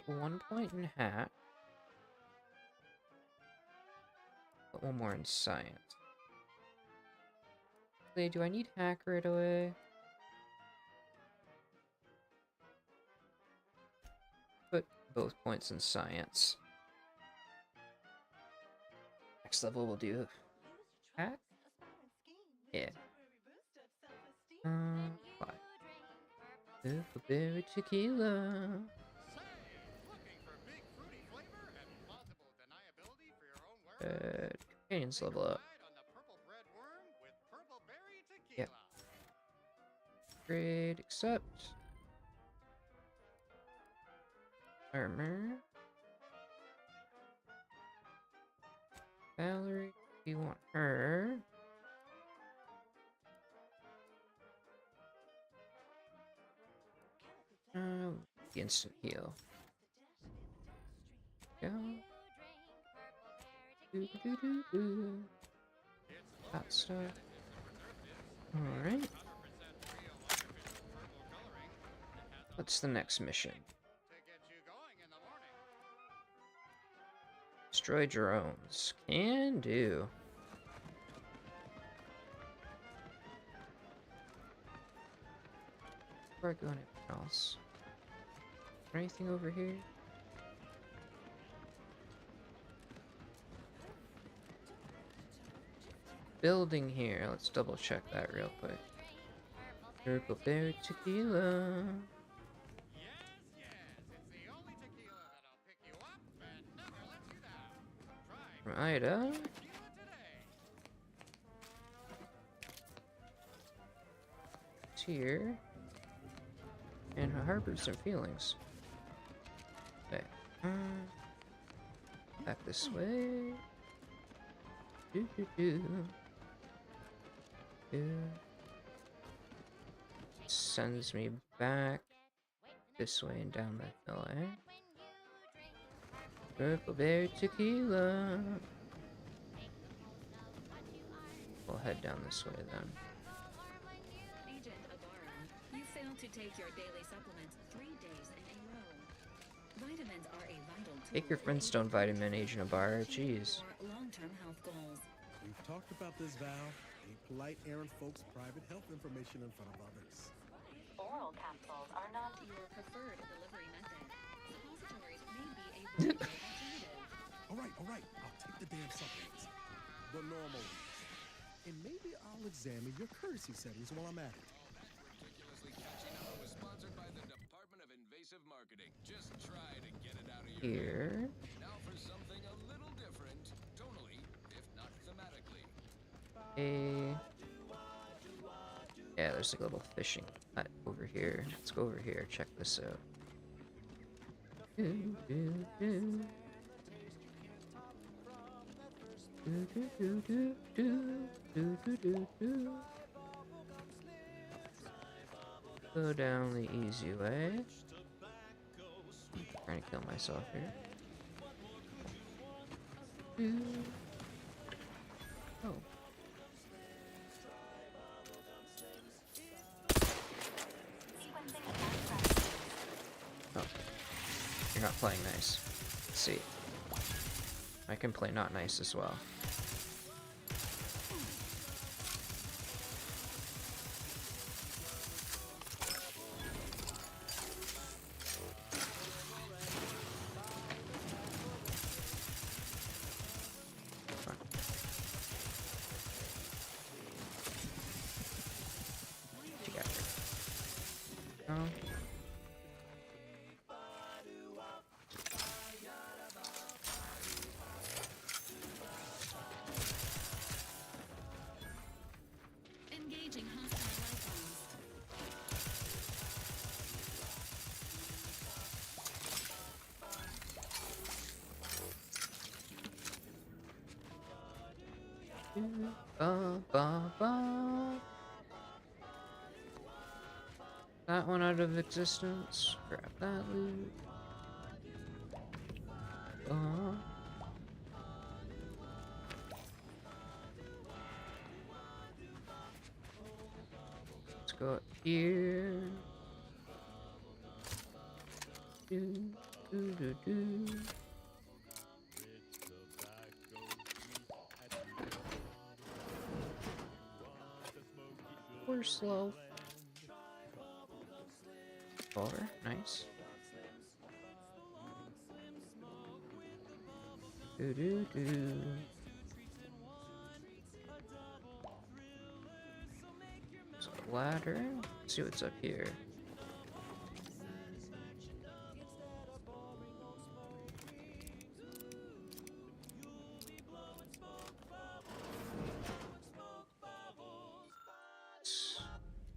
Put 1 point in hat. Put 1 more in science. Do I need hack right away? Put both points in science. Next level we'll do hack? Yeah. 5. Purple berry tequila. Companions level up. Yep. Grade, accept. Armor. Valerie, you want her. The instant heal. Go. That stuff. Alright. What's the next mission? Destroy drones. Can do. Before I go anywhere else. Is there anything over here? Building here. Let's double check that real quick. Purple berry tequila. From Ida. It's here. And harbors some feelings. Okay. Back this way. Sends me back this way and down the hill, eh? Purple berry tequila. We'll head down this way then. Agent Abarum, you failed to take your daily supplements 3 days in a row. Vitamins are a vital tool. Take your Flintstone vitamin, Agent Abar. Jeez. For long-term health goals. We've talked about this, Val. Ain't polite airing folks' private health information in front of others. Oral capsules are not your preferred delivery method. Suppositories may be a viable alternative. All right. I'll take the damn supplements. The normal ones. And maybe I'll examine your courtesy settings while I'm at it. Ridiculously catchy number was sponsored by the Department of Invasive Marketing. Just try to get it out of your Here. head. Now for something a little different, tonally, if not thematically. Yeah, Yeah, there's like a little fishing hut over here. Let's go over here, check this out. Do, do, do. Do, do, do, do, do, do, do, do, do. Go down the easy way. Trying to kill myself here. Do. Oh. Oh. You're not playing nice. Let's see. I can play not nice as well. Engaging hostile icons. Ba, ba, ba. That one out of existence. Grab that loot. Let's go up here. Do, do, do, do. We're slow. Over, nice. Do do do. There's a ladder. Let's see what's up here.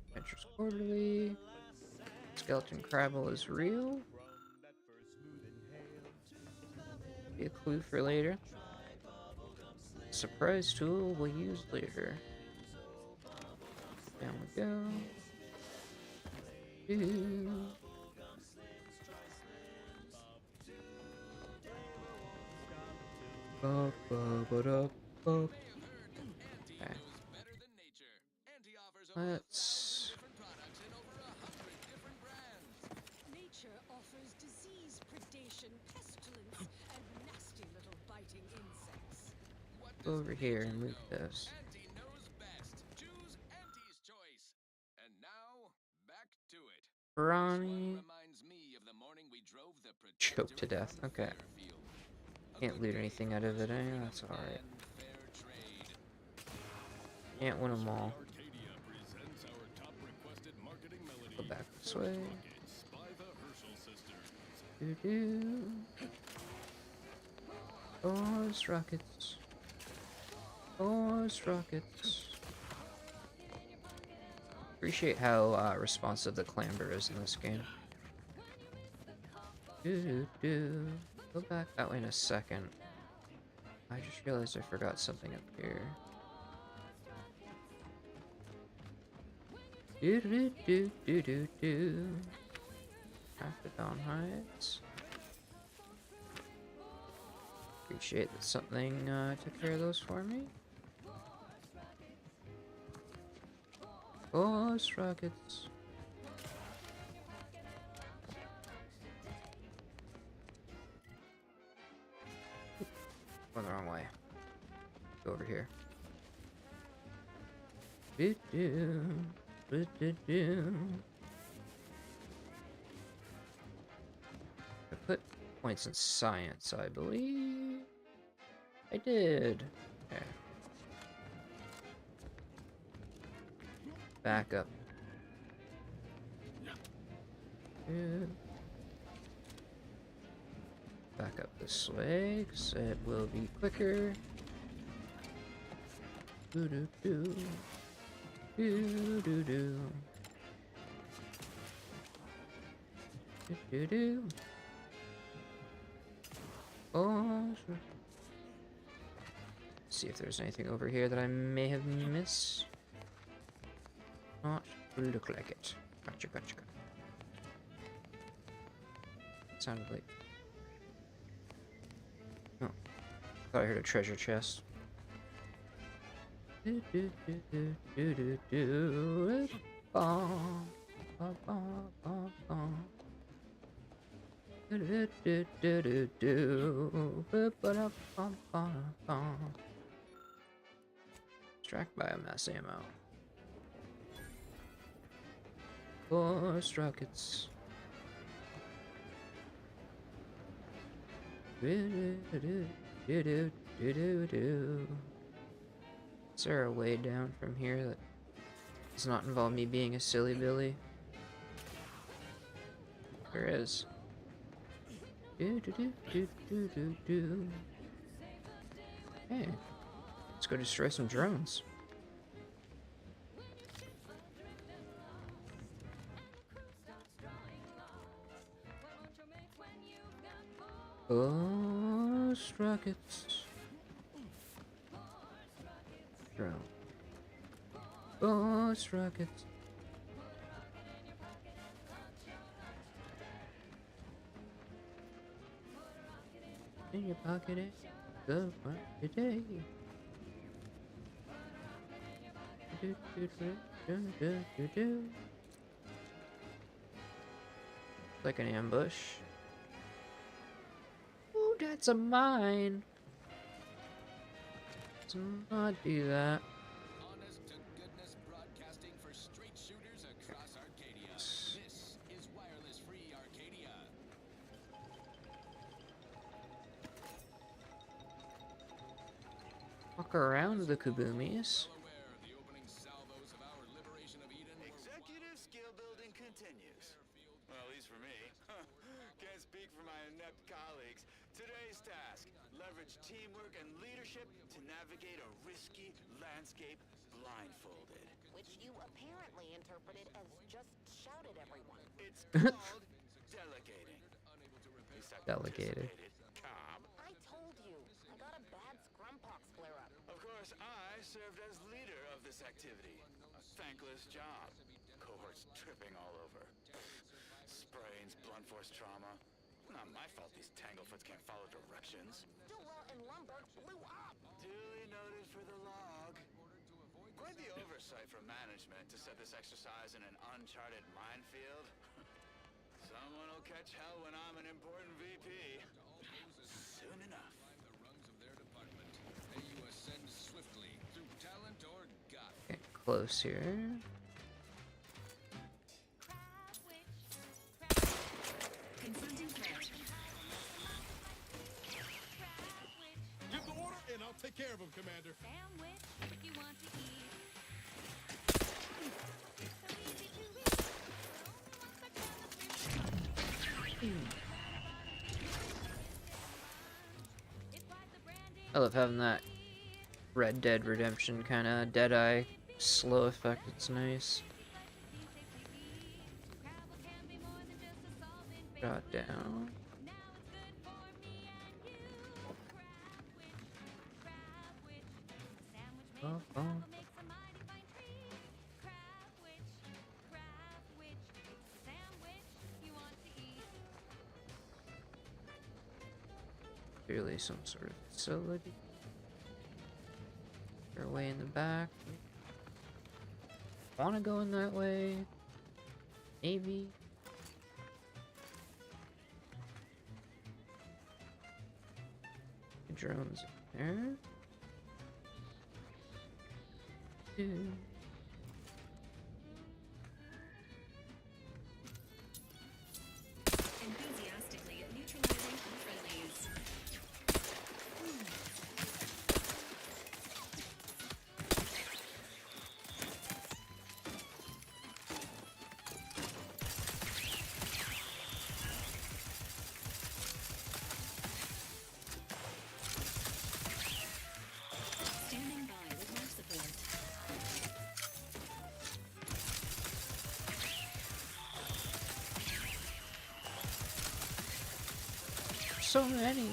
Adventures Quarterly. Skeleton Crabble is real. Be a clue for later. Surprise tool we'll use later. Down we go. Doo. Ba, ba, ba, da, ba. Okay. Let's. Nature offers disease, predation, pestilence, and nasty little biting insects. Go over here and loot this. Auntie knows best. Choose Auntie's choice. And now, back to it. Ronnie. Reminds me of the morning we drove the Choked to death. Okay. Can't loot anything out of it, eh? That's alright. Can't win them all. Go back this way. Do do. Oh, it's rockets. Oh, it's rockets. Appreciate how responsive the clamber is in this game. Do do do. Go back that way in a second. I just realized I forgot something up here. Do do do do do do. Rapidon hides. Appreciate that something took care of those for me. Ghost rockets. Going the wrong way. Go over here. Do do do do do. I put points in science, I believe. I did. Okay. Back up. Good. Back up this way, because it will be quicker. Doo doo doo. Do do do. Do do do. Oh, sure. See if there's anything over here that I may have missed. Not look like it. Gotcha, gotcha, gotcha. Sounded like. Oh, thought I heard a treasure chest. Do do do do do do do. Bom, bom, bom, bom, bom. Do do do do do do. Ba-ba-da, bom, bom, bom. Extract biomass ammo. 4 rockets. Do do do do do do do do. Is there a way down from here that does not involve me being a silly Billy? There is. Do do do do do do do. Hey, let's go destroy some drones. Oh, rockets. Drone. Oh, rockets. In your pocket, go for today. Do do do do do do do. Like an ambush. Ooh, that's a mine. Let's not do that. Honest to goodness broadcasting for straight shooters across Arcadia. This is wireless free Arcadia. Walk around the Kabumis. Executive skill building continues. Well, at least for me. Can't speak for my inept colleagues. Today's task, leverage teamwork and leadership to navigate a risky landscape blindfolded. Which you apparently interpreted as just shout at everyone. It's called delegating. Delegated. Cobb. I told you, I got a bad scrumpox flare-up. Of course, I served as leader of this activity. A thankless job. Cohorts tripping all over. Sprains, blunt force trauma. Not my fault these tanglefoots can't follow directions. Dura and Lumberg blew up! Duly noted for the log. Quite the oversight from management to set this exercise in an uncharted minefield. Someone will catch hell when I'm an important VP. Soon enough. May you ascend swiftly through talent or gut. Get close here. Confronting threat. Give the order and I'll take care of him, Commander. Sandwich if you want to eat. I love having that Red Dead Redemption kind of Deadeye slow effect. It's nice. Shot down. Oh, oh. Clearly some sort of facility. They're way in the back. Wanna go in that way? Maybe. The drones there. Dude. Enthusiastically neutralizing unfriendlies. Standing by with life support. so many.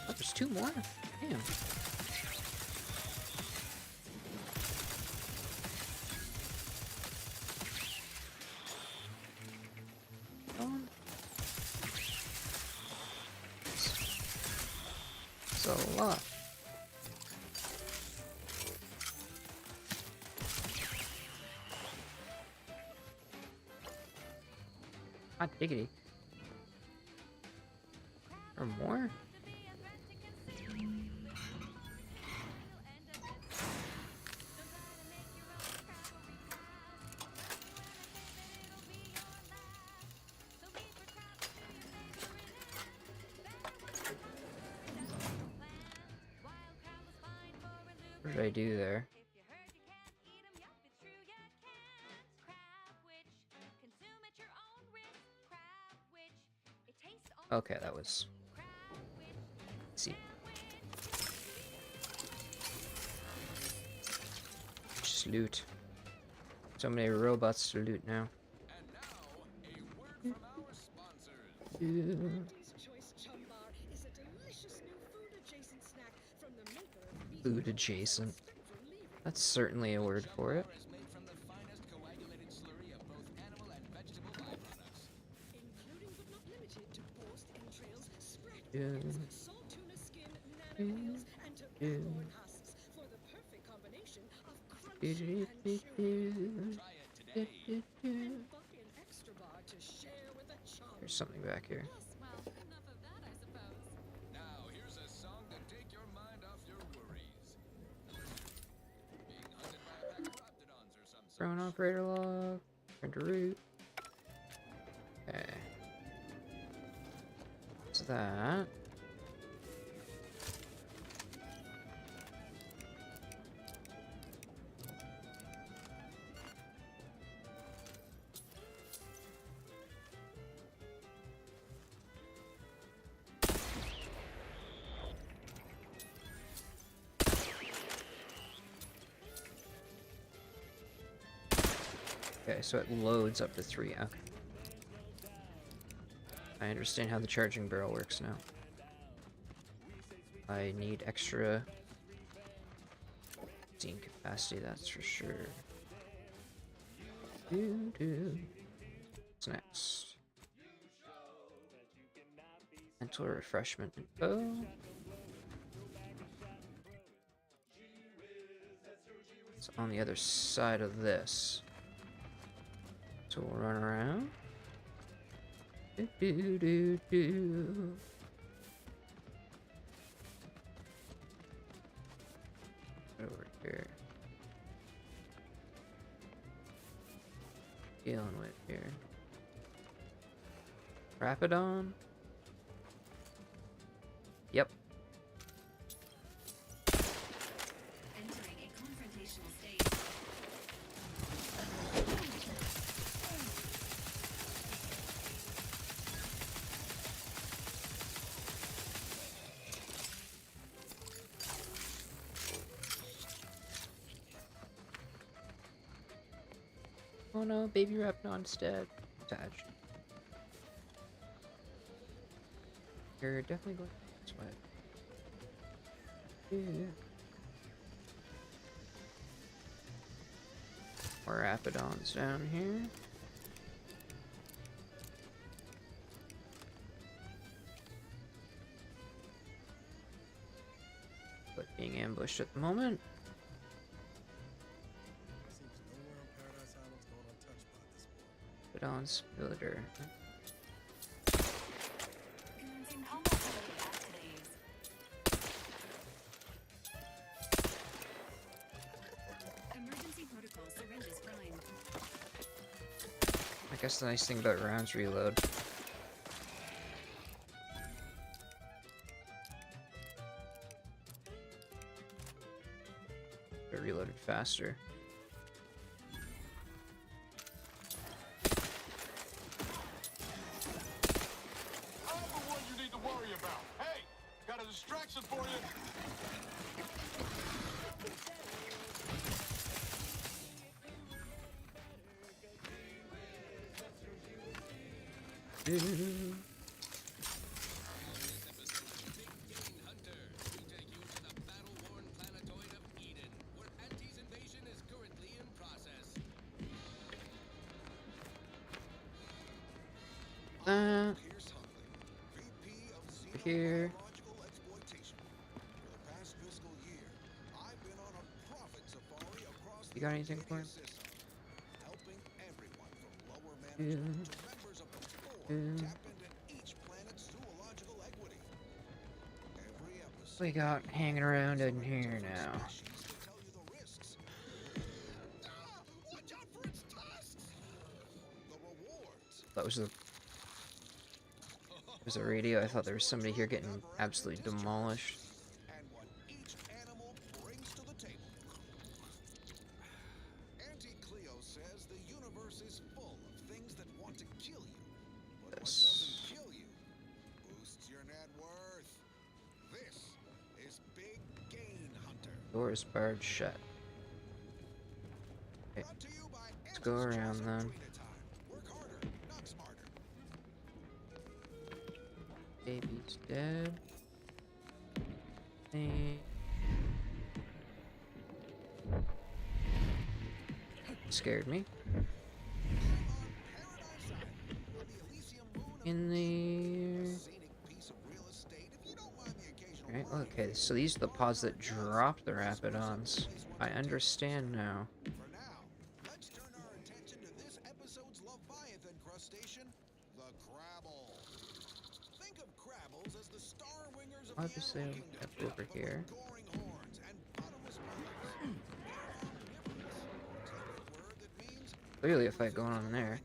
Oh, there's two more? Damn. It's a lot. Hot diggity. Or more? What did I do there? Okay, that was... Let's see. Just loot. So many robots to loot now. Food adjacent. That's certainly a word for it. There's something back here. Now, here's a song to take your mind off your worries. Being hunted by a pack of raptidons or some Drone operator log. Printer root. Okay. What's that? Okay, so it loads up to 3. Okay. I understand how the charging barrel works now. I need extra steam capacity, that's for sure. What's next? Mental refreshment info. It's on the other side of this. So we'll run around. Over here. Dealing with here. Rapidon. Yep. Entering a confrontational state. Oh no, baby Rapidon's dead. Attached. You're definitely going this way. Yeah. More Rapidons down here. But being ambushed at the moment. Rapidon splitter. Commencing combat mode activities. Emergency protocol syringes primed. I guess the nice thing about rounds reload. They're reloaded faster. Distraction for you. Here. You got anything for him? We got hanging around in here now. That was there's a radio. I thought there was somebody here getting absolutely demolished. Door is barred shut. Okay. Let's go around then. Baby's dead. Scared me. In there. Right, okay, so these are the pods that dropped the Rapidons. I understand now. Obviously, I'll have over here. Clearly a fight going on there.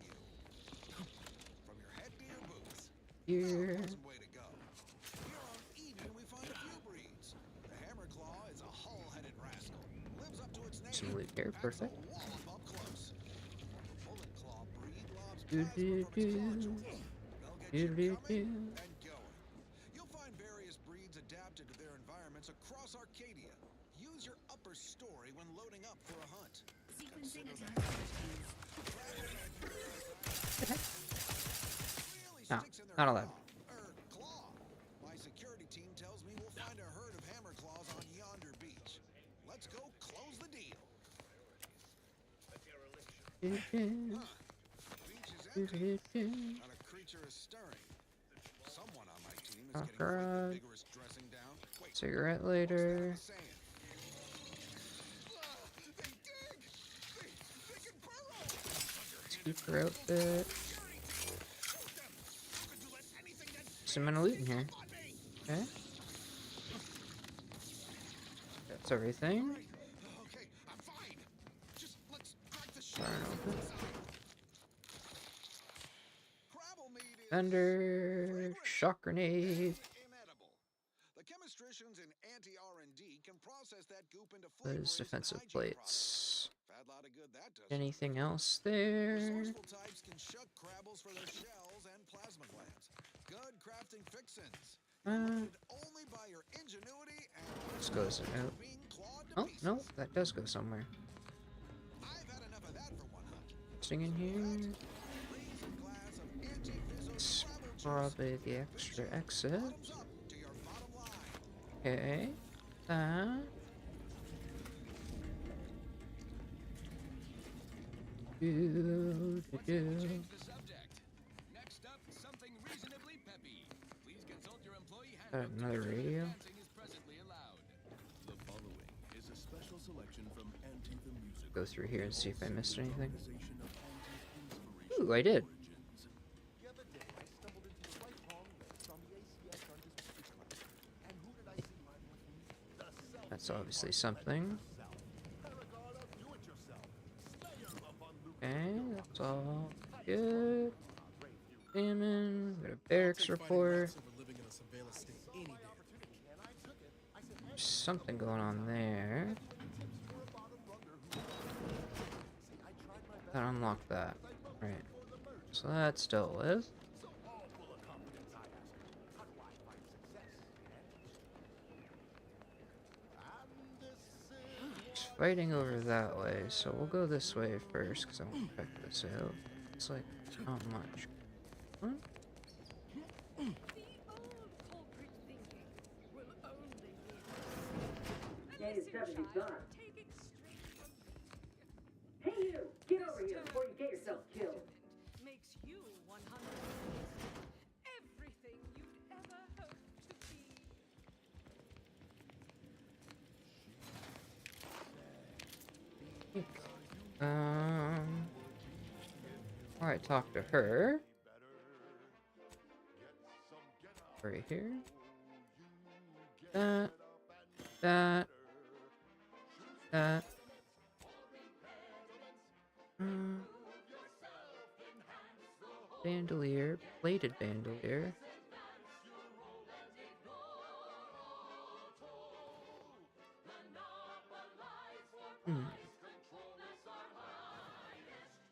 Here. Some loot here, perfect. Do do do. Do do do. You'll find various breeds adapted to their environments across Arcadia. Use your upper story when loading up for a hunt. Sequencing attack No, not allowed. My security team tells me we'll find a herd of hammer claws on yonder beach. Let's go close the deal. Beach is empty. Not a creature is stirring. Someone on my team is getting quite the vigorous dressing down. Wait, cigarette later. Keep her outfit. Some amount of loot in here. Okay. That's everything. Thunder, shock grenade. The chemistricians in anti-R&D can process that goop into Those defensive plates. Fat lot of good that does. Anything else there? Resourceful types can shuck crabbles for their shells and plasma glands. Good crafting fixins. Only by your ingenuity and this goes out. Oh, no, that does go somewhere. Sing in here. It's probably the extra exit. Okay. That. Another radio. Go through here and see if I missed anything. Ooh, I did. That's obviously something. Okay, that's all good. Salmon, got a barracks report. There's something going on there. That unlocked that. Right. So that's dealt with. It's fighting over that way, so we'll go this way first because I want to check this out. It's like not much. What? corporate thinking will only be Hey, it's Deputy Bob. taking straight from me. Hey, you! Get over This here before you get yourself killed. pediment makes you 100% everything you'd ever hope to be. Before I talk to her, right here. That. Bandolier, plated bandolier.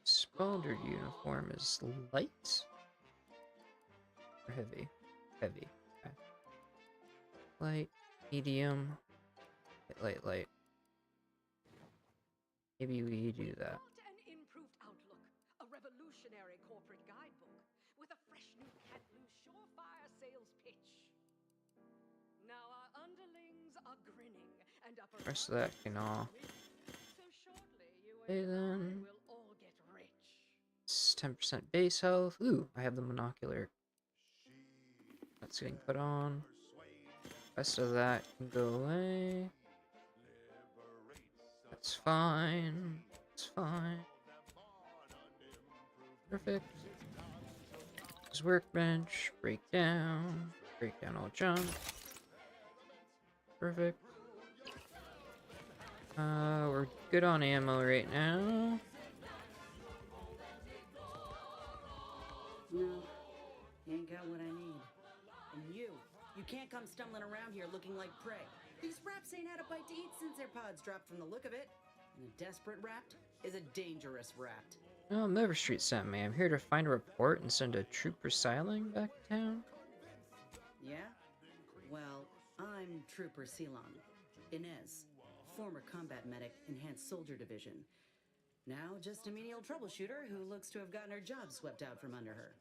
Spalder uniform is light or heavy? Heavy. Okay. Light, medium, light. Maybe we do that. An improved outlook, a revolutionary corporate guidebook with a fresh new cat loose surefire sales pitch. Now our underlings are grinning and upper Rest of that can all. so shortly you Okay and then. I will all get rich. It's 10% base health. Ooh, I have the monocular. That's getting put on. Rest of that can go away. That's fine. It's fine. Perfect. This workbench. Break down all junk. Perfect. We're good on ammo right now. No, you ain't got what I need. And you can't come stumbling around here looking like prey. These raps ain't had a bite to eat since their pods dropped from the look of it. And a desperate rapt is a dangerous rapt. Oh, Mover Street sent me. I'm here to find a report and send a trooper Siling back to town. Yeah? Well, I'm Trooper Ceylon. Inez, former combat medic, Enhanced Soldier Division. Now just a menial troubleshooter who looks to have gotten her job swept out from under her.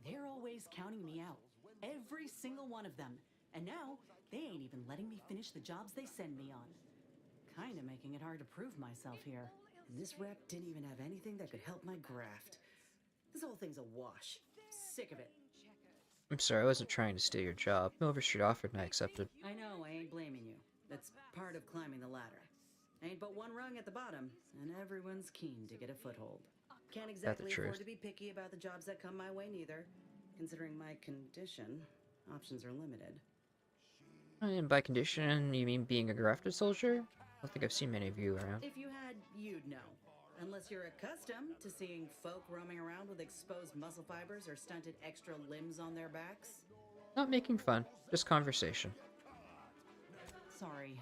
They're always counting me out. Every single one of them. And now, they ain't even letting me finish the jobs they send me on. Kinda making it hard to prove myself here. And this rep didn't even have anything that could help my graft. This whole thing's a wash. Sick of it. I'm sorry, I wasn't trying to steal your job. Mover Street offered and I accepted. I know, I ain't blaming you. That's part of climbing the ladder. Ain't but one rung at the bottom, and everyone's keen to get a foothold. Can't exactly afford to be picky about the jobs that come my way neither. Considering my condition, options are limited. And by condition, you mean being a grafted soldier? I don't think I've seen many of you around. If you had, you'd know. Unless you're accustomed to seeing folk roaming around with exposed muscle fibers or stunted extra limbs on their backs. Not making fun, just conversation. Sorry.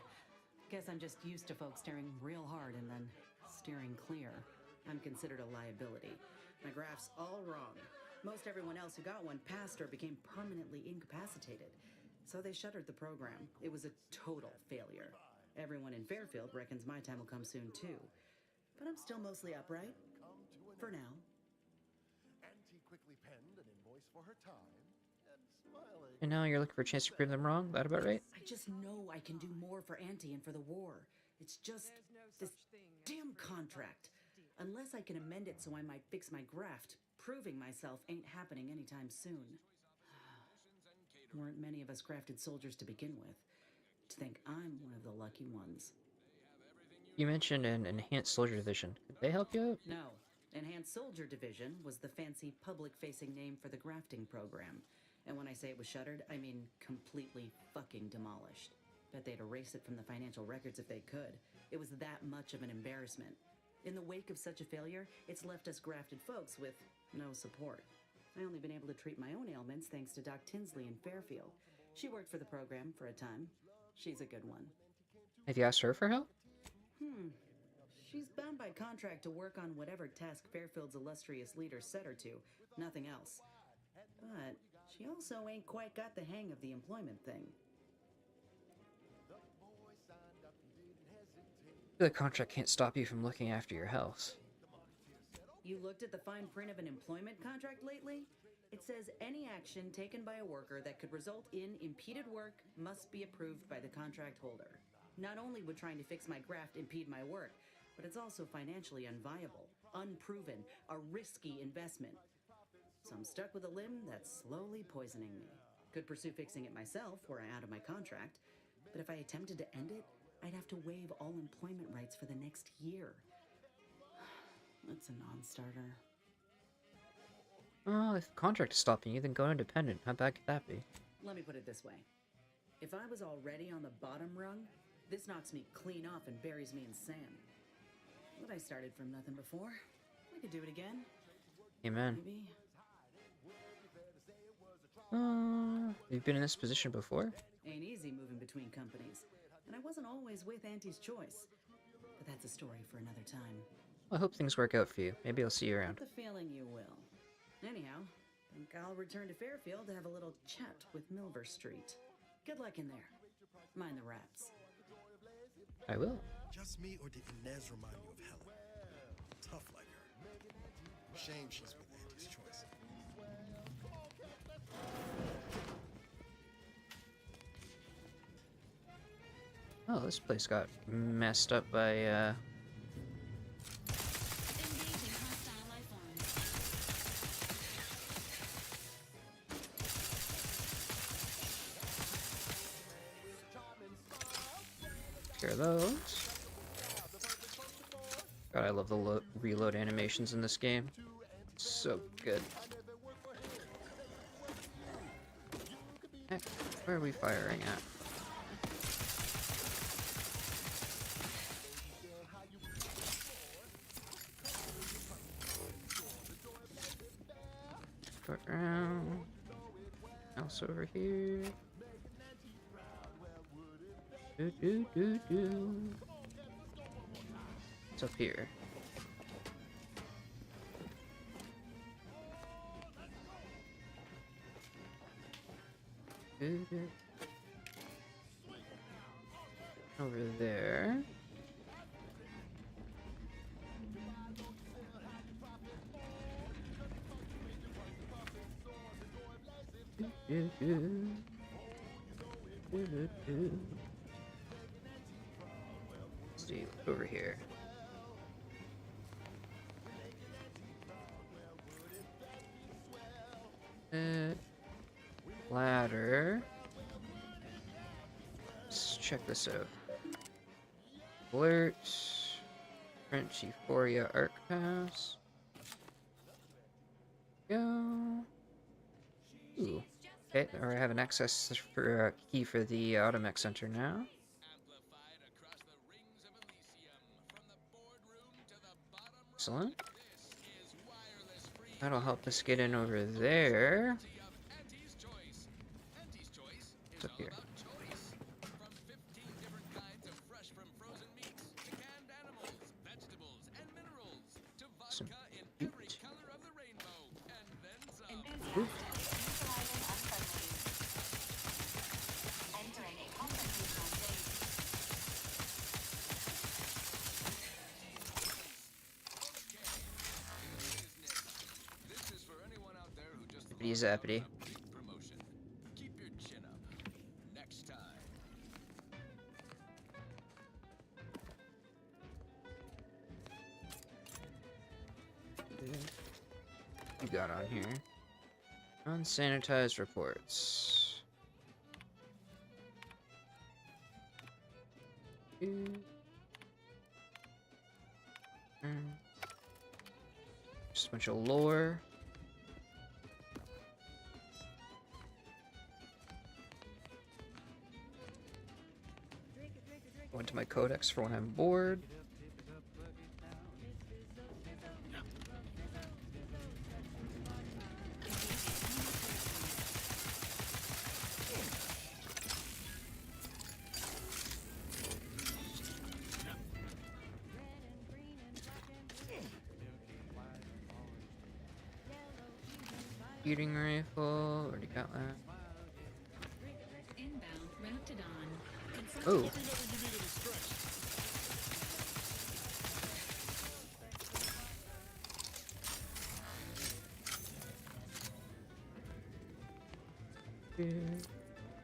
Guess I'm just used to folks staring real hard and then steering clear. I'm considered a liability. My graph's all wrong. Most everyone else who got one passed or became permanently incapacitated. So they shuttered the program. It was a total failure. Everyone in Fairfield reckons my time will come soon too. But I'm still mostly upright. For now. Auntie quickly penned an invoice for her time, and smiling. And now you're looking for a chance to prove them wrong? That about right? I just know I can do more for Auntie and for the war. It's just this damn contract. Unless I can amend it so I might fix my graft, proving myself ain't happening anytime soon. Weren't many of us grafted soldiers to begin with. To think I'm one of the lucky ones. You mentioned an Enhanced Soldier Division. Could they help you out? No. Enhanced Soldier Division was the fancy public-facing name for the grafting program. And when I say it was shuttered, I mean completely fucking demolished. Bet they'd erase it from the financial records if they could. It was that much of an embarrassment. In the wake of such a failure, it's left us grafted folks with no support. I only been able to treat my own ailments thanks to Doc Tinsley in Fairfield. She worked for the program for a time. She's a good one. Have you asked her for help? She's bound by contract to work on whatever task Fairfield's illustrious leader set her to, nothing else. But she also ain't quite got the hang of the employment thing. The contract can't stop you from looking after your health. You looked at the fine print of an employment contract lately? It says any action taken by a worker that could result in impeded work must be approved by the contract holder. Not only would trying to fix my graft impede my work, but it's also financially unviable, unproven, a risky investment. So I'm stuck with a limb that's slowly poisoning me. Could pursue fixing it myself were I out of my contract, but if I attempted to end it, I'd have to waive all employment rights for the next year. That's a non-starter. Well, if the contract is stopping you, then go independent. How bad could that be? Let me put it this way. If I was already on the bottom rung, this knocks me clean off and buries me in sand. But I started from nothing before. I could do it again. Amen. Maybe. You've been in this position before? Ain't easy moving between companies. And I wasn't always with Auntie's choice. But that's a story for another time. Well, I hope things work out for you. Maybe I'll see you around. Get the feeling you will. Anyhow, I think I'll return to Fairfield to have a little chat with Milver Street. Good luck in there. Mind the wraps. I will. Just me, or did Inez remind you of Helen? Tough like her. Shame she's with Auntie's choice. Oh, this place got messed up by, Engaging hostile life forms. Clear those. God, I love the reload animations in this game. So good. Heck, where are we firing at? Around. Else over here. It's up here. Over there. Let's see, over here. Ladder. Let's check this out. Alert. French Euphoria Arc Pass. Go. Ooh. Okay, or I have an access for key for the Automech Center now. Excellent. That'll help us get in over there. What's up here? Some meat. Ooh. Zappity zappity. Keep your chin up. Next time. You got on here? Unsanitized reports. Just a bunch of lore. Go into my codex for when I'm bored. Shooting rifle, already got that. Inbound Raptidon. Oh.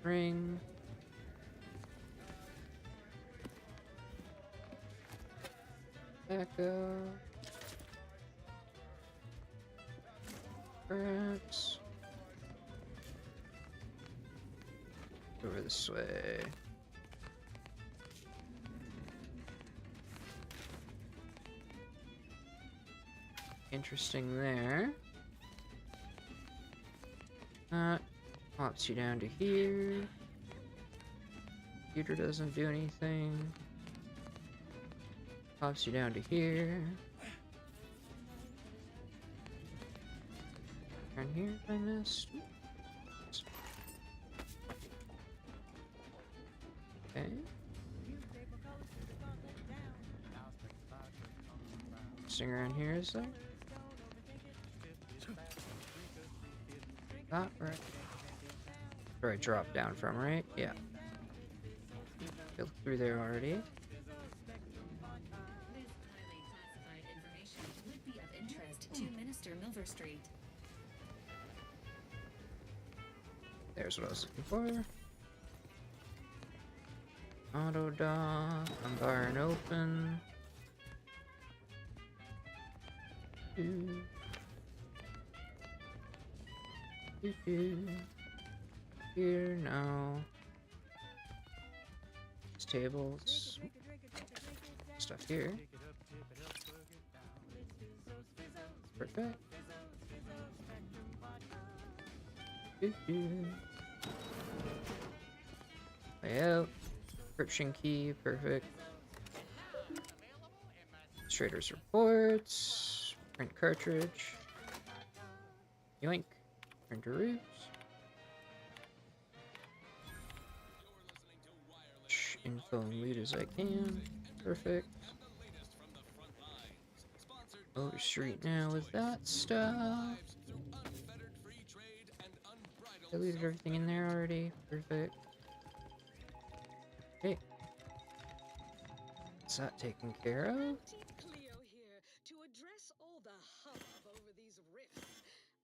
Ring. Echo. Perhaps. Over this way. Interesting there. Pops you down to here. Computer doesn't do anything. Pops you down to here. Down here if I missed. Okay. Sing around here, is there? That right? Where I dropped down from, right? Yeah. Look through there already. This highly classified information would be of interest to Minister Milver Street. There's what I was looking for. Auto dock. I'm barring open. Here now. These tables. Stuff here. Perfect. Layout. Encryption key. Perfect. Trader's reports. Print cartridge. Yoink. Printer routes. Info and loot as I can. Perfect. Over street now with that stuff. I looted everything in there already. Perfect. Okay. Is that taken care of? Cleo here to address all the hubbub over these rifts.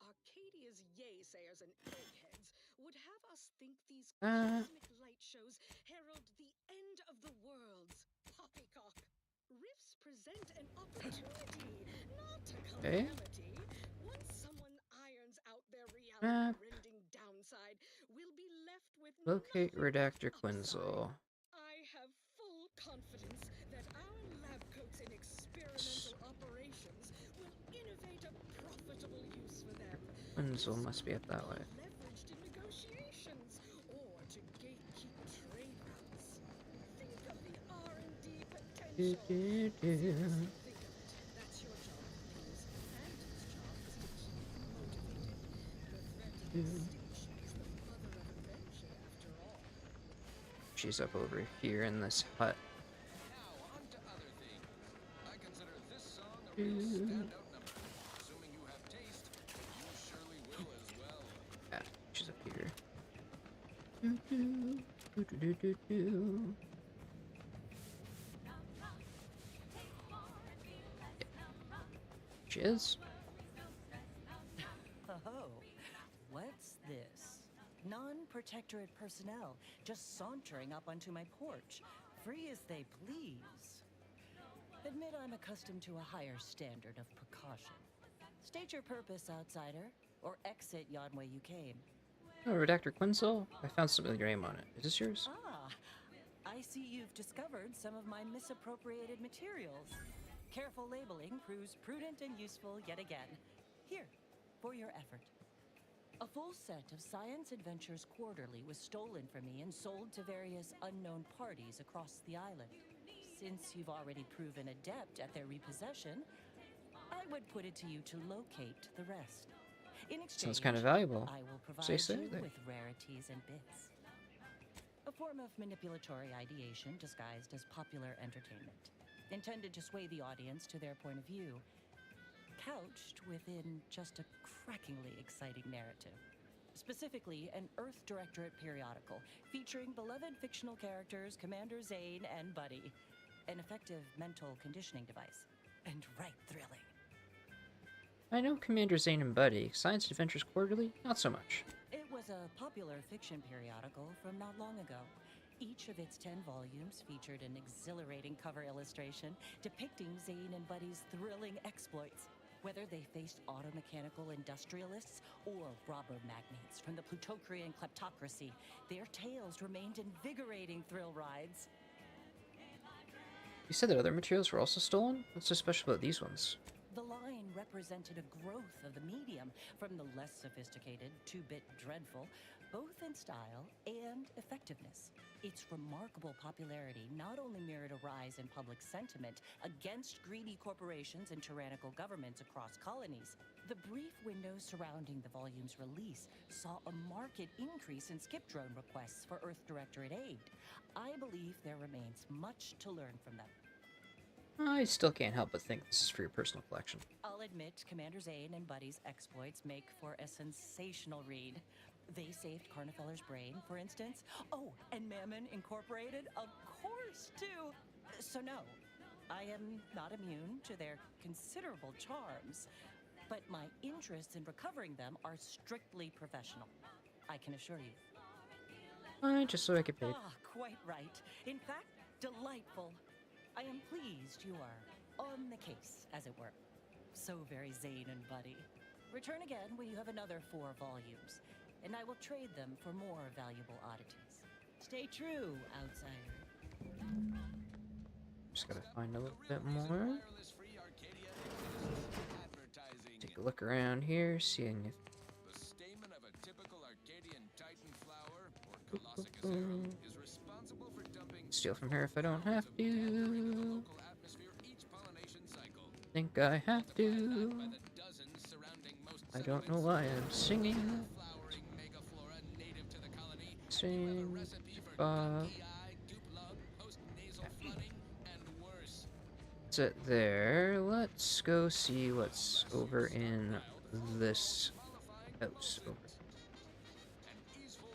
Arcadia's yaysayers and eggheads would have us think these cosmic light shows herald the end of the worlds. Poppycock. Rifts present an opportunity, not a calamity. Once someone irons out their reality-rending downside, we'll be left with Locate Redactor Quinzel. I have full confidence that our lab coats in experimental operations will innovate a profitable use for them. Quinzel must be up that way. Leveraged in negotiations or to gatekeep trade routes. Think of the R&D potential. That's your job, please. And his job is to keep motivated. The threat of extinction is the mother of invention, after all. She's up over here in this hut. Now, on to other things. I consider this song a real standout number. Assuming you have taste, you surely will as well. Yeah, she's up here. She is. Oh, what's this? Non-protectorate personnel just sauntering up onto my porch, free as they please. Admit I'm accustomed to a higher standard of precaution. State your purpose, outsider, or exit yon way you came. Oh, Redactor Quinzel? I found something with your name on it. Is this yours? Ah, I see you've discovered some of my misappropriated materials. Careful labeling proves prudent and useful yet again. Here, for your effort. A full set of Science Adventures Quarterly was stolen from me and sold to various unknown parties across the island. Since you've already proven adept at their repossession, I would put it to you to locate the rest. In exchange, Sounds kind of valuable. I will provide Say so you there. with rarities and bits. A form of manipulatory ideation disguised as popular entertainment, intended to sway the audience to their point of view, couched within just a crackingly exciting narrative. Specifically, an Earth Directorate periodical featuring beloved fictional characters Commander Zane and Buddy. An effective mental conditioning device. And right thrilling. I know Commander Zane and Buddy. Science Adventures Quarterly? Not so much. It was was a popular fiction periodical from not long ago. Each of its 10 volumes featured an exhilarating cover illustration depicting Zane and Buddy's thrilling exploits. Whether they faced automechanical industrialists or robber magnates from the Plutocrian kleptocracy, their tales remained invigorating thrill rides. You said that other materials were also stolen? What's so special about these ones? The line represented a growth of the medium from the less sophisticated 2-bit dreadful, both in style and effectiveness. Its remarkable popularity not only mirrored a rise in public sentiment against greedy corporations and tyrannical governments across colonies. The brief window surrounding the volume's release saw a marked increase in skip drone requests for Earth Directorate aid. I believe there remains much to learn from them. I still can't help but think this is for your personal collection. I'll admit Commander Zane and Buddy's exploits make for a sensational read. They saved Carnifeller's brain, for instance. Oh, and Mammon Incorporated, of course, too. So no, I am not immune to their considerable charms, but my interests in recovering them are strictly professional, I can assure you. Just so I get paid. Ah, quite right. In fact, delightful. I am pleased you are on the case, as it were. So very Zane and Buddy. Return again when you have another 4 volumes, and I will trade them for more valuable oddities. Stay true, outsider. Just gotta find a little bit more. Take a look around here, seeing if... The stamen of a typical Arcadian Titan flower, or Colossicacerum, is responsible for dumping... Steal from here if I don't have to. Think I have to. I don't know why I'm singing. Sing. That's it there. Let's go see what's over in this house. Over.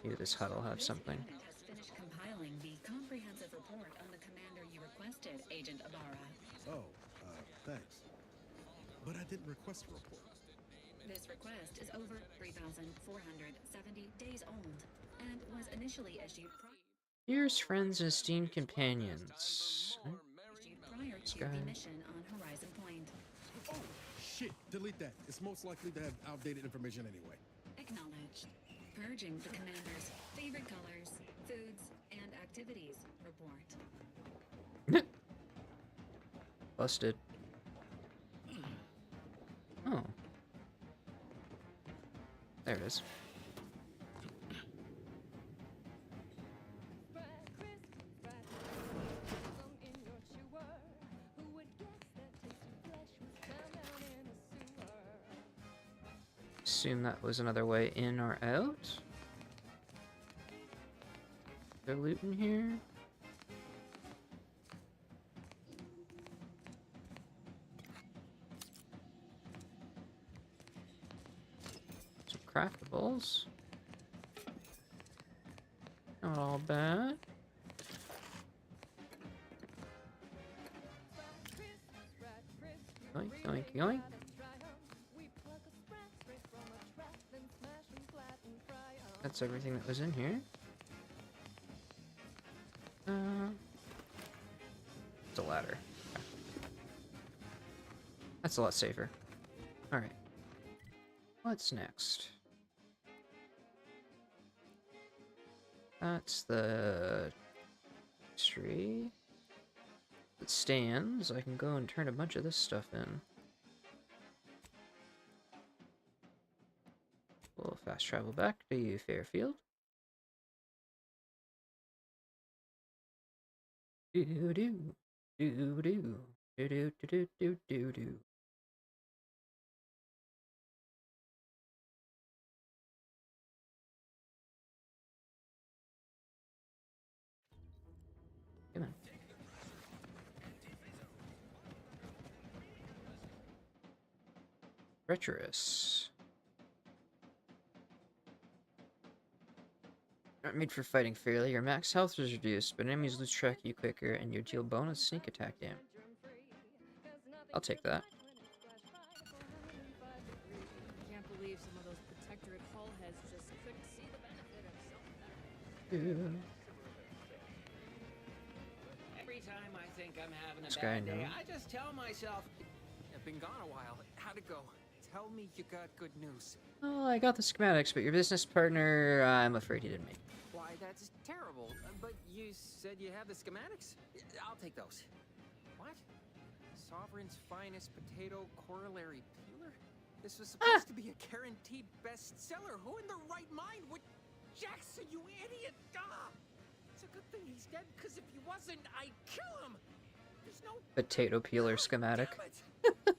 Maybe this hut will have something. Has finished compiling the comprehensive report on the commander you requested, Agent Ibarra. Oh, thanks. But I didn't request a report. This request is over 3,470 days old and was initially issued Here's friends and esteemed companions. prior to the mission on Horizon Point. Oh, shit! Delete that. It's most likely to have outdated information anyway. Acknowledged. Purging the commander's favorite colors, foods, and activities report. Busted. Oh. There it is. Assume that was another way in or out. They're looting here. Some craftables. Not all bad. Yoink, yoink, yoink. That's everything that was in here. It's a ladder. Okay. That's a lot safer. Alright. What's next? That's the tree. It stands. I can go and turn a bunch of this stuff in. We'll fast travel back to Fairfield. Do do do do do do do do do do. Come on. Treacherous. Not made for fighting fairly. Your max health is reduced, but enemies lose track of you quicker, and you deal bonus sneak attack damage. I'll take that. Can't believe some of those protectorate hull heads just couldn't see the Every time I think I'm having a This guy bad day, knows. I just tell myself, I've been gone a while. How'd it go? Tell me you got good news. Oh, I got the schematics, but your business partner, I'm afraid he didn't make it. Why, that's terrible. But you said you have the schematics? I'll take those. What? Sovereign's finest potato corollary peeler? This was supposed to be a guaranteed bestseller. Who in their right mind would... Jackson, you idiot! Ah! It's a good thing he's dead, because if he wasn't, I'd kill him! There's no... Potato peeler schematic. I'm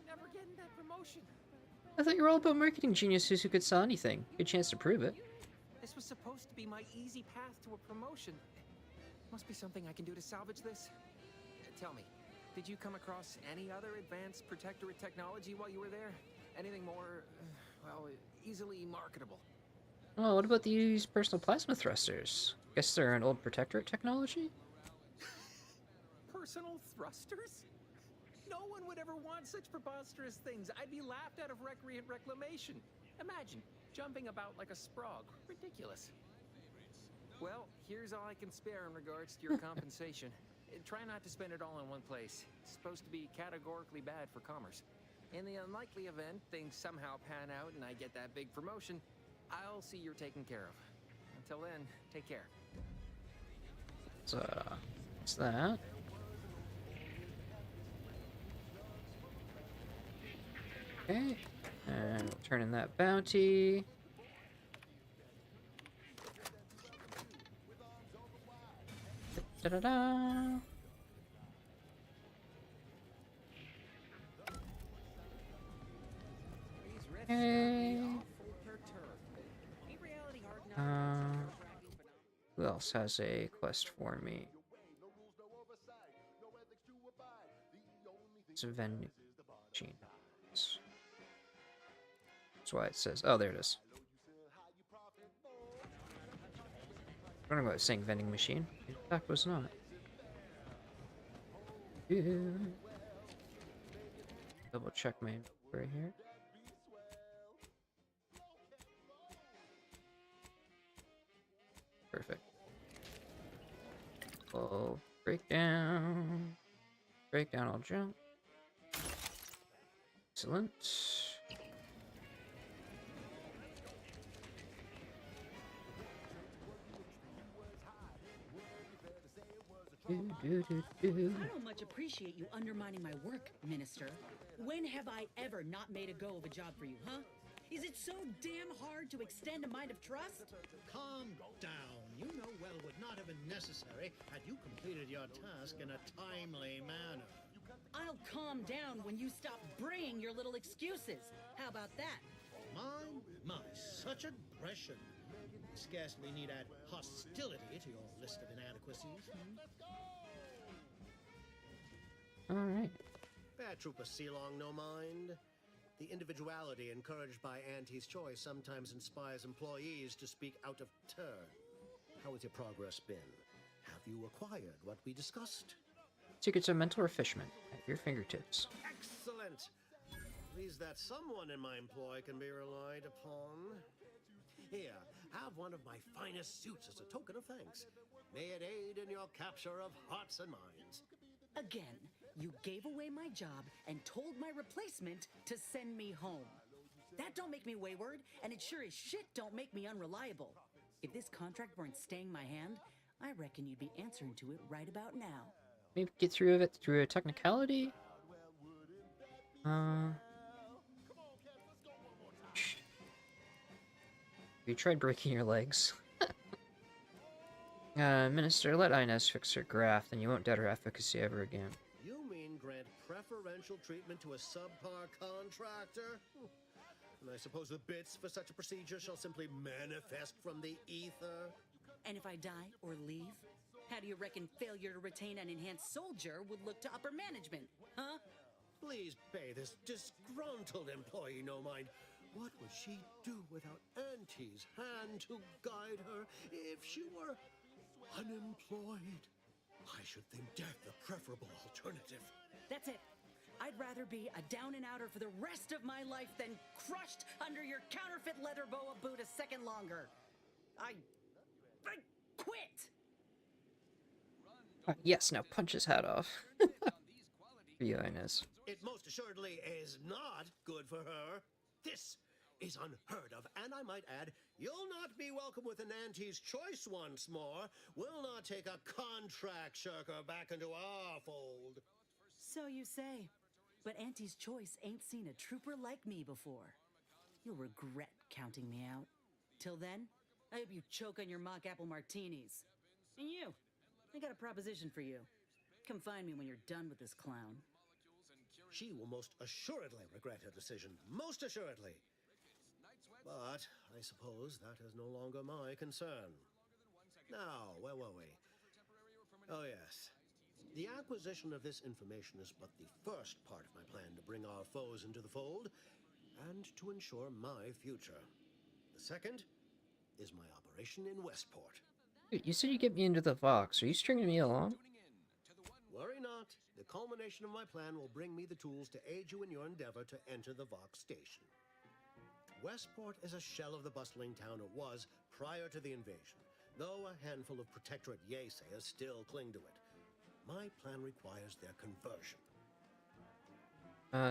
never getting that promotion. I thought you were all about marketing geniuses who could sell anything. Good chance to prove it. This was supposed to be my easy path to a promotion. Must be something I can do to salvage this. Tell me, did you come across any other advanced protectorate technology while you were there? Anything more, well, easily marketable? Oh, what about these personal plasma thrusters? Guess they're an old protectorate technology? Personal thrusters? No one would ever want such preposterous things. I'd be laughed out of recreant reclamation. Imagine, jumping about like a sprog. Ridiculous. Well, here's all I can spare in regards to your compensation. Try not to spend it all in one place. It's supposed to be categorically bad for commerce. In the unlikely event things somehow pan out and I get that big promotion, I'll see you're taken care of. Until then, take care. So, what's that? Okay, and we'll turn in that bounty. Da-da-da! Okay. Who else has a quest for me? It's a vending machine. That's why it says. Oh, there it is. I don't know why I was saying vending machine. In fact, was not. Yeah. Double check my inventory here. Perfect. Oh, breakdown. Breakdown, I'll jump. Excellent. I don't much appreciate you undermining my work, Minister. When have I ever not made a go of a job for you, huh? Is it so damn hard to extend a mind of trust? Calm down. You know well would not have been necessary had you completed your task in a timely manner. I'll calm down when you stop bringing your little excuses. How about that? My, such aggression. Scarcely need add hostility to your list of inadequacies. Alright. Fair Trooper Sealong, no mind. The individuality encouraged by Auntie's choice sometimes inspires employees to speak out of turn. How has your progress been? Have you acquired what we discussed? Secrets of mental refreshment at your fingertips. Excellent! Pleased that someone in my employ can be relied upon. Here, have one of my finest suits as a token of thanks. May it aid in your capture of hearts and minds. Again, you gave away my job and told my replacement to send me home. That don't make me wayward, and it sure as shit don't make me unreliable. If this contract weren't staying my hand, I reckon you'd be answering to it right about now. Maybe get through of it through a technicality? You tried breaking your legs. Minister, let Inez fix her graft, and you won't doubt her efficacy ever again. You mean grant preferential treatment to a subpar contractor? And I suppose the bits for such a procedure shall simply manifest from the ether? And if I die or leave, how do you reckon failure to retain an enhanced soldier would look to upper management, huh? Please pay this disgruntled employee no mind. What would she do without Auntie's hand to guide her if she were unemployed? I should think death a preferable alternative. That's it. I'd rather be a down-and-outer for the rest of my life than crushed under your counterfeit leather boa boot a second longer. I Quit! Yes, now punch his hat off. For you, Inez. It most assuredly is not good for her. This is unheard of, and I might add, you'll not be welcome with an Auntie's choice once more. We'll not take a contract shirker back into our fold. So you say. But Auntie's choice ain't seen a trooper like me before. You'll regret counting me out. Till then, I hope you choke on your mock apple martinis. And you, I got a proposition for you. Come find me when you're done with this clown. She will most assuredly regret her decision. Most assuredly. But I suppose that is no longer my concern. Now, where were we? Oh, yes. The acquisition of this information is but the first part of my plan to bring our foes into the fold and to ensure my future. The second is my operation in Westport. Dude, you said you'd get me into the Vox. Are you stringing me along? Worry not. The culmination of my plan will bring me the tools to aid you in your endeavor to enter the Vox station. Westport is a shell of the bustling town it was prior to the invasion, though a handful of Protectorate Yaysayers still cling to it. My plan requires their conversion.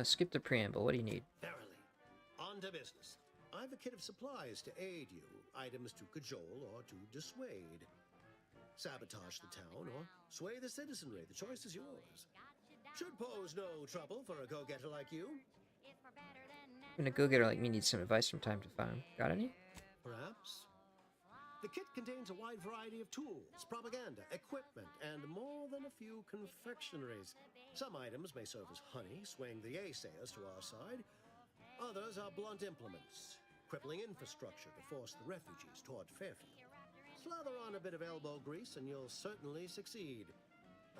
Skip the preamble. What do you need? Verily. On to business. I've a kit of supplies to aid you, items to cajole or to dissuade. Sabotage the town or sway the citizenry. The choice is yours. Should pose no trouble for a go-getter like you. When a go-getter like me needs some advice from time to time. Got any? Perhaps. The kit contains a wide variety of tools, propaganda, equipment, and more than a few confectionaries. Some items may serve as honey, swaying the Yaysayers to our side. Others are blunt implements, crippling infrastructure to force the refugees toward Fairfield. Slather on a bit of elbow grease and you'll certainly succeed.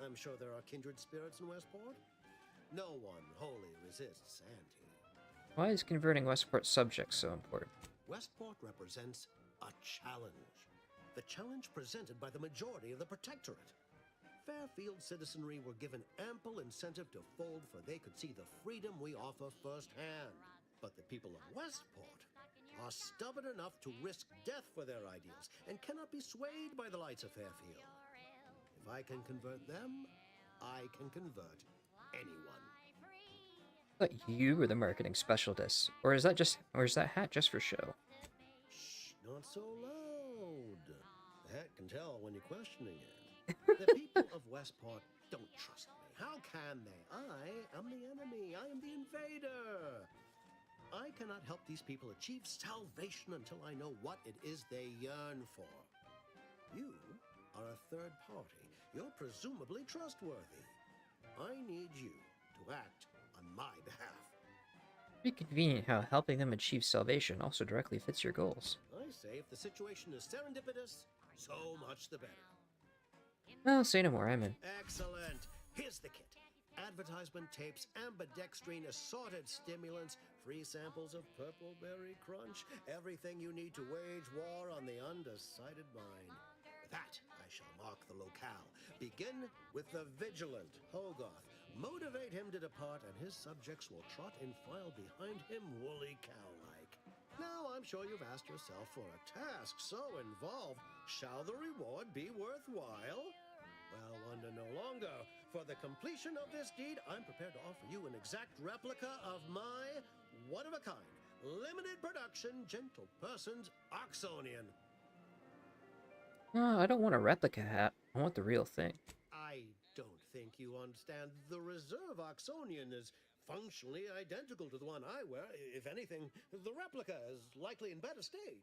I'm sure there are kindred spirits in Westport. No one wholly resists Auntie. Why is converting Westport subjects so important? Westport represents a challenge. The challenge presented by the majority of the Protectorate. Fairfield citizenry were given ample incentive to fold, for they could see the freedom we offer firsthand. But the people of Westport are stubborn enough to risk death for their ideals and cannot be swayed by the lights of Fairfield. If I can convert them, I can convert anyone. But you were the marketing specialist, or is that hat just for show? Shh, not so loud. The hat can tell when you're questioning it. The people of Westport don't trust me. How can they? I am the enemy. I am the invader. I cannot help these people achieve salvation until I know what it is they yearn for. You are a third party. You're presumably trustworthy. I need you to act on my behalf. Pretty convenient how helping them achieve salvation also directly fits your goals. I say if the situation is serendipitous, so much the better. Well, say no more, I'm in. Excellent. Here's the kit. Advertisement tapes, ambidextrine, assorted stimulants, free samples of Purple Berry Crunch, everything you need to wage war on the undecided mind. With that, I shall mark the locale. Begin with the vigilant Hogarth. Motivate him to depart, and his subjects will trot in file behind him, woolly cow-like. Now, I'm sure you've asked yourself, for a task so involved, shall the reward be worthwhile? Well, wonder no longer. For the completion of this deed, I'm prepared to offer you an exact replica of my one-of-a-kind, limited production, gentle person's Oxonian. I don't want a replica hat. I want the real thing. I don't think you understand. The reserve Oxonian is functionally identical to the one I wear. If anything, the replica is likely in better state.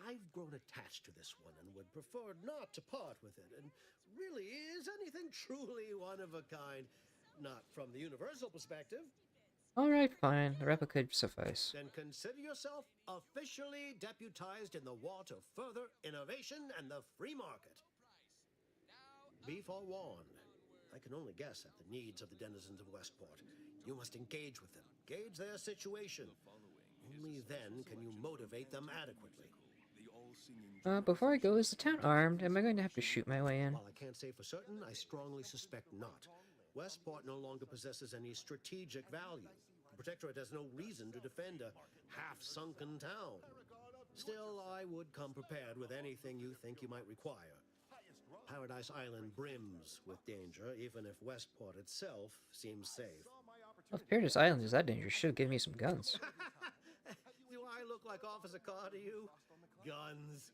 I've grown attached to this one and would prefer not to part with it. And really, is anything truly one of a kind? Not from the universal perspective. Alright, fine. The replica could suffice. Then consider yourself officially deputized in the war to further innovation and the free market. Be forewarned. I can only guess at the needs of the denizens of Westport. You must engage with them, gauge their situation. Only then can you motivate them adequately. Before I go, is the town armed? Am I going to have to shoot my way in? While I can't say for certain, I strongly suspect not. Westport no longer possesses any strategic value. The Protectorate has no reason to defend a half-sunken town. Still, I would come prepared with anything you think you might require. Paradise Island brims with danger, even if Westport itself seems safe. Well, if Paradise Island is that dangerous, should have given me some guns. Do I look like Officer Carr to you? Guns.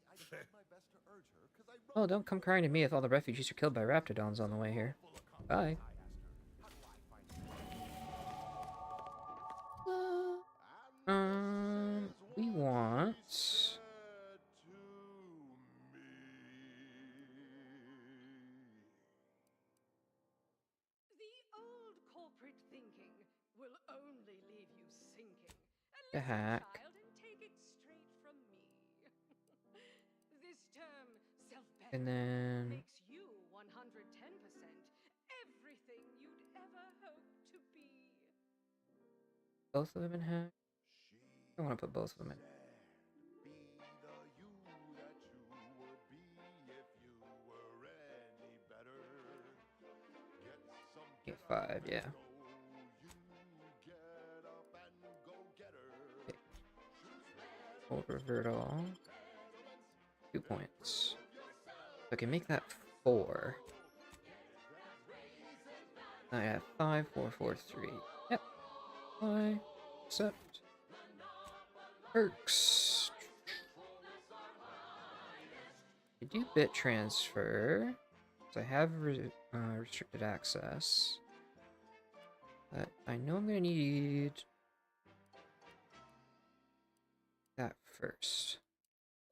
Well, don't come crying to me if all the refugees are killed by raptidons on the way here. Bye. We want... The old corporate thinking will only leave you sinking. The hack. Child, and take it straight from me. This term, self-betterment, And then... makes you 110% everything you'd ever hope to be. Both of them in hack? I want to put both of them in. Okay, 5, yeah. Okay. We'll revert all. 2 points. I can make that 4. I have 5, 4, 4, 3. Yep. I accept. Perks. I do bit transfer. So I have restricted access. But I know I'm going to need that first.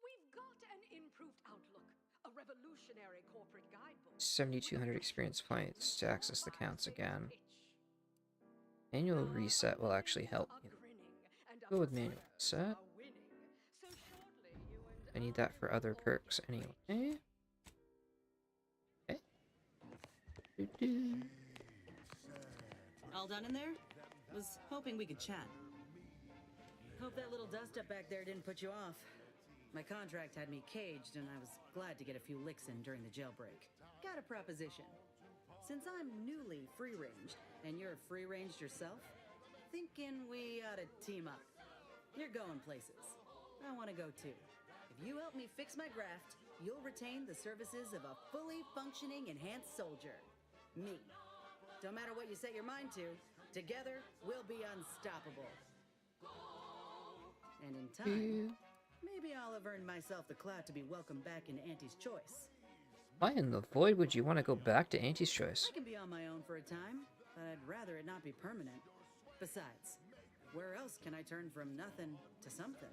We've got an improved outlook, a revolutionary corporate guidebook. 7,200 experience points to access the counts again. Manual reset will actually help me. Go with manual reset. I need that for other perks anyway. Okay. All done in there? Was hoping we could chat. Hope that little dust up back there didn't put you off. My contract had me caged, and I was glad to get a few licks in during the jailbreak. Got a proposition. Since I'm newly free-ranged, and you're free-ranged yourself, thinking we ought to team up. You're going places. I want to go too. If you help me fix my graft, you'll retain the services of a fully functioning enhanced soldier. Me. Don't matter what you set your mind to, together we'll be unstoppable. And in time, maybe I'll have earned myself the clout to be welcomed back in Auntie's Choice. Why in the void would you want to go back to Auntie's Choice? I can be on my own for a time, but I'd rather it not be permanent. Besides, where else can I turn from nothing to something?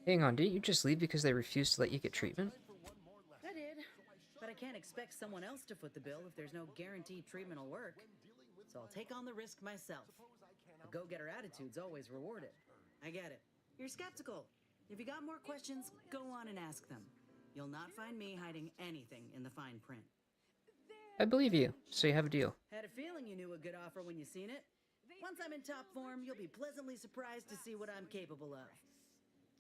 Hang on, didn't you just leave because they refused to let you get treatment? I did, but I can't expect someone else to foot the bill if there's no guaranteed treatment will work. So I'll take on the risk myself. A go-getter attitude's always rewarded. I get it. You're skeptical. If you got more questions, go on and ask them. You'll not find me hiding anything in the fine print. I believe you, so you have a deal. Had a feeling you knew a good offer when you seen it. Once I'm in top form, you'll be pleasantly surprised to see what I'm capable of.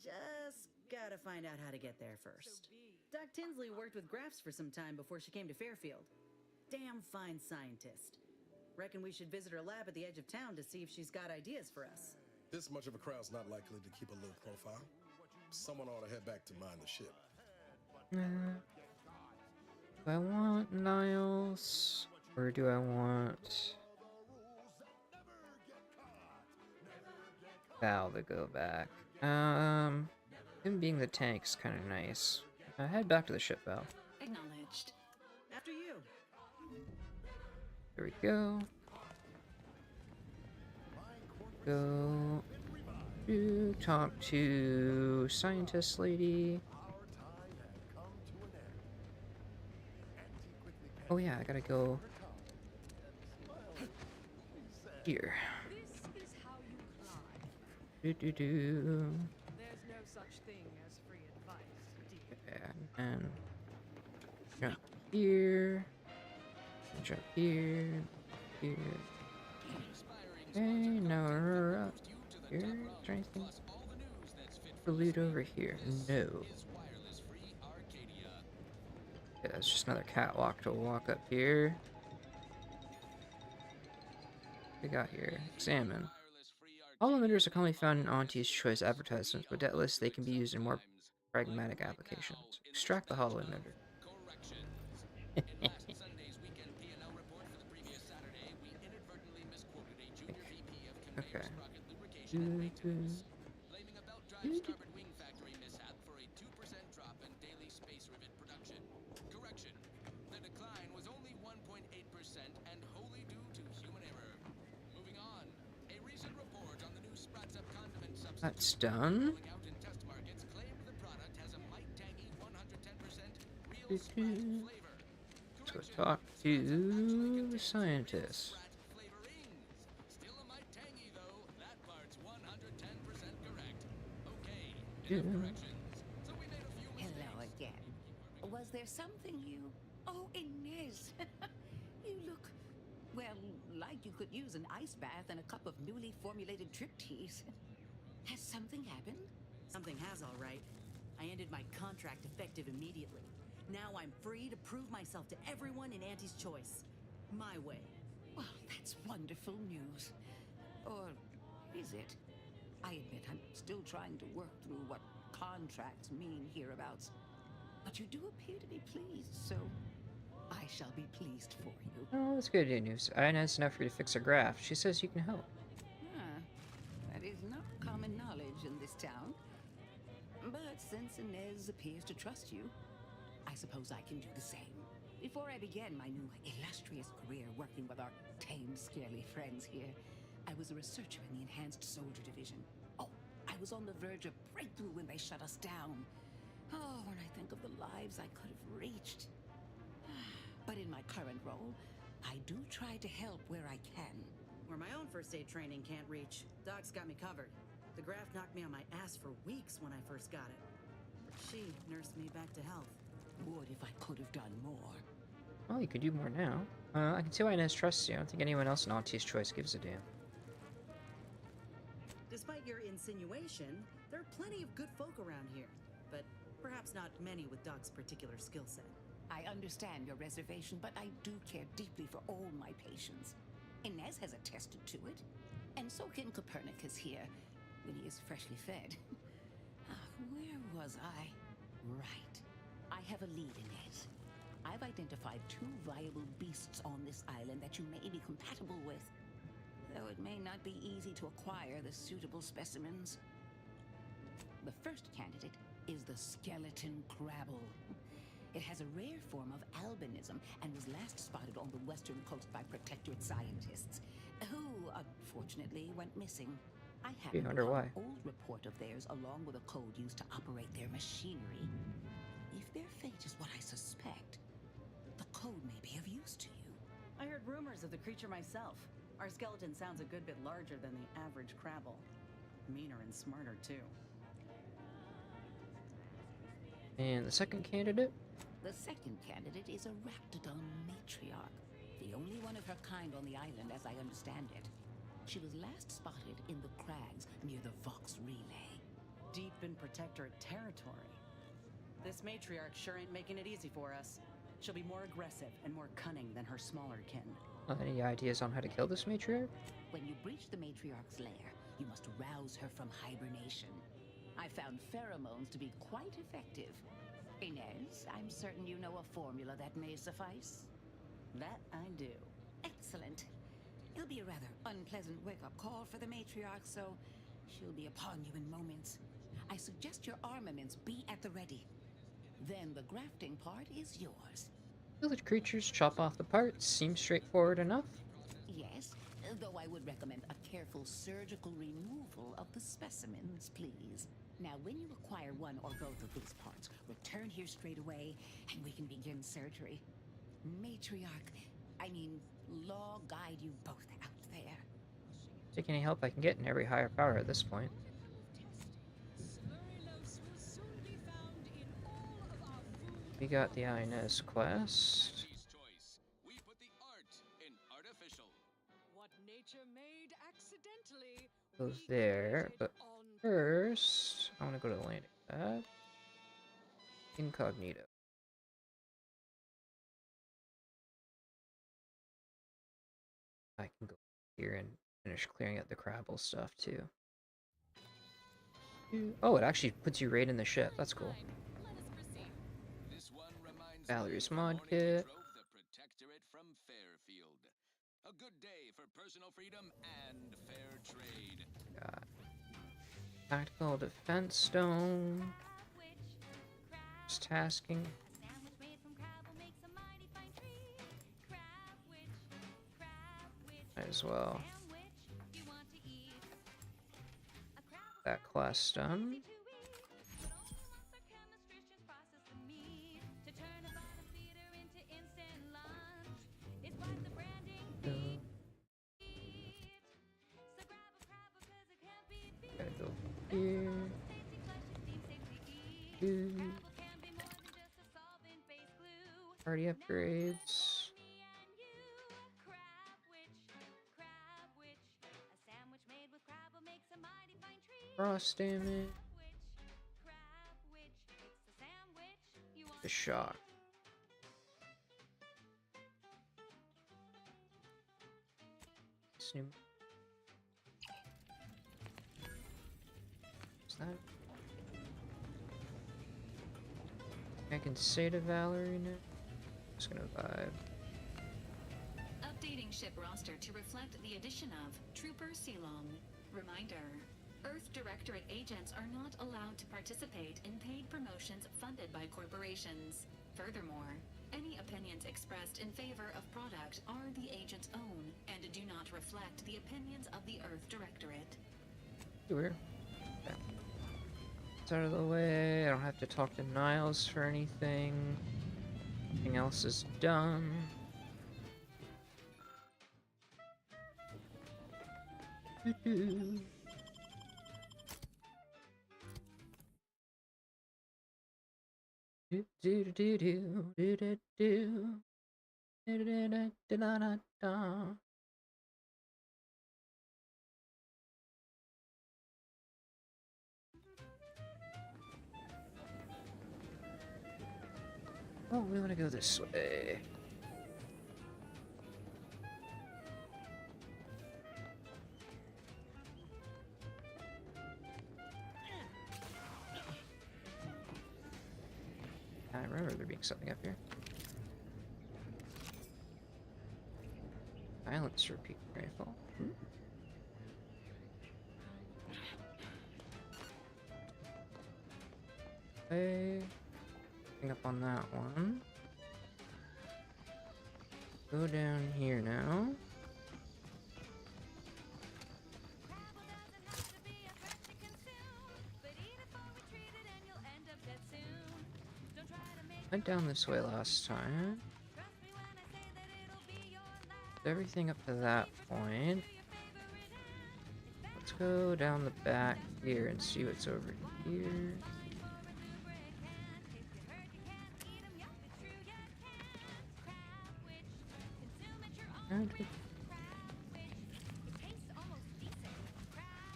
Just gotta find out how to get there first. Doc Tinsley worked with Graphs for some time before she came to Fairfield. Damn fine scientist. Reckon we should visit her lab at the edge of town to see if she's got ideas for us. This much of a crowd's not likely to keep a low profile. Someone ought to head back to mind the ship. Do I want Niles? Or do I want Val to go back? Him being the tank's kind of nice. Head back to the ship, Val. Acknowledged. After you. There we go. Go to talk to scientist lady. Oh yeah, I gotta go here. This is how you climb. Do. There's no such thing as free advice, dear. And jump here. Jump here. Here. Okay, now we're up here. Is there anything to loot over here? No. Okay, that's just another catwalk to walk up here. What we got here? Examine. All emitters are commonly found in Auntie's Choice advertisements. With that list, they can be used in more pragmatic applications. Extract the hollow emitter. Last Sunday's weekend P&L report for the previous Saturday, we inadvertently misquoted a junior VP of conveyor Okay. sprocket lubrication and maintenance, blaming a belt drive starboard wing factory mishap for a 2% drop in daily space rivet production. Correction. The decline was only 1.8% and wholly due to human error. Moving on. A recent report on the new Sprats Up condiment substitute That's done. rolling out in test markets claimed the product has a might tangy 110% real Sprat flavor. So talk to the scientists. Still a mite tangy though. That part's 110% correct. Okay, Yeah. enough corrections. So we made a few Hello again. Was there something you... Oh, Inez! You look, well, like you could use an ice bath and a cup of newly formulated trip teas. Has something happened? Something has, all right. I ended my contract effective immediately. Now I'm free to prove myself to everyone in Auntie's choice. My way. Well, that's wonderful news. Or is it? I admit I'm still trying to work through what contracts mean hereabouts. But you do appear to be pleased, so I shall be pleased for you. Oh, that's good news. Inez enough for you to fix a graph. She says you can help. Ah, that is not common knowledge in this town. But since Inez appears to trust you, I suppose I can do the same. Before I began my new illustrious career working with our tame, scarily friends here, I was a researcher in the Enhanced Soldier Division. Oh, I was on the verge of breakthrough when they shut us down. Oh, when I think of the lives I could have reached. But in my current role, I do try to help where I can. Where my own first aid training can't reach, Doc's got me covered. The graft knocked me on my ass for weeks when I first got it. But she nursed me back to health. Would if I could have done more. Well, you could do more now. I can see why Inez trusts you. I don't think anyone else in Auntie's Choice gives a damn. Despite your insinuation, there are plenty of good folk around here. But perhaps not many with Doc's particular skill set. I understand your reservation, but I do care deeply for all my patients. Inez has attested to it. And so can Copernicus here, when he is freshly fed. Where was I? Right. I have a lead, Inez. I've identified 2 viable beasts on this island that you may be compatible with. Though it may not be easy to acquire the suitable specimens. The first candidate is the skeleton crabble. It has a rare form of albinism and was last spotted on the western coast by protectorate scientists, who unfortunately went missing. I happened upon an old report of theirs along with a code used to operate their machinery. If their fate is what I suspect, the code may be of use to you. I heard rumors of the creature myself. Our skeleton sounds a good bit larger than the average crabble. Meaner and smarter, too. And the second candidate? The second candidate is a Ractodon matriarch, the only one of her kind on the island as I understand it. She was last spotted in the crags near the Vox Relay. Deep in protectorate territory. This matriarch sure ain't making it easy for us. She'll be more aggressive and more cunning than her smaller kin. Any ideas on how to kill this matriarch? When you breach the matriarch's lair, you must rouse her from hibernation. I found pheromones to be quite effective. Inez, I'm certain you know a formula that may suffice. That I do. Excellent. It'll be a rather unpleasant wake-up call for the matriarch, so she'll be upon you in moments. I suggest your armaments be at the ready. Then the grafting part is yours. Village creatures chop off the parts. Seems straightforward enough. Yes, though I would recommend a careful surgical removal of the specimens, please. Now, when you acquire one or both of these parts, return here straight away, and we can begin surgery. Law guide you both out there. Take any help I can get in every higher power at this point. We got the Inez quest. We put the art in artificial. What nature made accidentally. Go there, but first, I want to go to the landing pad. Incognito. I can go here and finish clearing out the Crabble stuff too. Oh, it actually puts you right in the ship. That's cool. Valerie's mod kit. The Protectorate from Fairfield. A good day for personal freedom and fair trade. Got tactical defense stone. Just tasking. Might as well. That class done. Gotta go here. Party upgrades. Frost damage. The shock. Snoop. What's that? I can say to Valerie now. Just gonna vibe. Updating ship roster to reflect the addition of Trooper Silong. Reminder: Earth Directorate agents are not allowed to participate in paid promotions funded by corporations. Furthermore, any opinions expressed in favor of product are the agent's own and do not reflect the opinions of the Earth Directorate. Weird. Okay. It's out of the way. I don't have to talk to Niles for anything. Everything else is done. Oh, we want to go this way. I remember there being something up here. Silencer peak rifle. Okay. Picking up on that one. Go down here now. Went down this way last time. Everything up to that point. Let's go down the back here and see what's over here.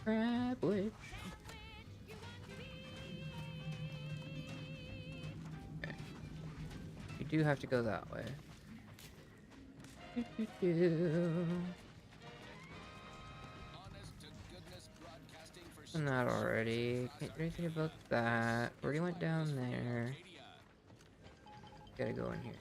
Crab witch. Okay. You do have to go that way. Done that already. Can't do anything about that. Already went down there. Gotta go in here.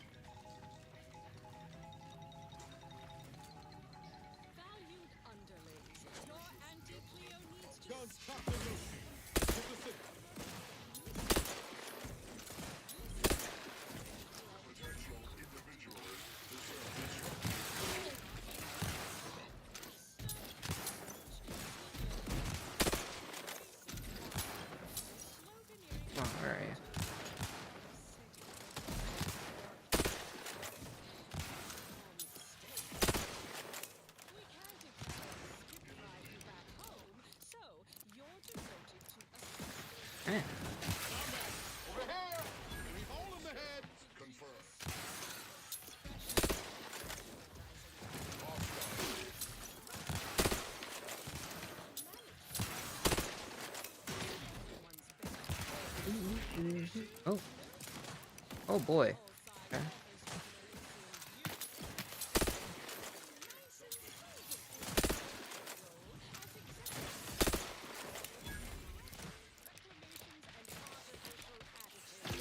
Where are you? Eh. Over here! Any hole in the head? Confirm. Oh. Oh boy. Okay.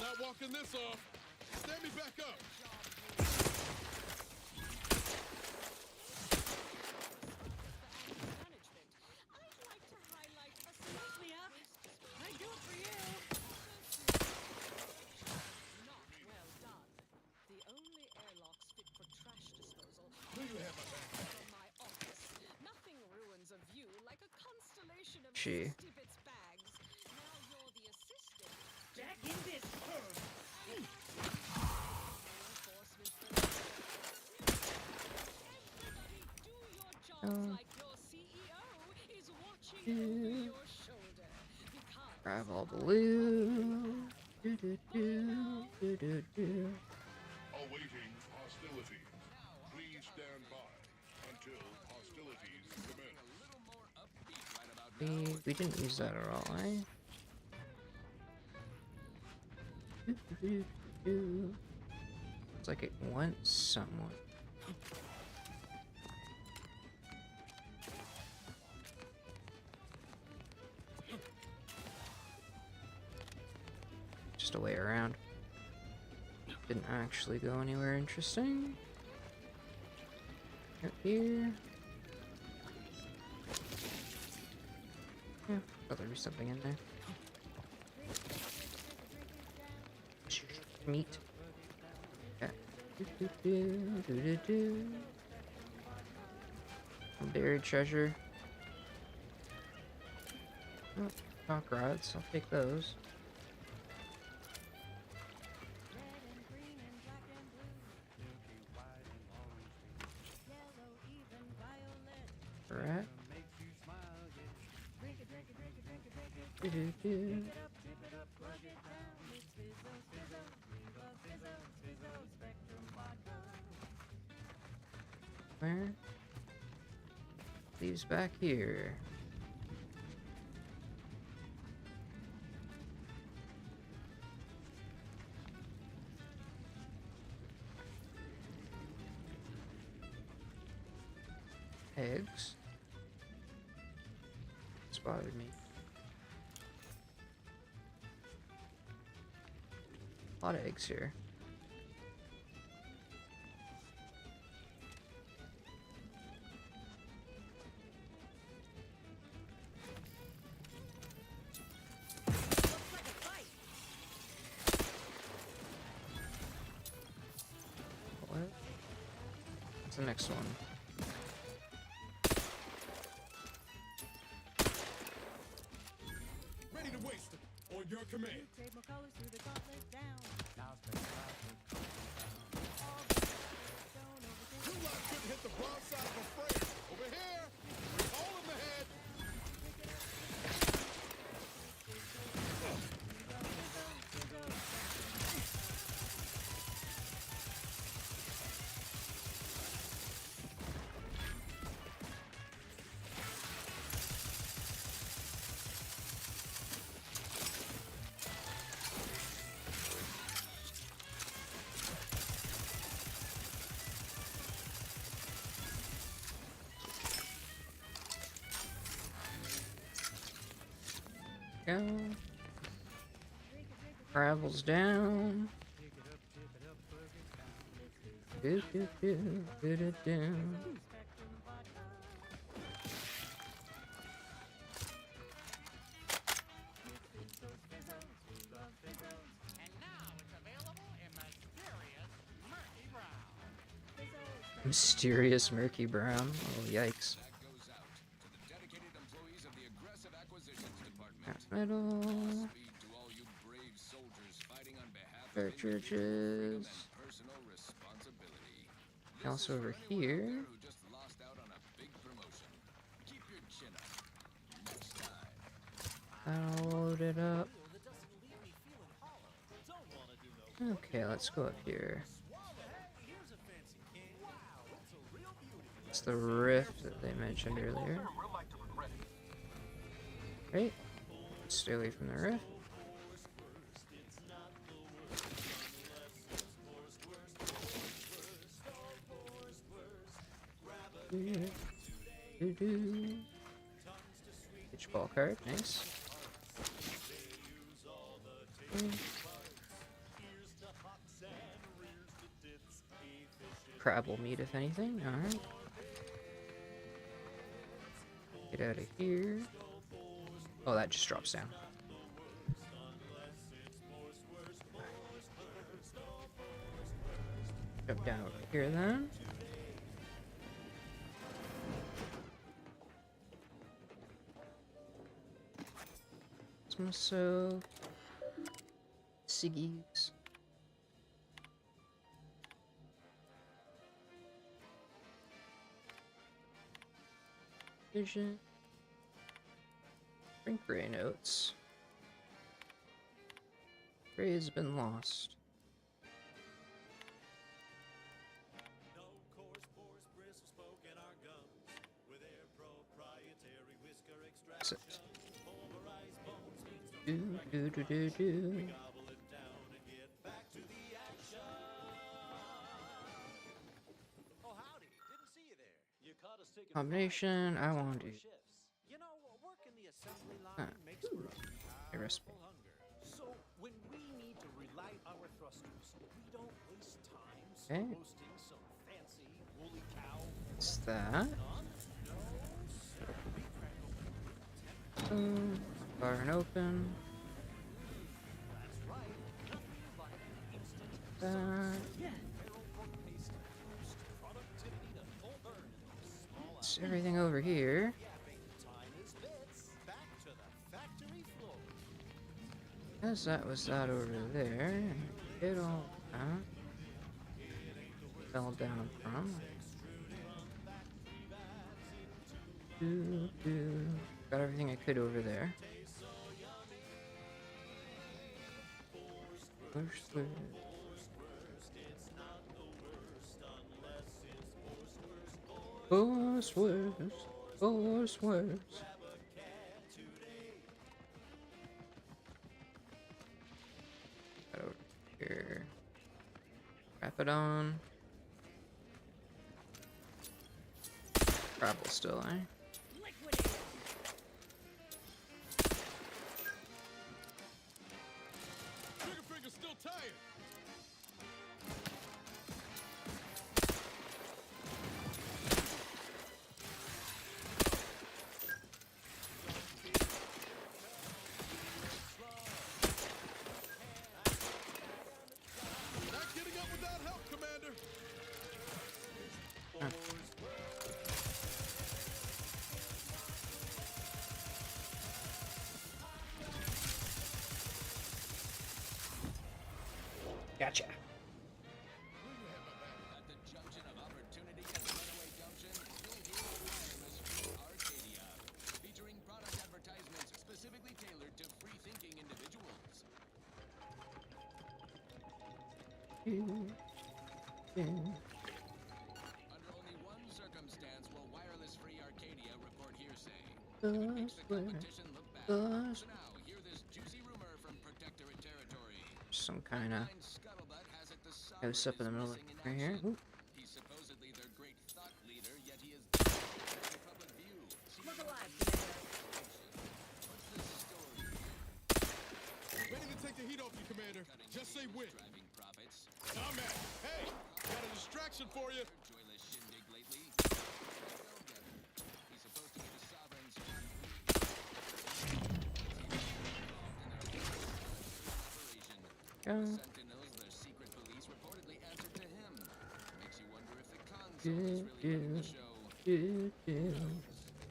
not walking this off. Stand me back up. She. Jack in this. Grab all the loot. Do. Awaiting hostilities. Please stand by until hostilities commence. We didn't use that at all, eh? It's like it went somewhere. Just a way around. Didn't actually go anywhere interesting. Up here. Yeah, thought there'd be something in there. Meat. Okay. Buried treasure. Oh, rock rods. I'll take those. Alright. Where? Leaves back here. Eggs. It's bothered me. A lot of eggs here. What? What's the next one? Ready to waste it. On your command. Two lots couldn't hit the broadside of a frame. Over here. All in the head. Go. Travels down. Do. Mysterious murky brown. Oh, yikes. Metal. Cartridges. Also over here. I'll load it up. Okay, let's go up here. It's the rift that they mentioned earlier. Right? Stay away from the rift. Pitch ball card, nice. crab will meet, if anything. Alright. Get out of here. Oh, that just drops down. Jump down over here then. Myself ciggies. Vision. Drink gray notes. Gray has been lost. Exit. Do. Combination, I want to. A recipe. So when we need to relight our thrusters, we don't waste time Okay. roasting some fancy woolly cow. What's that? Fire and open. It's everything over here. As that was that over there. Get all that. Fell down from. Got everything I could over there. Force words. Got over here. Wrap it on. Travel still, eh? Triggerfinger's still tired. Not getting up without help, Commander. Gotcha. At the junction of opportunity and runaway junction, you'll hear wireless free Arcadia, featuring product advertisements specifically tailored to free-thinking individuals. Under only one circumstance will wireless free Arcadia report hearsay. If it makes the competition look bad. So now, hear this juicy rumor from Protectorate territory. Some kind of house up in the middle right here. Ooh. He's supposedly their great thought leader, yet he is in public view. Look alive, What's the story? Ready to take the heat off you, Commander. Just say when. Driving profits. I'm at it. Hey, got a distraction for you. Joyless shindig lately. He's supposed to be the sovereign's Go. Sentinels, their secret police, reportedly answered to him. Makes you wonder if the console is really running the show.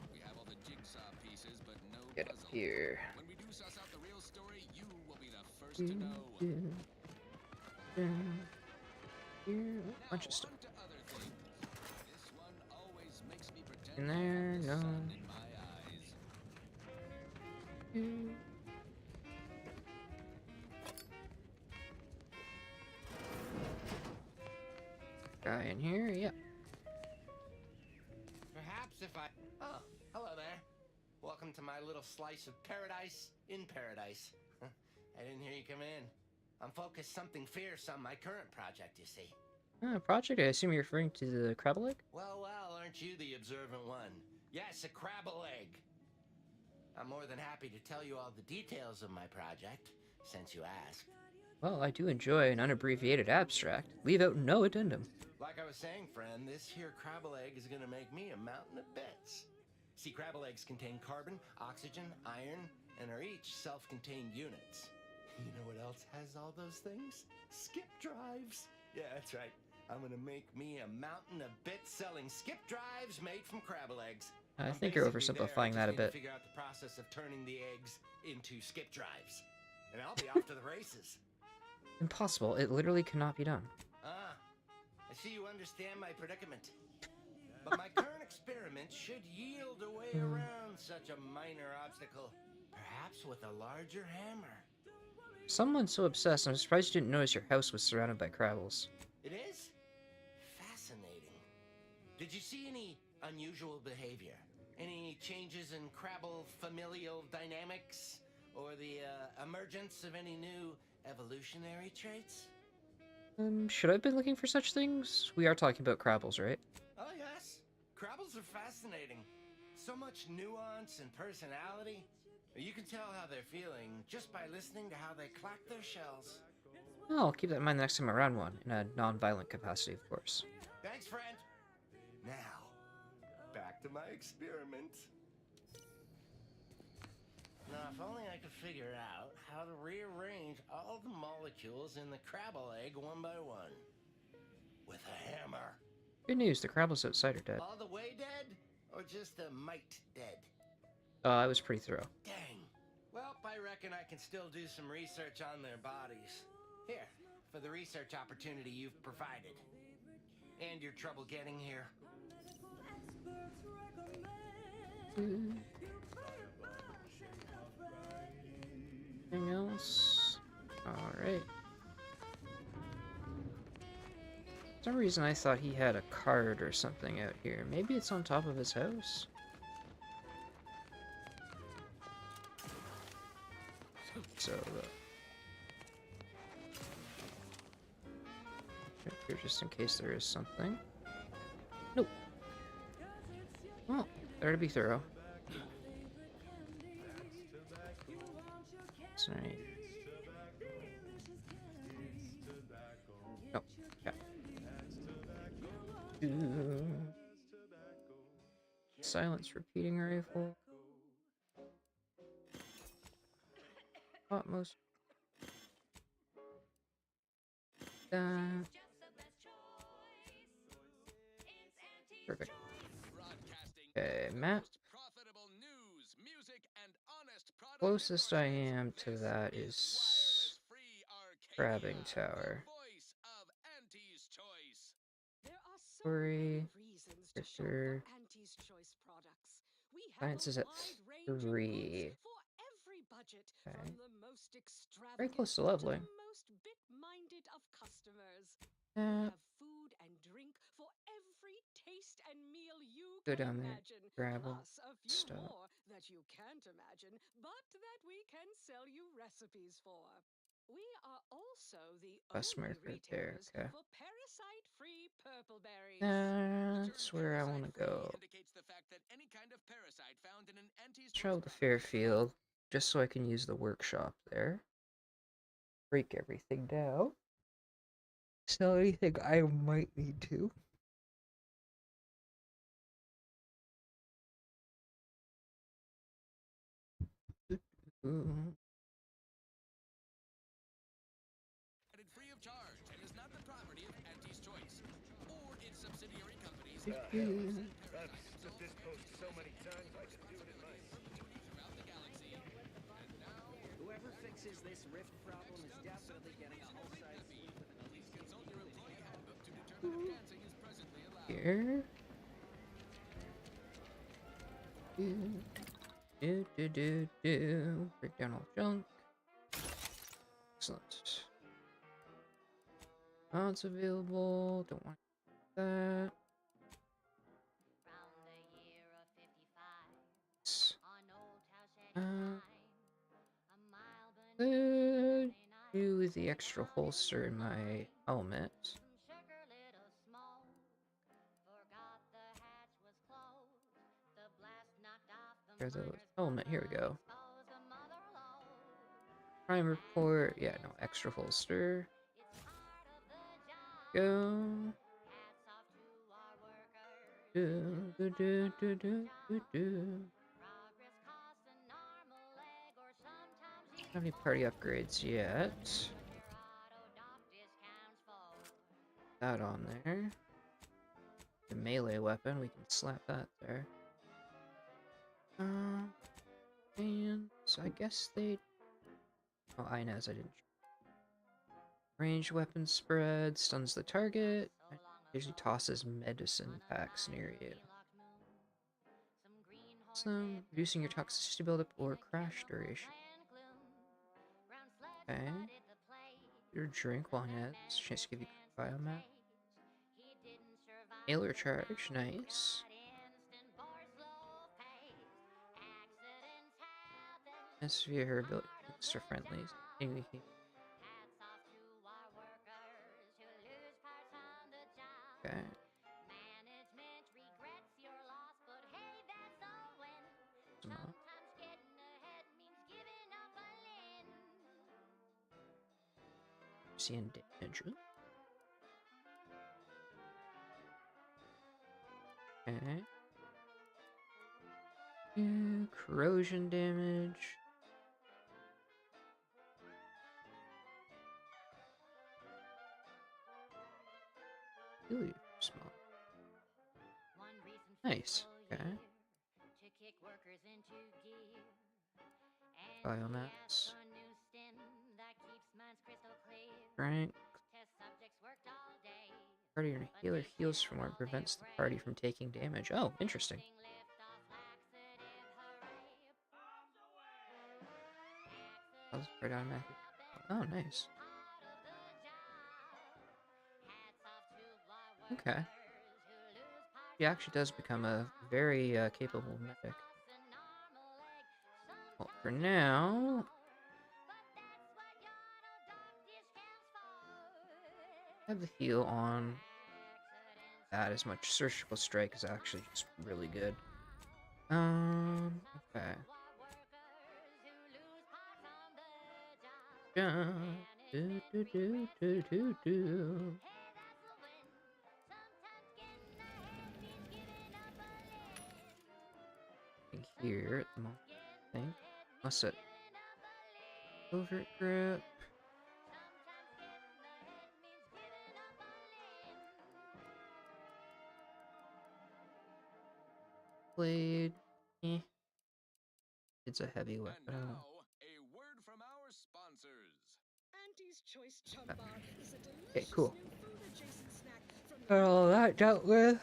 We have all the jigsaw pieces, but no Get up puzzle. here. When we do suss out the real story, you will be the first to know. Here, a bunch of stuff. To other things. This one always makes me pretend In I there, have the no. sun in my eyes. Guy in here, yep. Perhaps if I... Oh, hello there. Welcome to my little slice of paradise in paradise. I didn't hear you come in. I'm focused something fierce on my current project, you see. Project? I assume you're referring to the crab leg? Well, aren't you the observant one? Yes, a crabble egg. I'm more than happy to tell you all the details of my project, since you asked. Well, I do enjoy an unabbreviated abstract. Leave out no addendum. Like like I was saying, friend, this here crabble egg is gonna make me a mountain of bits. See, crabble eggs contain carbon, oxygen, iron, and are each self-contained units. You know what else has all those things? Skip drives. Yeah, that's right. I'm gonna make me a mountain of bits selling skip drives made from crabble eggs. I I'm think you're basically there. I oversimplifying just that a need to bit. figure out the process of turning the eggs into skip drives. And I'll be off to the races. Impossible. It literally cannot be done. Ah, I see you understand my predicament. But my current experiment should yield a way around such a minor obstacle. Perhaps with a larger hammer. Someone's so obsessed, I'm surprised you didn't notice your house was surrounded by crabbles. It is? Fascinating. Did you see any unusual behavior? Any changes in crabble familial dynamics? Or the emergence of any new evolutionary traits? Should I have been looking for such things? We are talking about crabbles, right? Oh, yes. Crabbles are fascinating. So much nuance and personality. You can tell how they're feeling just by listening to how they clack their shells. Oh, I'll keep that in mind the next time I run one, in a non-violent capacity, of course. Thanks, friend. Now, back to my experiment. Now, if only I could figure out how to rearrange all the molecules in the crabble egg one by one. With a hammer. Good news, the crabbles outside are dead. All the way dead? Or just the might dead? I was pretty thorough. Dang. Well, I reckon I can still do some research on their bodies. Here, for the research opportunity you've provided. And your trouble getting here. Anything else? Alright. For some reason I thought he had a card or something out here. Maybe it's on top of his house? So, here just in case there is something. Nope. Well, there to be thorough. Sorry. Oh, yeah. Silence repeating rifle. Utmost. Perfect. Okay, map. Closest I am to that is Crabbing Tower. Story. Character. Science is at 3. Okay. Very close to leveling. Food and drink for every taste and meal you Go can down there, imagine, grab all plus a few stuff. more that you can't imagine, but that we can sell you recipes for. We are also the Customer only right there, retailers okay. for parasite-free purple berries. That's where I want to go. Travel to Fairfield, just so I can use the workshop there. Break everything down. Sell anything I might need to. Free of charge and is not the property of Auntie's Choice or its subsidiary companies. I've said this post so many times I could do it in my throughout the galaxy. And now, whoever fixes this rift problem is definitely getting a whole size suite with an elite consult your employee handbook to determine if dancing is presently allowed. Here. Break down all junk. Excellent. Mods available. Don't want that. Could do with the extra holster in my helmet. Here's the helmet. Here we go. Crime report. Yeah, no extra holster. Go. Don't have any party upgrades yet. That on there. The melee weapon, we can slap that there. And so I guess they. Oh, Inez, I didn't. Range weapon spread, stuns the target. Usually tosses medicine packs near you. So, reducing your toxicity buildup or crash duration. Okay. Your drink while it has chance to give you biomat. Ailer charge, nice. Severe ability extra friendlies. Okay. Seeing damage. Okay. Corrosion damage. Really small. Nice. Okay. Biomass. Strength. Party or healer heals from or prevents the party from taking damage. Oh, interesting. Automatically. Oh, nice. Okay. She actually does become a very capable medic. Well, for now... I have the heal on. That as much. Surgical strike is actually just really good. Okay. Here at the moment, I think. What's it? Covert grip. Blade. Eh. It's a heavy weapon. And now, a word from our sponsors. Auntie's Choice Chum Bar is a delicious Okay, cool. new food-adjacent snack from Got all that dealt with.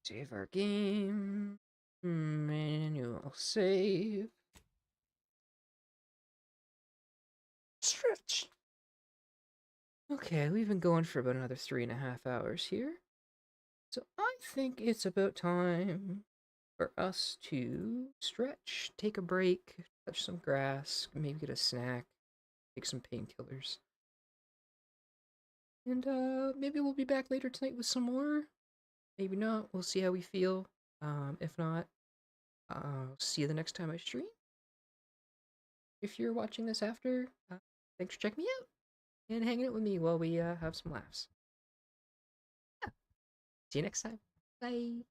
Save our game. Manual save. Stretch. Okay, we've been going for about another 3.5 hours here. So I think it's about time for us to stretch, take a break, touch some grass, maybe get a snack, take some painkillers. And maybe we'll be back later tonight with some more. Maybe not. We'll see how we feel. If not, I'll see you the next time I stream. If you're watching this after, thanks for checking me out and hanging out with me while we have some laughs. Yeah. See you next time. Bye.